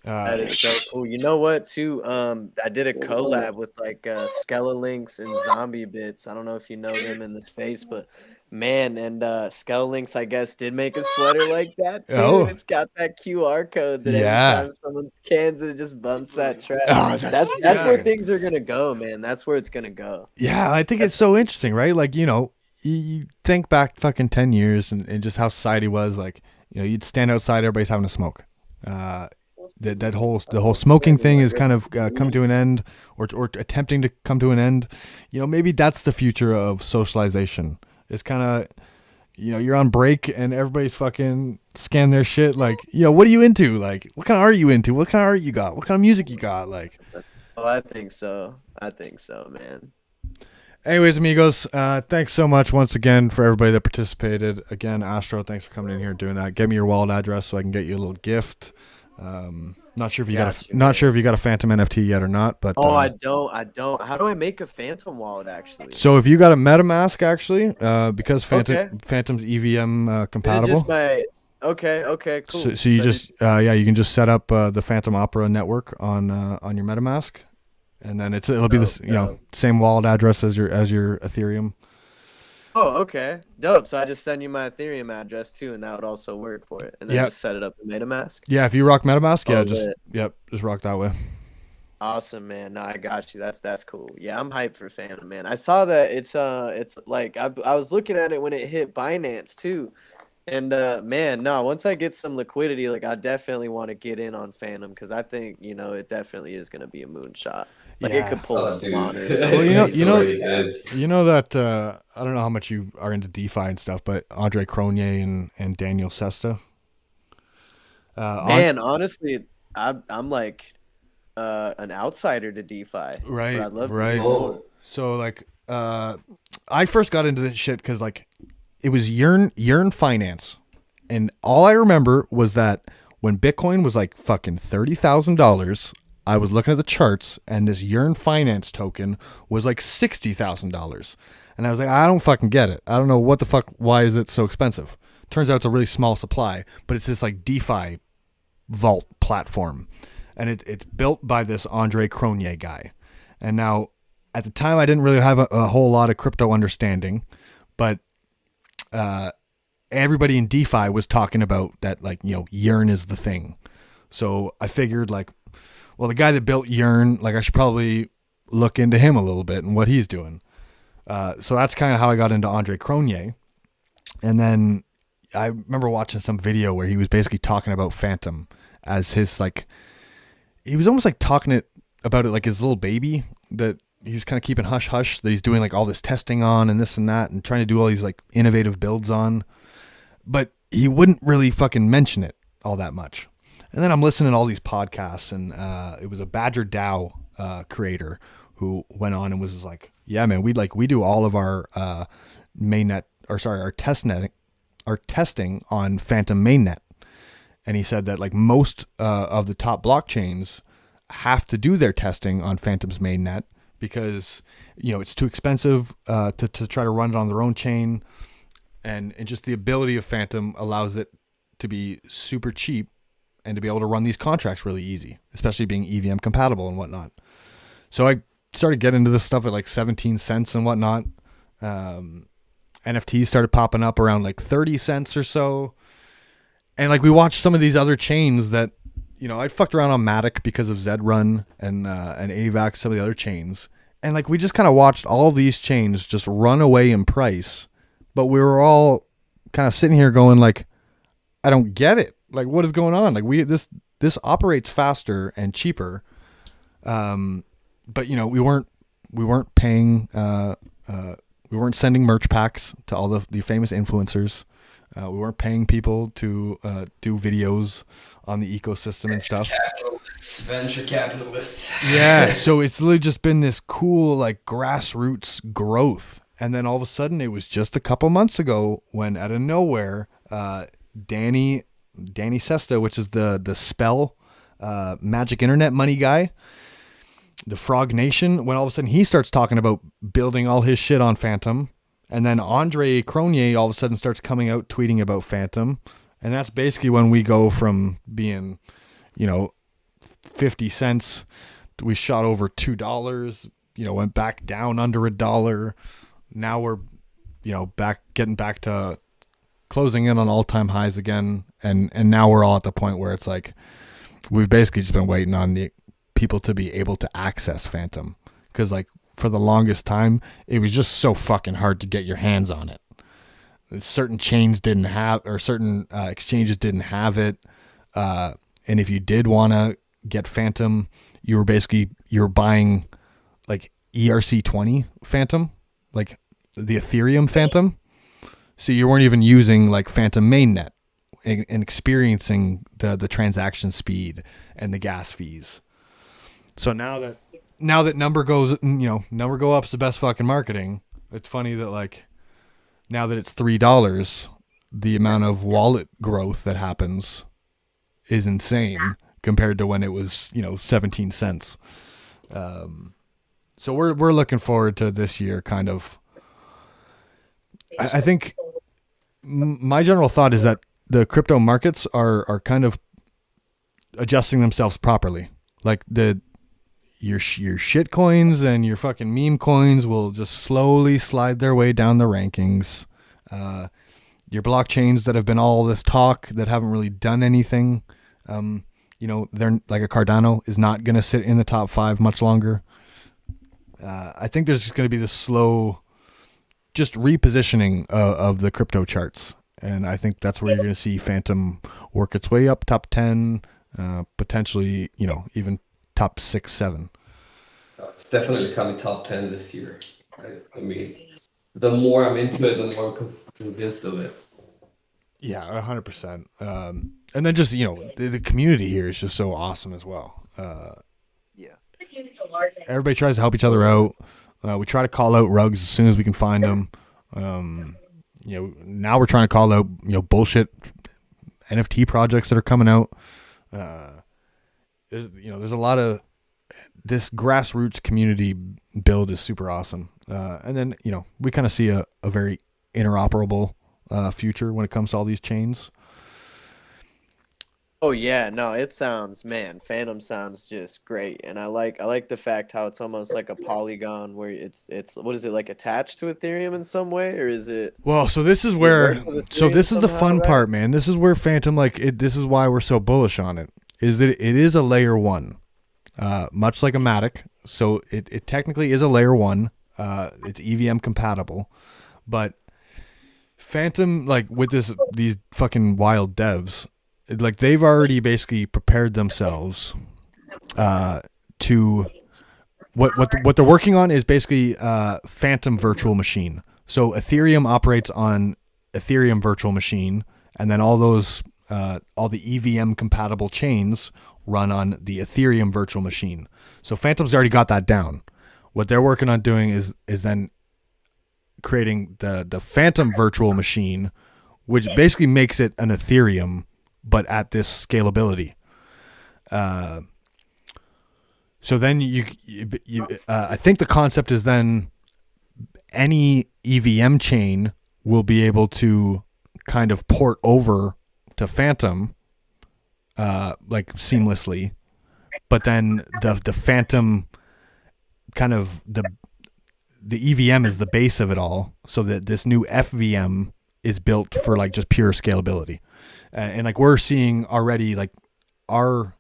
That is so cool. You know what, too? I did a collab with like Skelelinks and Zombie Bits. I don't know if you know them in the space, but man, and Skelelinks, I guess, did make a sweater like that too. Oh. It's got that QR code that Yeah. every time someone scans it, just bumps that track. Oh, that's where things are gonna go, man. That's where it's gonna go. Yeah, I think it's so interesting, right? Like, you think back fucking 10 years and just how society was like, you'd stand outside, everybody's having a smoke. The whole smoking thing is kind of come to an end or attempting to come to an end. Maybe that's the future of socialization. It's kind of, you're on break and everybody's fucking scan their shit. Like, what are you into? Like, what kind of art are you into? What kind of art you got? What kind of music you got? Like, Oh, I think so, man. anyways, amigos, thanks so much once again for everybody that participated. Again, Astro, thanks for coming in here and doing that. Give me your wallet address so I can get you a little gift. Not sure if you got a Fantom NFT yet or not, but I don't. How do I make a Fantom wallet actually? so if you got a MetaMask actually, because Okay. Fantom's EVM Is it compatible. just my okay, cool. So you just you can just set up the Fantom Opera network on your MetaMask, and then it'll be this same wallet address as your Ethereum. Oh, okay. Dope. So I just send you my Ethereum address too, and that would also work for it. And then Yep. just set it up in MetaMask. Yeah, if you rock MetaMask, Oh, just rock that way. Awesome, man. No, I got you. That's cool. Yeah, I'm hyped for Fantom, man. I saw that it's like I was looking at it when it hit Binance too. And man, no, once I get some liquidity, like I definitely want to get in on Fantom because I think, it definitely is gonna be a moonshot. Like it could pull a Spawn or something. Well, It you know that I don't know how much you are into DeFi and stuff, but Andre Cronje and Daniel Sesta. Man, honestly, I'm like an outsider to DeFi. but Right, I'd love to right. do more. So like, I first got into this shit because like, it was Yearn Finance, and all I remember was that when Bitcoin was like fucking $30,000, I was looking at the charts and this Yearn Finance token was like $60,000. And I was like, I don't fucking get it. I don't know what the fuck, why is it so expensive? Turns out it's a really small supply, but it's this like DeFi vault platform. And it's built by this Andre Cronje guy. And now, at the time, I didn't really have a whole lot of crypto understanding, but everybody in DeFi was talking about that, like, you know, Yearn is the thing. So I figured, like, well, the guy that built Yearn, like, I should probably look into him a little bit and what he's doing. So that's kind of how I got into Andre Cronje. And then I remember watching some video where he was basically talking about Fantom as his, like, he was almost like talking about it like his little baby that he was kind of keeping hush hush, that he's doing like all this testing on and this and that and trying to do all these like innovative builds on. But he wouldn't really fucking mention it all that much. And then I'm listening to all these podcasts, and it was a Badger DAO creator who went on and was just like, yeah, man, we do all of our mainnet, or sorry, our testing on Fantom mainnet. And he said that like most of the top blockchains have to do their testing on Fantom's mainnet because, you know, it's too expensive to try to run it on their own chain. And just the ability of Fantom allows it to be super cheap and to be able to run these contracts really easy, especially being EVM compatible and whatnot. So I started getting into this stuff at like 17 cents and whatnot. NFTs started popping up around like 30 cents or so. And like we watched some of these other chains that, you know, I'd fucked around on Matic because of Zrun and AVAX, some of the other chains. And like we just kind of watched all of these chains just run away in price. But we were all kind of sitting here going like, I don't get it. Like, what is going on? Like this operates faster and cheaper. But you know, we weren't paying, we weren't sending merch packs to all the famous influencers. We weren't paying people to do videos on the ecosystem and stuff. Venture capitalists. Yeah, so it's literally just been this cool like grassroots growth. And then all of a sudden, it was just a couple months ago when out of nowhere, Danny Sesta, which is the Spell Magic Internet money guy, the Frog Nation, when all of a sudden he starts talking about building all his shit on Fantom. And then Andre Cronje all of a sudden starts coming out tweeting about Fantom. And that's basically when we go from being, you know, 50 cents, we shot over $2, you know, went back down under $1. Now we're, you know, getting back to closing in on all-time highs again. And now we're all at the point where it's like, we've basically just been waiting on the people to be able to access Fantom. Because like, for the longest time, it was just so fucking hard to get your hands on it. Certain chains didn't have, or certain exchanges didn't have it. And if you did want to get Fantom, you were buying like ERC20 Fantom, like the Ethereum Fantom. So you weren't even using like Fantom mainnet and experiencing the transaction speed and the gas fees. So now that number goes, you know, number go up's the best fucking marketing. It's funny that like now that it's $3, the amount of wallet growth that happens is insane compared to when it was, you know, 17 cents. So we're looking forward to this year. Kind of, I think my general thought is that the crypto markets are kind of adjusting themselves properly. Like your shit coins and your fucking meme coins will just slowly slide their way down the rankings. Your blockchains that have been all this talk that haven't really done anything, you know, they're like a Cardano is not going to sit in the top 5 much longer. I think there's just going to be this slow, just repositioning of the crypto charts. And I think that's where you're going to see Fantom work its way up top 10, potentially, you know, even top 6, 7. It's definitely coming top 10 this year. I mean, the more I'm into it, the more I'm convinced of it. Yeah, 100%. And then just, you know, the community here is just so awesome as well. Yeah. Everybody tries to help each other out. We try to call out rugs as soon as we can find them. You know, now we're trying to call out, you know, bullshit NFT projects that are coming out. There's a lot of this grassroots community build is super awesome. And then, we kind of see a very interoperable future when it comes to all these chains. Oh yeah, no, it sounds, man, Fantom sounds just great. And I like the fact how it's almost like a polygon where it's what is it, like attached to Ethereum in some way, or is it? Well, so this is the fun part, man. This is where Fantom, this is why we're so bullish on it, is that it is a layer 1. Much like a Matic. So it technically is a layer 1. It's EVM compatible, but Fantom, with these fucking wild devs, they've already basically prepared themselves to what they're working on is basically Fantom virtual machine. So Ethereum operates on Ethereum virtual machine, and then all the EVM compatible chains run on the Ethereum virtual machine. So Fantom's already got that down. What they're working on doing is then creating the Fantom virtual machine, which basically makes it an Ethereum, but at this scalability. So then I think the concept is then any EVM chain will be able to kind of port over to Fantom, seamlessly, but then the Fantom kind of the EVM is the base of it all, so that this new FVM is built for just pure scalability. And we're seeing already, our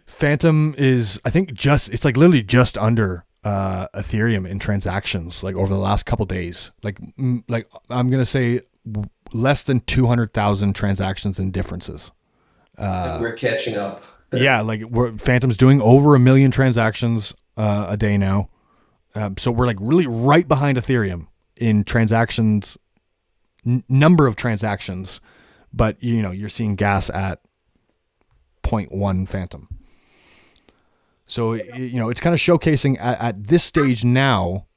Fantom is, I think, it's literally just under Ethereum in transactions, over the last couple days. I'm gonna say less than 200,000 transactions in differences. We're catching up. Yeah, Fantom's doing over 1 million transactions a day now. So we're really right behind Ethereum in transactions, number of transactions, but you're seeing gas at 0.1 Fantom. So it's kind of showcasing at this stage now,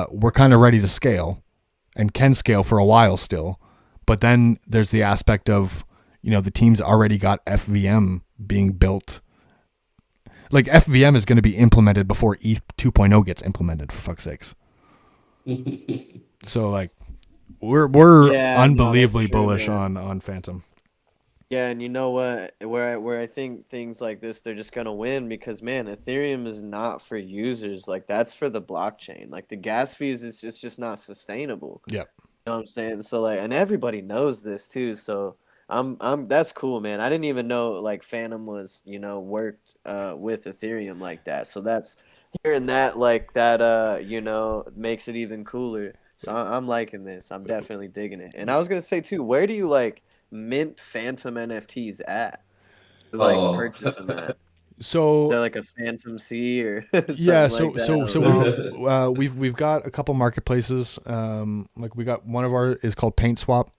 we're kind of ready to scale, and can scale for a while still. But then there's the aspect of the team's already got FVM being built. FVM is going to be implemented before ETH 2.0 gets implemented, for fuck's sakes. So we're unbelievably bullish on Fantom. Yeah, and you know what? Where I think things like this, they're just gonna win because, man, Ethereum is not for users. That's for the blockchain. The gas fees, it's just not sustainable. Yep. You know what I'm saying? So and everybody knows this too. So that's cool, man. I didn't even know Fantom was worked with Ethereum like that. So that's hearing that makes it even cooler. So I'm liking this. I'm definitely digging it. And I was gonna say too, where do you mint Fantom NFTs at? Purchasing that. So they're a Fantom C or yeah. So we've got a couple marketplaces. We got one of our is called Paint Swap.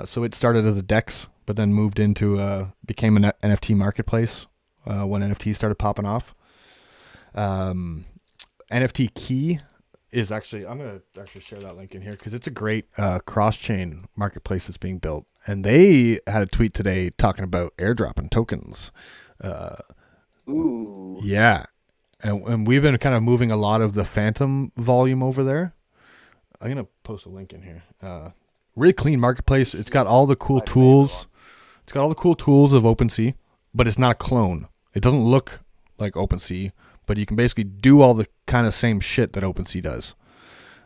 So it started as a DEX, but then moved into became an NFT marketplace when NFTs started popping off. NFT Key is actually, I'm gonna actually share that link in here because it's a great cross-chain marketplace that's being built, and they had a tweet today talking about airdropping tokens. Ooh. Yeah, and we've been kind of moving a lot of the Fantom volume over there. I'm gonna post a link in here. Really clean marketplace. It's got all the cool tools. It's got all the cool tools of OpenSea, but it's not a clone. It doesn't look like OpenSea, but you can basically do all the kind of same shit that OpenSea does.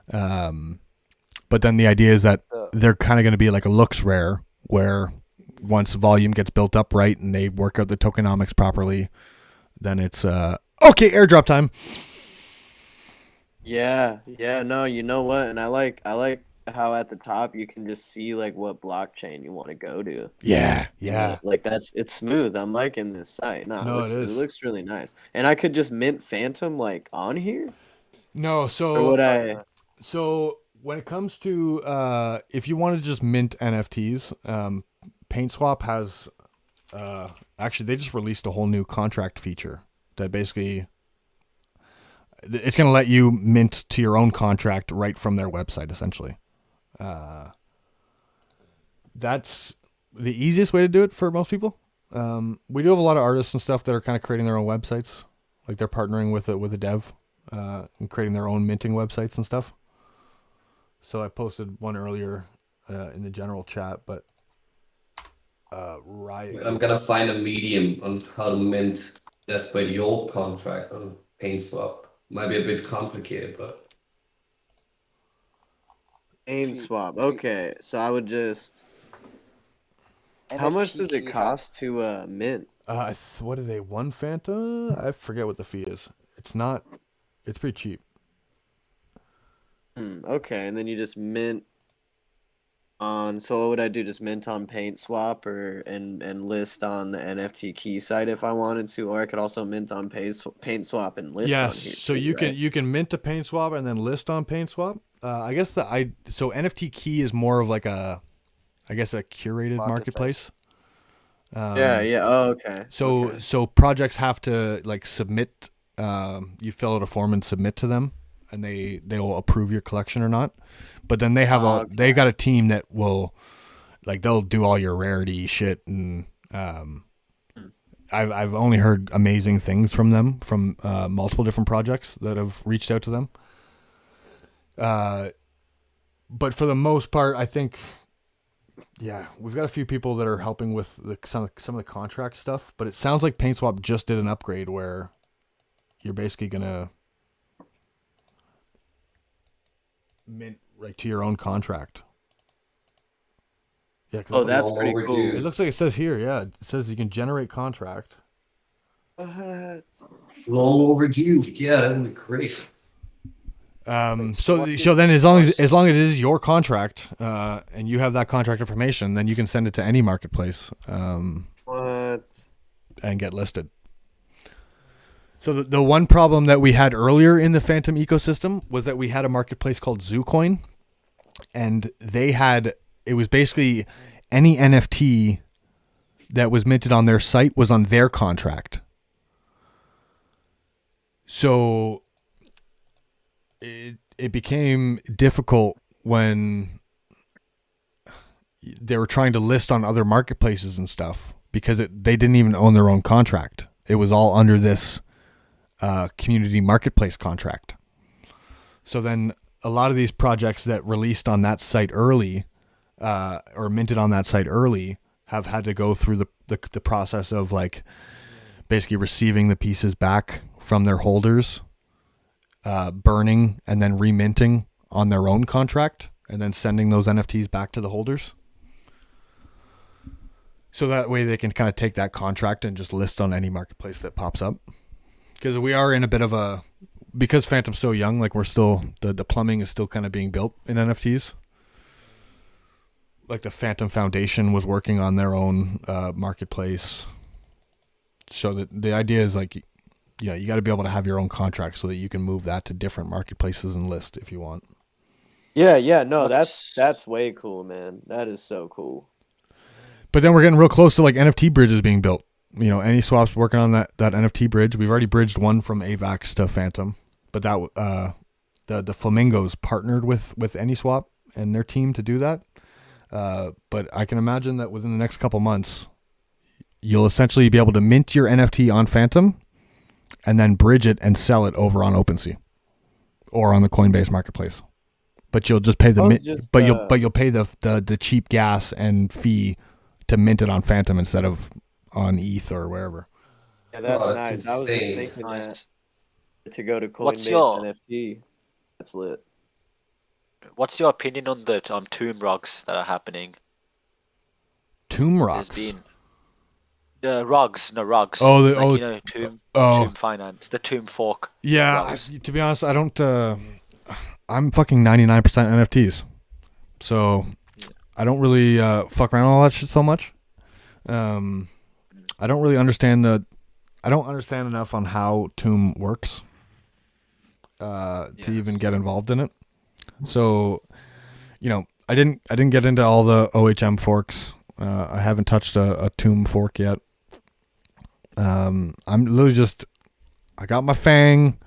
But then the idea is that they're kind of going to be like a looks rare, where once volume gets built up right and they work out the tokenomics properly, then it's okay, airdrop time. Yeah, no, you know what? And I like how at the top you can just see what blockchain you want to go to. Yeah. It's smooth. I'm liking this site. No, it looks really nice. And I could just mint Fantom on here? No, so so when it comes to if you want to just mint NFTs, PaintSwap has actually they just released a whole new contract feature that basically it's going to let you mint to your own contract right from their website, essentially. That's the easiest way to do it for most people. We do have a lot of artists and stuff that are kind of creating their own websites, like they're partnering with a dev and creating their own minting websites and stuff. So I posted one earlier in the general chat, but Riot. I'm gonna find a medium on how to mint. That's by the old contract on PaintSwap. Might be a bit complicated, but PaintSwap. Okay, so I would just. How much does it cost to mint? What are they? One Fanta? I forget what the fee is. It's not. It's pretty cheap. Okay, and then you just mint on. So what would I do? Just mint on PaintSwap and list on the NFT key site if I wanted to, or I could also mint on PaintSwap and list on here. So too, you right? can mint to PaintSwap and then list on PaintSwap. I guess so NFT key is more of like a curated marketplace. Yeah. Oh, okay. So projects have to like submit. You fill out a form and submit to them, and they will approve your collection or not. But then they have they got a team that will, like, they'll do all your rarity shit, and I've only heard amazing things from them from multiple different projects that have reached out to them. But for the most part, I think. Yeah, we've got a few people that are helping with some of the contract stuff, but it sounds like PaintSwap just did an upgrade where you're basically gonna mint right to your own contract. Yeah, that's pretty cool. It looks like it says here. Yeah, it says you can generate contract. What? long overdue. Yeah, that would be great. So then as long as it is your contract, and you have that contract information, then you can send it to any marketplace. What? And get listed. So the one problem that we had earlier in the Fantom ecosystem was that we had a marketplace called ZooCoin, and it was basically any NFT that was minted on their site was on their contract. So it became difficult when they were trying to list on other marketplaces and stuff because they didn't even own their own contract. It was all under this community marketplace contract. So then a lot of these projects that released on that site early or minted on that site early have had to go through the process of like basically receiving the pieces back from their holders, burning and then reminting on their own contract, and then sending those NFTs back to the holders. So that way they can kind of take that contract and just list on any marketplace that pops up. Because we are in a bit of because Fantom's so young, like we're still, the plumbing is still kind of being built in NFTs. Like the Fantom Foundation was working on their own marketplace. So that the idea is like, yeah, you got to be able to have your own contract so that you can move that to different marketplaces and list if you want. Yeah, no, that's way cool, man. That is so cool. But then we're getting real close to like NFT bridges being built. You know, AnySwap's working on that NFT bridge. We've already bridged one from AVAX to Fantom, but that the Flamingos partnered with AnySwap and their team to do that. But I can imagine that within the next couple months, you'll essentially be able to mint your NFT on Fantom and then bridge it and sell it over on OpenSea or on the Coinbase marketplace. But you'll just pay you'll pay the cheap gas and fee to mint it on Fantom instead of on ETH or wherever. Yeah, that's nice. I was just thinking that to go to Coinbase NFT. That's lit. What's your opinion on the tomb rugs that are happening? Tomb rugs? There's been rugs. Oh, tomb finance, the tomb fork. Yeah, to be honest, I don't. I'm fucking 99% NFTs, so I don't really fuck around with all that shit so much. I don't really understand I don't understand enough on how Tomb works to even get involved in it. So, you know, I didn't get into all the OHM forks. I haven't touched a Tomb fork yet. I'm literally I got my Fang.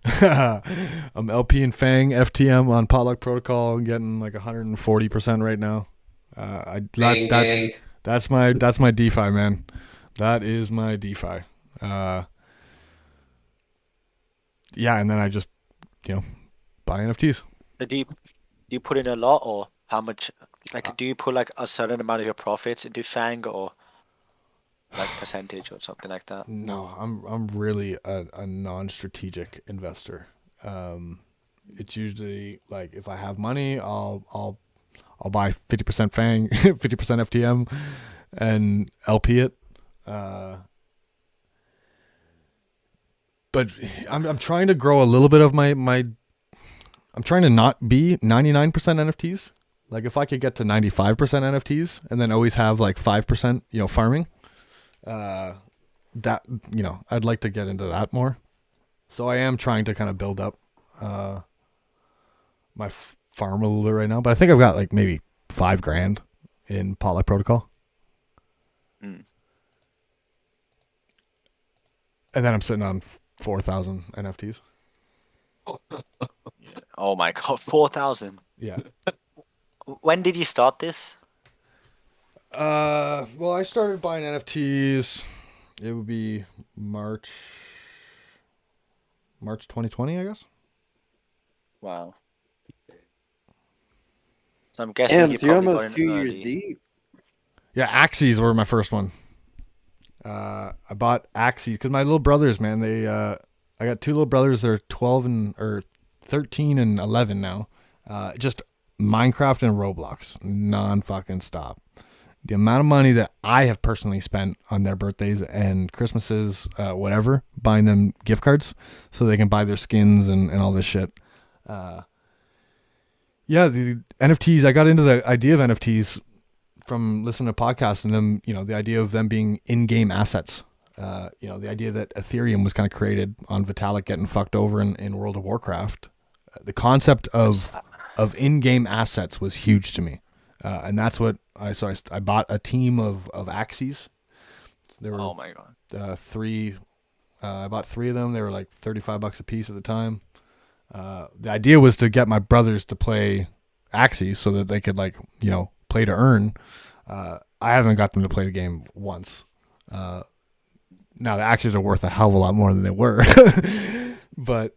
I'm LP and Fang FTM on Potluck Protocol. I'm getting like 140% right now. That's my DeFi, man. That is my DeFi. Yeah, and then I just, buy NFTs. Do you put in a lot, or how much? Like, do you put like a certain amount of your profits into Fang, or like percentage or something like that? No, I'm really a non-strategic investor. It's usually like if I have money, I'll buy 50% Fang, 50% FTM, and LP it. But I'm trying to grow a little bit of my. I'm trying to not be 99% NFTs. Like if I could get to 95% NFTs and then always have like 5%, farming. That I'd like to get into that more. So I am trying to kind of build up my farm a little bit right now. But I think I've got like maybe $5,000 in Potluck Protocol. Mm. And then I'm sitting on 4,000 NFTs. Oh my god, 4,000. Yeah. When did you start this? Well, I started buying NFTs. It would be March 2020, I guess. Wow. So I'm guessing Damn, so you're probably almost got in 2 years early. deep. Yeah, Axes were my first one. I bought Axes because my little brothers, man, I got two little brothers. They're 13 and 11 now. Just Minecraft and Roblox, non-fucking stop. The amount of money that I have personally spent on their birthdays and Christmases, whatever, buying them gift cards so they can buy their skins and all this shit. Yeah, the NFTs, I got into the idea of NFTs from listening to podcasts and them, the idea of them being in-game assets. The idea that Ethereum was kind of created on Vitalik getting fucked over in World of Warcraft. The concept of in-game assets was huge to me. And that's what I bought a team of Axes. There were, oh my god. three. I bought three of them. They were like $35 a piece at the time. The idea was to get my brothers to play Axes so that they could play to earn. I haven't got them to play the game once. Now the Axes are worth a hell of a lot more than they were. But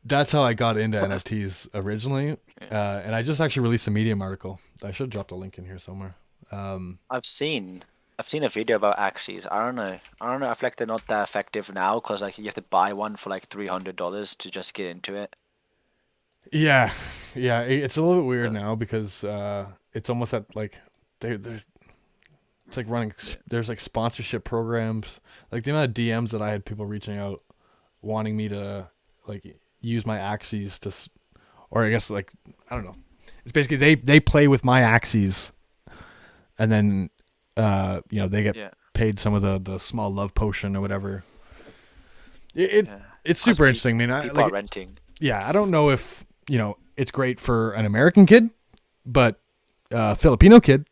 that's how I got into NFTs originally. And I just actually released a Medium article. I should drop the link in here somewhere. I've seen a video about Axes. I don't know. I feel like they're not that effective now because you have to buy one for like $300 to just get into it. Yeah, it's a little bit weird now because it's almost at like it's like running. There's like sponsorship programs. Like the amount of DMs that I had people reaching out, wanting me to like use my Axes to, or I guess like I don't know. It's basically they play with my Axes, and then they get paid some of the small love potion or whatever. It's super interesting. I mean, people are renting. Yeah, I don't know if it's great for an American kid, but Filipino kid,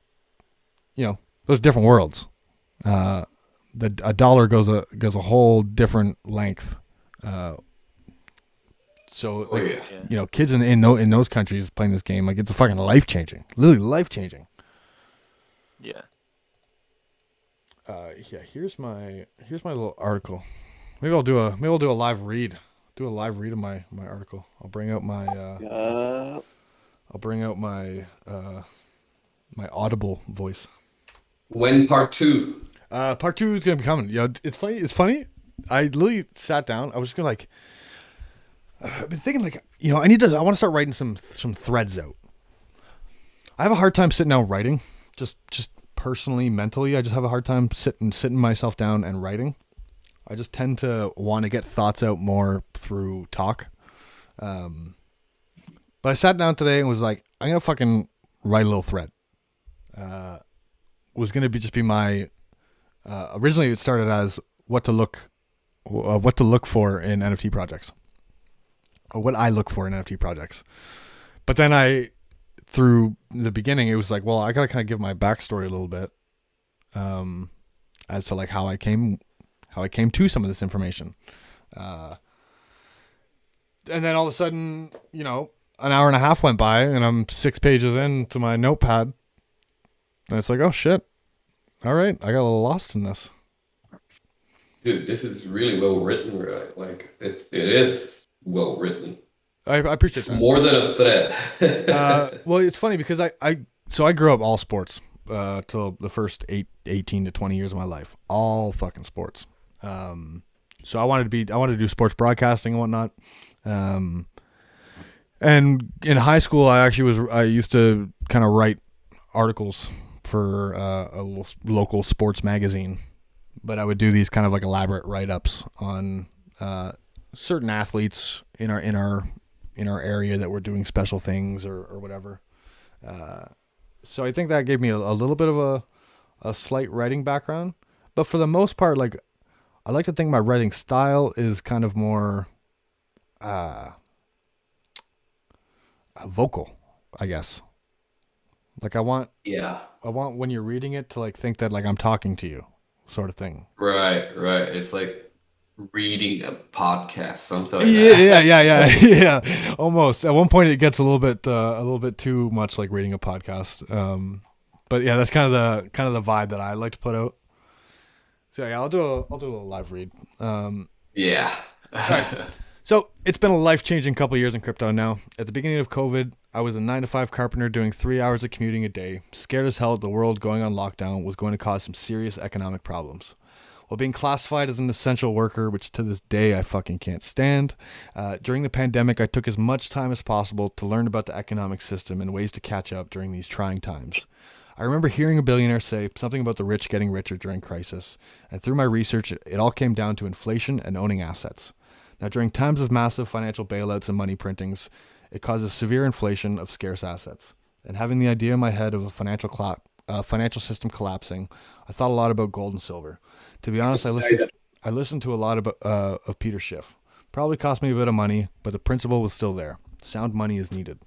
those are different worlds. A dollar goes a whole different length. Kids in those countries playing this game, like it's a fucking life changing, literally life changing. Yeah. Here's my little article. Maybe I'll do a live read. Do a live read of my article. I'll bring out my my Audible voice. When part 2? Part 2 is gonna be coming. It's funny. I literally sat down. I was just gonna I've been thinking I want to start writing some threads out. I have a hard time sitting down writing, just personally, mentally. I just have a hard time sitting myself down and writing. I just tend to want to get thoughts out more through talk. But I sat down today and was like, I'm going to fucking write a little thread. Was going to be my, originally it started as what to look for in NFT projects, or what I look for in NFT projects. But then through the beginning, it was like, well, I got to kind of give my backstory a little bit, as to like how I came to some of this information. And then all of a sudden, an hour and a half went by and I'm 6 pages into my notepad And it's like, oh shit. All right, I got a little lost in this. Dude, this is really well written, right? Like it is well written. I appreciate It's that. more than a threat. Well, it's funny because I grew up all sports till the first 18 to 20 years of my life, all fucking sports. So I wanted to do sports broadcasting and whatnot. And in high school, I used to kind of write articles for a local sports magazine, but I would do these kind of like elaborate write-ups on certain athletes in our area that were doing special things or whatever. So I think that gave me a little bit of a slight writing background, but for the most part, like, I like to think my writing style is kind of more vocal, I guess. Like I want when you're reading it to like think that like I'm talking to you, sort of thing. Right. It's like reading a podcast, something like that. Yeah. Almost. At one point, it gets a little bit too much like reading a podcast. But yeah, that's kind of the vibe that I like to put out. So yeah, I'll do a little live read. Yeah. Right. So it's been a life-changing couple of years in crypto now. At the beginning of COVID, I was a 9-to-5 carpenter doing 3 hours of commuting a day, scared as hell that the world going on lockdown was going to cause some serious economic problems. While being classified as an essential worker, which to this day I fucking can't stand, during the pandemic I took as much time as possible to learn about the economic system and ways to catch up during these trying times. I remember hearing a billionaire say something about the rich getting richer during crisis, and through my research it all came down to inflation and owning assets. Now, during times of massive financial bailouts and money printings, it causes severe inflation of scarce assets. And having the idea in my head of a financial system collapsing, I thought a lot about gold and silver. To be honest, I listened to a lot of Peter Schiff. Probably cost me a bit of money, but the principle was still there. Sound money is needed.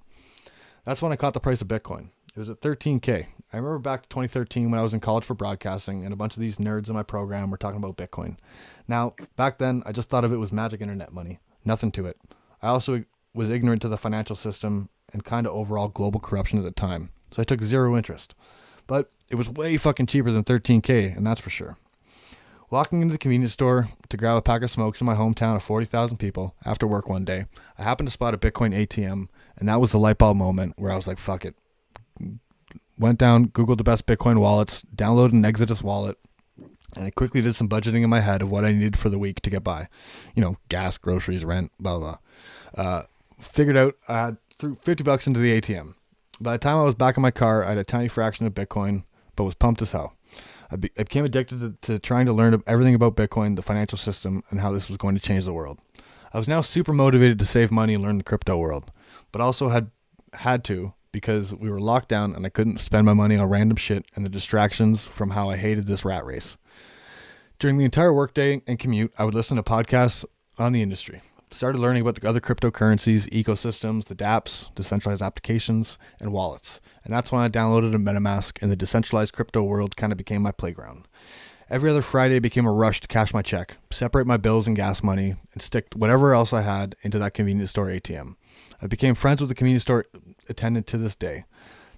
That's when I caught the price of Bitcoin. It was at $13K. I remember back to 2013 when I was in college for broadcasting, and a bunch of these nerds in my program were talking about Bitcoin. Now, back then, I just thought of it was magic internet money. Nothing to it. I also was ignorant to the financial system and kind of overall global corruption at the time, so I took zero interest. But it was way fucking cheaper than $13K, and that's for sure. Walking into the convenience store to grab a pack of smokes in my hometown of 40,000 people after work one day, I happened to spot a Bitcoin ATM, and that was the light bulb moment where I was like, fuck it. Went down, Googled the best Bitcoin wallets, downloaded an Exodus wallet, and I quickly did some budgeting in my head of what I needed for the week to get by. You know, gas, groceries, rent, blah, blah. Figured out I had threw $50 into the ATM. By the time I was back in my car, I had a tiny fraction of Bitcoin, but was pumped as hell. I became addicted to trying to learn everything about Bitcoin, the financial system, and how this was going to change the world. I was now super motivated to save money and learn the crypto world, but also had to because we were locked down and I couldn't spend my money on random shit and the distractions from how I hated this rat race. During the entire workday and commute, I would listen to podcasts on the industry. Started learning about the other cryptocurrencies, ecosystems, the dApps, decentralized applications, and wallets. And that's when I downloaded a MetaMask and the decentralized crypto world kind of became my playground. Every other Friday became a rush to cash my check, separate my bills and gas money, and stick whatever else I had into that convenience store ATM. I became friends with the convenience store attendant to this day.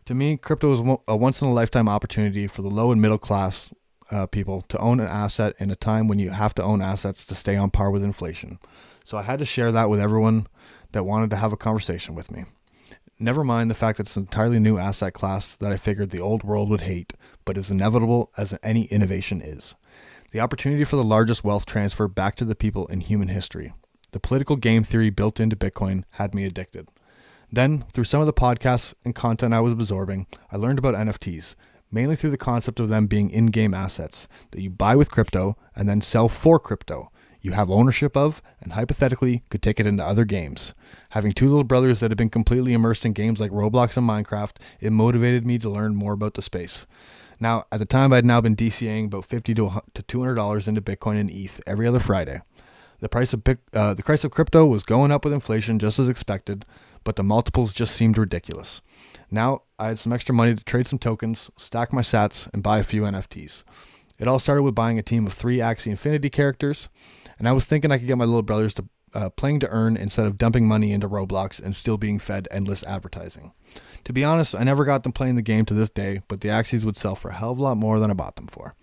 To me, crypto was a once-in-a-lifetime opportunity for the low and middle class people to own an asset in a time when you have to own assets to stay on par with inflation. So I had to share that with everyone that wanted to have a conversation with me. Never mind the fact that it's an entirely new asset class that I figured the old world would hate, but is inevitable as any innovation is. The opportunity for the largest wealth transfer back to the people in human history. The political game theory built into Bitcoin had me addicted. Then, through some of the podcasts and content I was absorbing, I learned about NFTs, mainly through the concept of them being in-game assets that you buy with crypto and then sell for crypto. You have ownership of, and hypothetically could take it into other games. Having two little brothers that had been completely immersed in games like Roblox and Minecraft, it motivated me to learn more about the space. Now, at the time, I'd now been DCAing about $50 to $200 into Bitcoin and ETH every other Friday. The price of crypto was going up with inflation just as expected, but the multiples just seemed ridiculous. Now, I had some extra money to trade some tokens, stack my sats, and buy a few NFTs. It all started with buying a team of 3 Axie Infinity characters, and I was thinking I could get my little brothers to playing to earn instead of dumping money into Roblox and still being fed endless advertising. To be honest, I never got them playing the game to this day, but the Axies would sell for a hell of a lot more than I bought them for.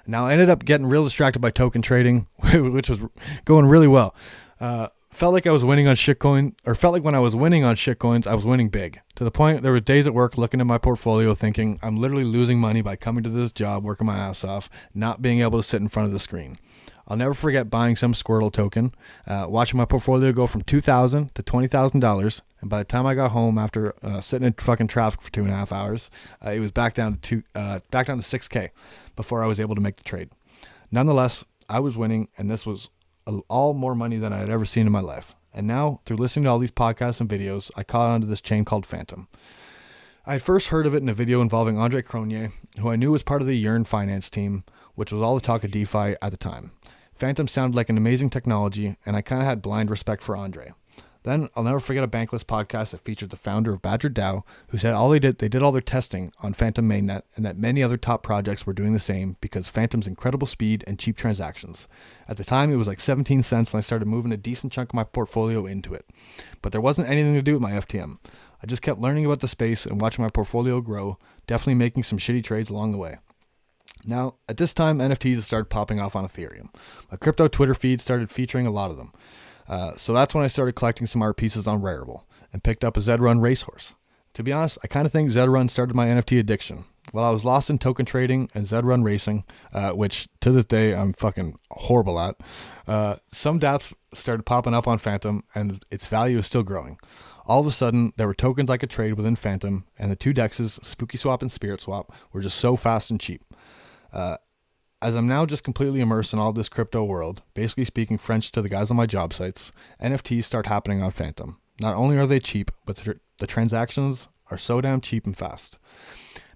Now, I ended up getting real distracted by token trading, which was going really well. Felt like I was winning on shitcoin, or felt like when I was winning on shitcoins, I was winning big. To the point there were days at work looking at my portfolio thinking I'm literally losing money by coming to this job, working my ass off, not being able to sit in front of the screen. I'll never forget buying some Squirtle token, watching my portfolio go from $2,000 to $20,000, and by the time I got home after sitting in fucking traffic for 2.5 hours, it was back down to $6K before I was able to make the trade. Nonetheless, I was winning, and this was all more money than I had ever seen in my life. And now, through listening to all these podcasts and videos, I caught onto this chain called Fantom. I had first heard of it in a video involving Andre Cronje, who I knew was part of the Yearn finance team, which was all the talk of DeFi at the time. Fantom sounded like an amazing technology, and I kind of had blind respect for Andre. Then I'll never forget a Bankless podcast that featured the founder of Badger DAO, who said they did all their testing on Fantom mainnet, and that many other top projects were doing the same because Fantom's incredible speed and cheap transactions. At the time, it was like 17 cents, and I started moving a decent chunk of my portfolio into it. But there wasn't anything to do with my FTM. I just kept learning about the space and watching my portfolio grow, definitely making some shitty trades along the way. Now, at this time, NFTs had started popping off on Ethereum. My crypto Twitter feed started featuring a lot of them. So that's when I started collecting some art pieces on Rarible and picked up a Zedrun racehorse. To be honest, I kind of think Zedrun started my NFT addiction. While I was lost in token trading and Zedrun racing, which to this day I'm fucking horrible at, some dApps started popping up on Fantom and its value is still growing. All of a sudden, there were tokens I could trade within Fantom, and the two dexes, Spooky Swap and Spirit Swap, were just so fast and cheap. As I'm now just completely immersed in all of this crypto world, basically speaking French to the guys on my job sites, NFTs start happening on Fantom. Not only are they cheap, but the transactions are so damn cheap and fast.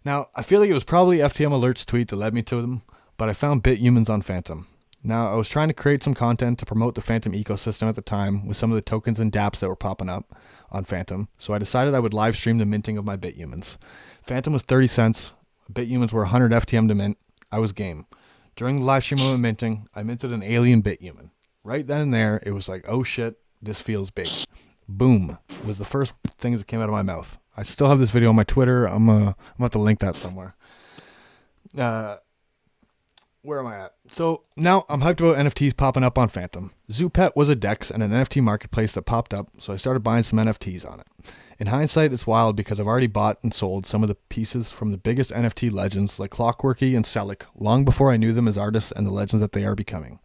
Now, I feel like it was probably FTM Alert's tweet that led me to them, but I found BitHumans on Fantom. Now, I was trying to create some content to promote the Fantom ecosystem at the time with some of the tokens and dApps that were popping up on Fantom, so I decided I would live stream the minting of my BitHumans. Fantom was 30 cents, BitHumans were 100 FTM to mint. I was game. During the live stream of minting, I minted an alien BitHuman. Right then and there, it was like, oh shit, this feels big. Boom was the first things that came out of my mouth. I still have this video on my Twitter. I'm gonna have to link that somewhere. Where am I at? So now I'm hyped about NFTs popping up on Fantom. Zoopet was a DEX and an NFT marketplace that popped up, so I started buying some NFTs on it. In hindsight, it's wild because I've already bought and sold some of the pieces from the biggest NFT legends like Clockworky and Selic long before I knew them as artists and the legends that they are becoming.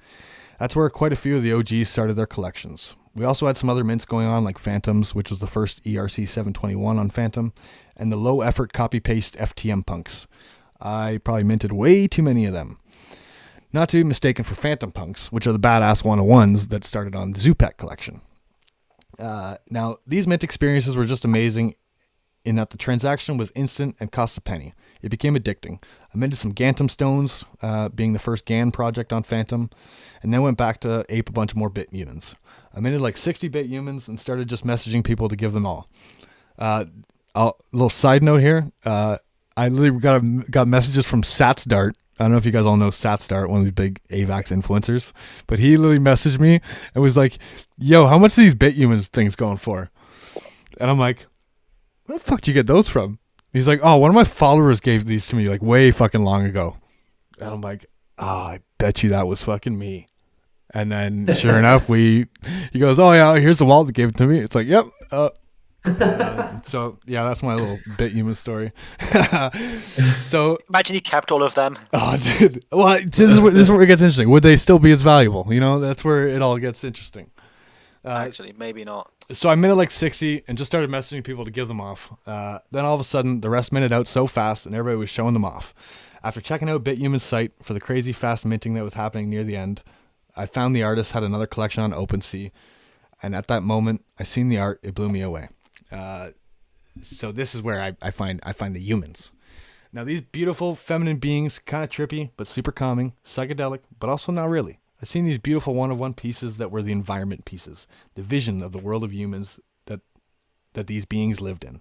That's where quite a few of the OGs started their collections. We also had some other mints going on like Fantoms, which was the first ERC 721 on Fantom, and the low effort copy-paste FTM punks. I probably minted way too many of them. Not to be mistaken for Fantom punks, which are the badass 101s that started on the Zoopet collection. Now, these mint experiences were just amazing in that the transaction was instant and cost a penny. It became addicting. I minted some Gantom stones, being the first GAN project on Fantom, and then went back to ape a bunch more BitHumans. I minted like 60 BitHumans and started just messaging people to give them all. A little side note here, I literally got messages from SatsDart. I don't know if you guys all know SatsDart, one of these big AVAX influencers, but he literally messaged me and was like, yo, how much are these BitHumans things going for? And I'm like, where the fuck did you get those from? He's like, oh, one of my followers gave these to me like way fucking long ago. And I'm like, oh, I bet you that was fucking me. And then sure enough, he goes, oh yeah, here's the wallet that gave it to me. It's like, yep. So yeah, that's my little BitHuman story. So imagine you kept all of them. Oh, dude. Well, this is where it gets interesting. Would they still be as valuable? You know, that's where it all gets interesting. Actually, maybe not. So I minted like 60 and just started messaging people to give them off. Then all of a sudden, the rest minted out so fast and everybody was showing them off. After checking out BitHuman's site for the crazy fast minting that was happening near the end, I found the artist had another collection on OpenSea. And at that moment, I seen the art. It blew me away. So this is where I find the humans. Now these beautiful feminine beings, kind of trippy, but super calming, psychedelic, but also not really. I've seen these beautiful one-of-one pieces that were the environment pieces, the vision of the world of humans that these beings lived in.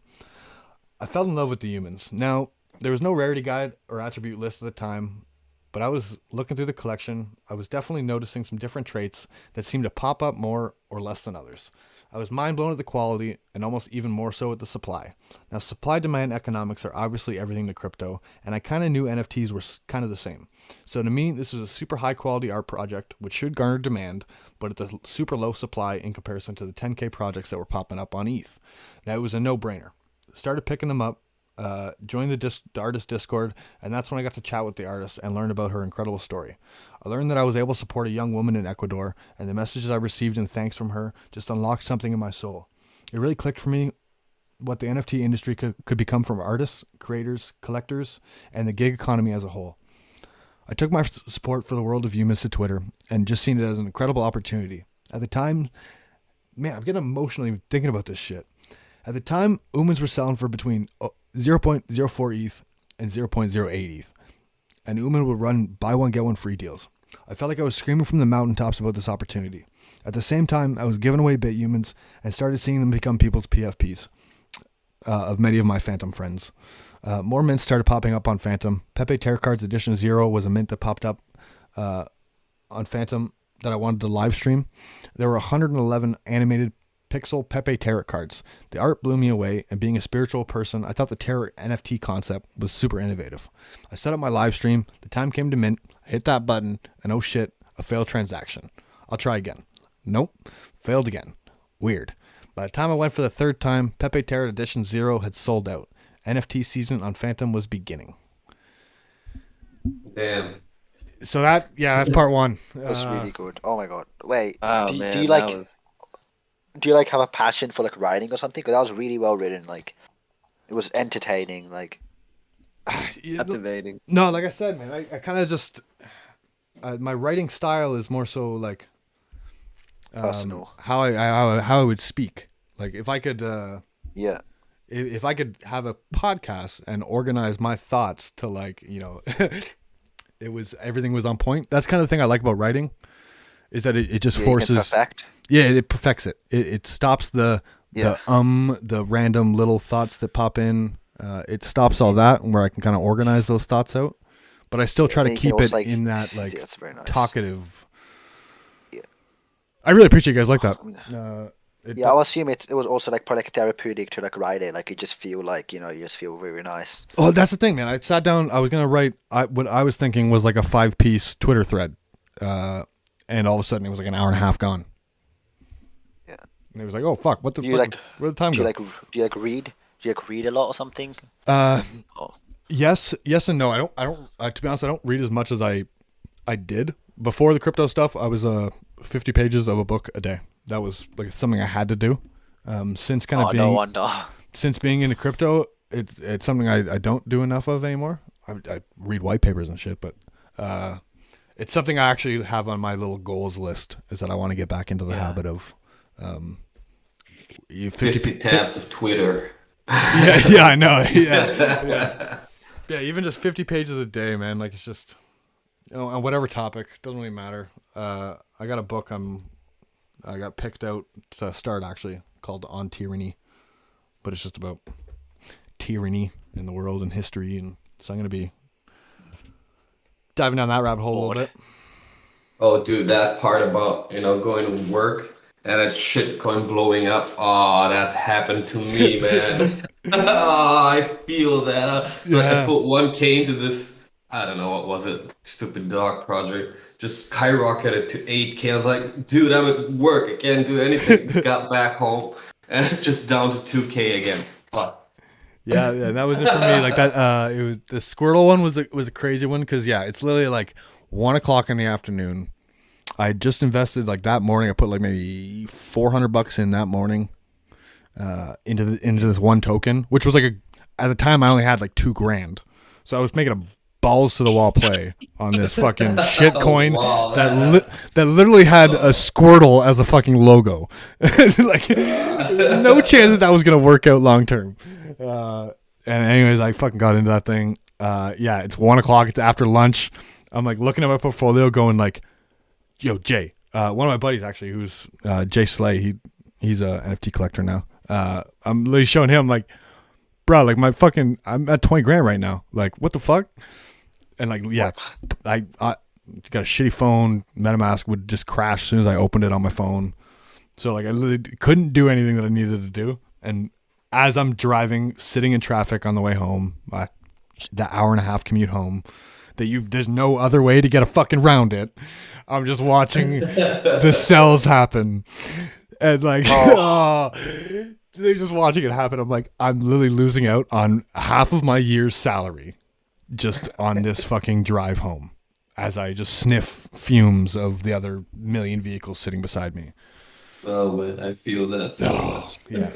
I fell in love with the humans. Now, there was no rarity guide or attribute list at the time, but I was looking through the collection. I was definitely noticing some different traits that seemed to pop up more or less than others. I was mind blown at the quality and almost even more so at the supply. Now, supply demand economics are obviously everything to crypto, and I kind of knew NFTs were kind of the same. So to me, this was a super high quality art project, which should garner demand, but at the super low supply in comparison to the 10K projects that were popping up on ETH. Now, it was a no-brainer. Started picking them up, joined the artist Discord, and that's when I got to chat with the artist and learn about her incredible story. I learned that I was able to support a young woman in Ecuador, and the messages I received in thanks from her just unlocked something in my soul. It really clicked for me what the NFT industry could become from artists, creators, collectors, and the gig economy as a whole. I took my support for the world of humans to Twitter and just seen it as an incredible opportunity. At the time, man, I'm getting emotional even thinking about this shit. At the time, humans were selling for between 0.04 ETH and 0.08 ETH. And Uman would run buy one, get one free deals. I felt like I was screaming from the mountaintops about this opportunity. At the same time, I was giving away bit humans and started seeing them become people's PFPs of many of my Fantom friends. More mints started popping up on Fantom. Pepetero Cards Edition 0 was a mint that popped up on Fantom that I wanted to live stream. There were 111 animated pixel Pepe Tarot cards. The art blew me away, and being a spiritual person, I thought the tarot NFT concept was super innovative. I set up my live stream, the time came to mint, I hit that button, and oh shit, a failed transaction. I'll try again. Nope, failed again. Weird. By the time I went for the third time, Pepe Tarot Edition 0 had sold out. NFT season on Fantom was beginning. Damn. So that's part one. That's really good. Oh my god. Wait, Oh, do man, you that like was- do you like have a passion for like writing or something? Because that was really well written. Like, it was entertaining. Like, captivating. No, like I said, man, I kind of just my writing style is more so like personal. How I would speak. Like if I could Yeah. if I could have a podcast and organize my thoughts to like, everything was on point. That's kind of the thing I like about writing, is that it just forces. Perfect. Yeah, it perfects it. It stops the random little thoughts that pop in. It stops all that, where I can kind of organize those thoughts out. But I still try to keep it like, in that like that's very nice. talkative. Yeah. I really appreciate you guys like that. Yeah, I'll assume it was also like probably like therapeutic to like write it. Like you just feel like, you just feel very nice. Oh, that's the thing, man. I sat down. I was gonna write. What I was thinking was like a 5-piece Twitter thread, and all of a sudden it was like an hour and a half gone. Yeah. And it was like, oh fuck, what the Do you fuck? Where'd the time go? Do you like read? Do you like read a lot or something? Yes and no. I don't. To be honest, I don't read as much as I did before the crypto stuff. I was 50 pages of a book a day. That was like something I had to do. Since kind of being no wonder. Since being into crypto, it's something I don't do enough of anymore. I read white papers and shit, but it's something I actually have on my little goals list, is that I want to get back into the habit of 50 tabs of Twitter. Yeah, I know. Yeah, even just 50 pages a day, man. Like, it's just, on whatever topic, doesn't really matter. I got a book I got picked out to start, actually, called On Tyranny, but it's just about tyranny in the world and history, and so I'm going to be diving down that rabbit hole a little bit. Oh, dude, that part about, going to work and that shit blowing up. Oh, that's happened to me, man. I feel that. So I put 1K into this, I don't know, what was it? Stupid dog project. Just skyrocketed to 8K. I was like, dude, I'm at work. I can't do anything. Got back home and it's just down to 2K again. Fuck. Yeah, that was it for me. Like that, it was the Squirtle one was a crazy one, because it's literally like 1 o'clock in the afternoon. I just invested like that morning. I put like maybe $400 in that morning into this one token, which was like at the time I only had like $2,000, so I was making a balls to the wall play on this fucking shit coin that literally had a Squirtle as a fucking logo. Like, no chance that was gonna work out long term. And anyways, I fucking got into that thing. It's 1 o'clock. It's after lunch. I'm like looking at my portfolio, going like, "Yo, Jay." One of my buddies actually, who's Jay Slay. He's a NFT collector now. I'm literally showing him like, bro, like I'm at $20,000 right now. Like, what the fuck? And like, yeah, I got a shitty phone. MetaMask would just crash as soon as I opened it on my phone. So like I literally couldn't do anything that I needed to do. And as I'm driving, sitting in traffic on the way home, the hour and a half commute home, there's no other way to get a fucking round it. I'm just watching the cells happen. And like, they're just watching it happen. I'm like, I'm literally losing out on half of my year's salary just on this fucking drive home as I just sniff fumes of the other million vehicles sitting beside me. Oh man, I feel that so much. Yeah.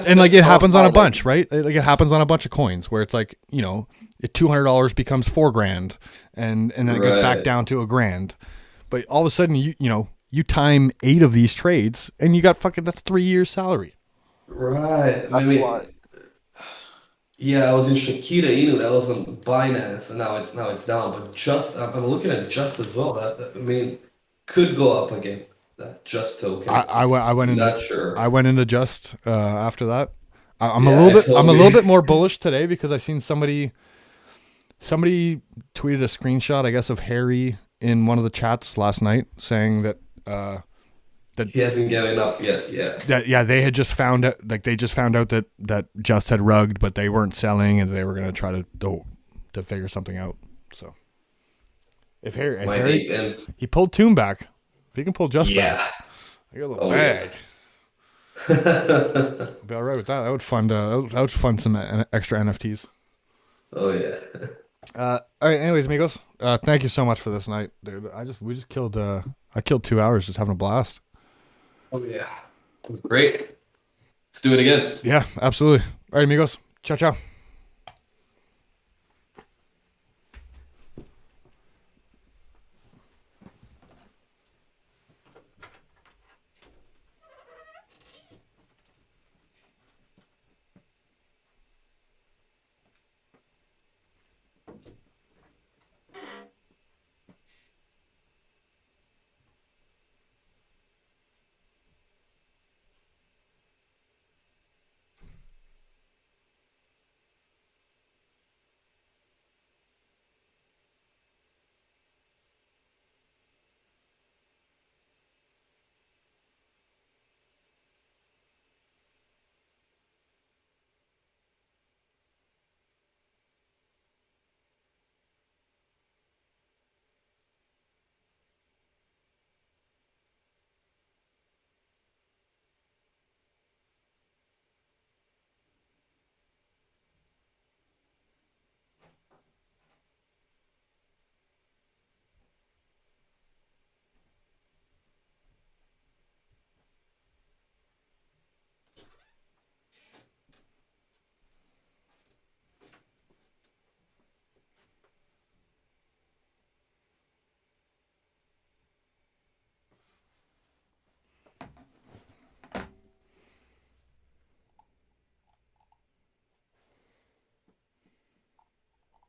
And like it happens on a bunch, right? Like it happens on a bunch of coins where it's like, you know, $200 becomes $4,000 and then it goes back down to $1,000. But all of a sudden you time 8 of these trades and you got that's 3 years salary. Right. That's why. Yeah, I was in Shakira Inu, that was on Binance, and now it's down. But just I'm looking at Just as well. That could go up again. That Just token. I went into not sure. I went into Just after that. I'm a little bit more bullish today because I seen somebody tweeted a screenshot, I guess, of Harry in one of the chats last night saying that he hasn't given up yet. Yeah. They had just found out, like they just found out that Just had rugged, but they weren't selling, and they were gonna try to figure something out. So if Harry he pulled Tomb back, if he can pull Just back, I got a little bag. I'll be all right with that. That would fund some extra NFTs. Oh yeah. All right. Anyways, amigos, thank you so much for this night, dude. I killed 2 hours just having a blast. Oh yeah. Great. Let's do it again. Yeah, absolutely. All right, amigos. Ciao, ciao.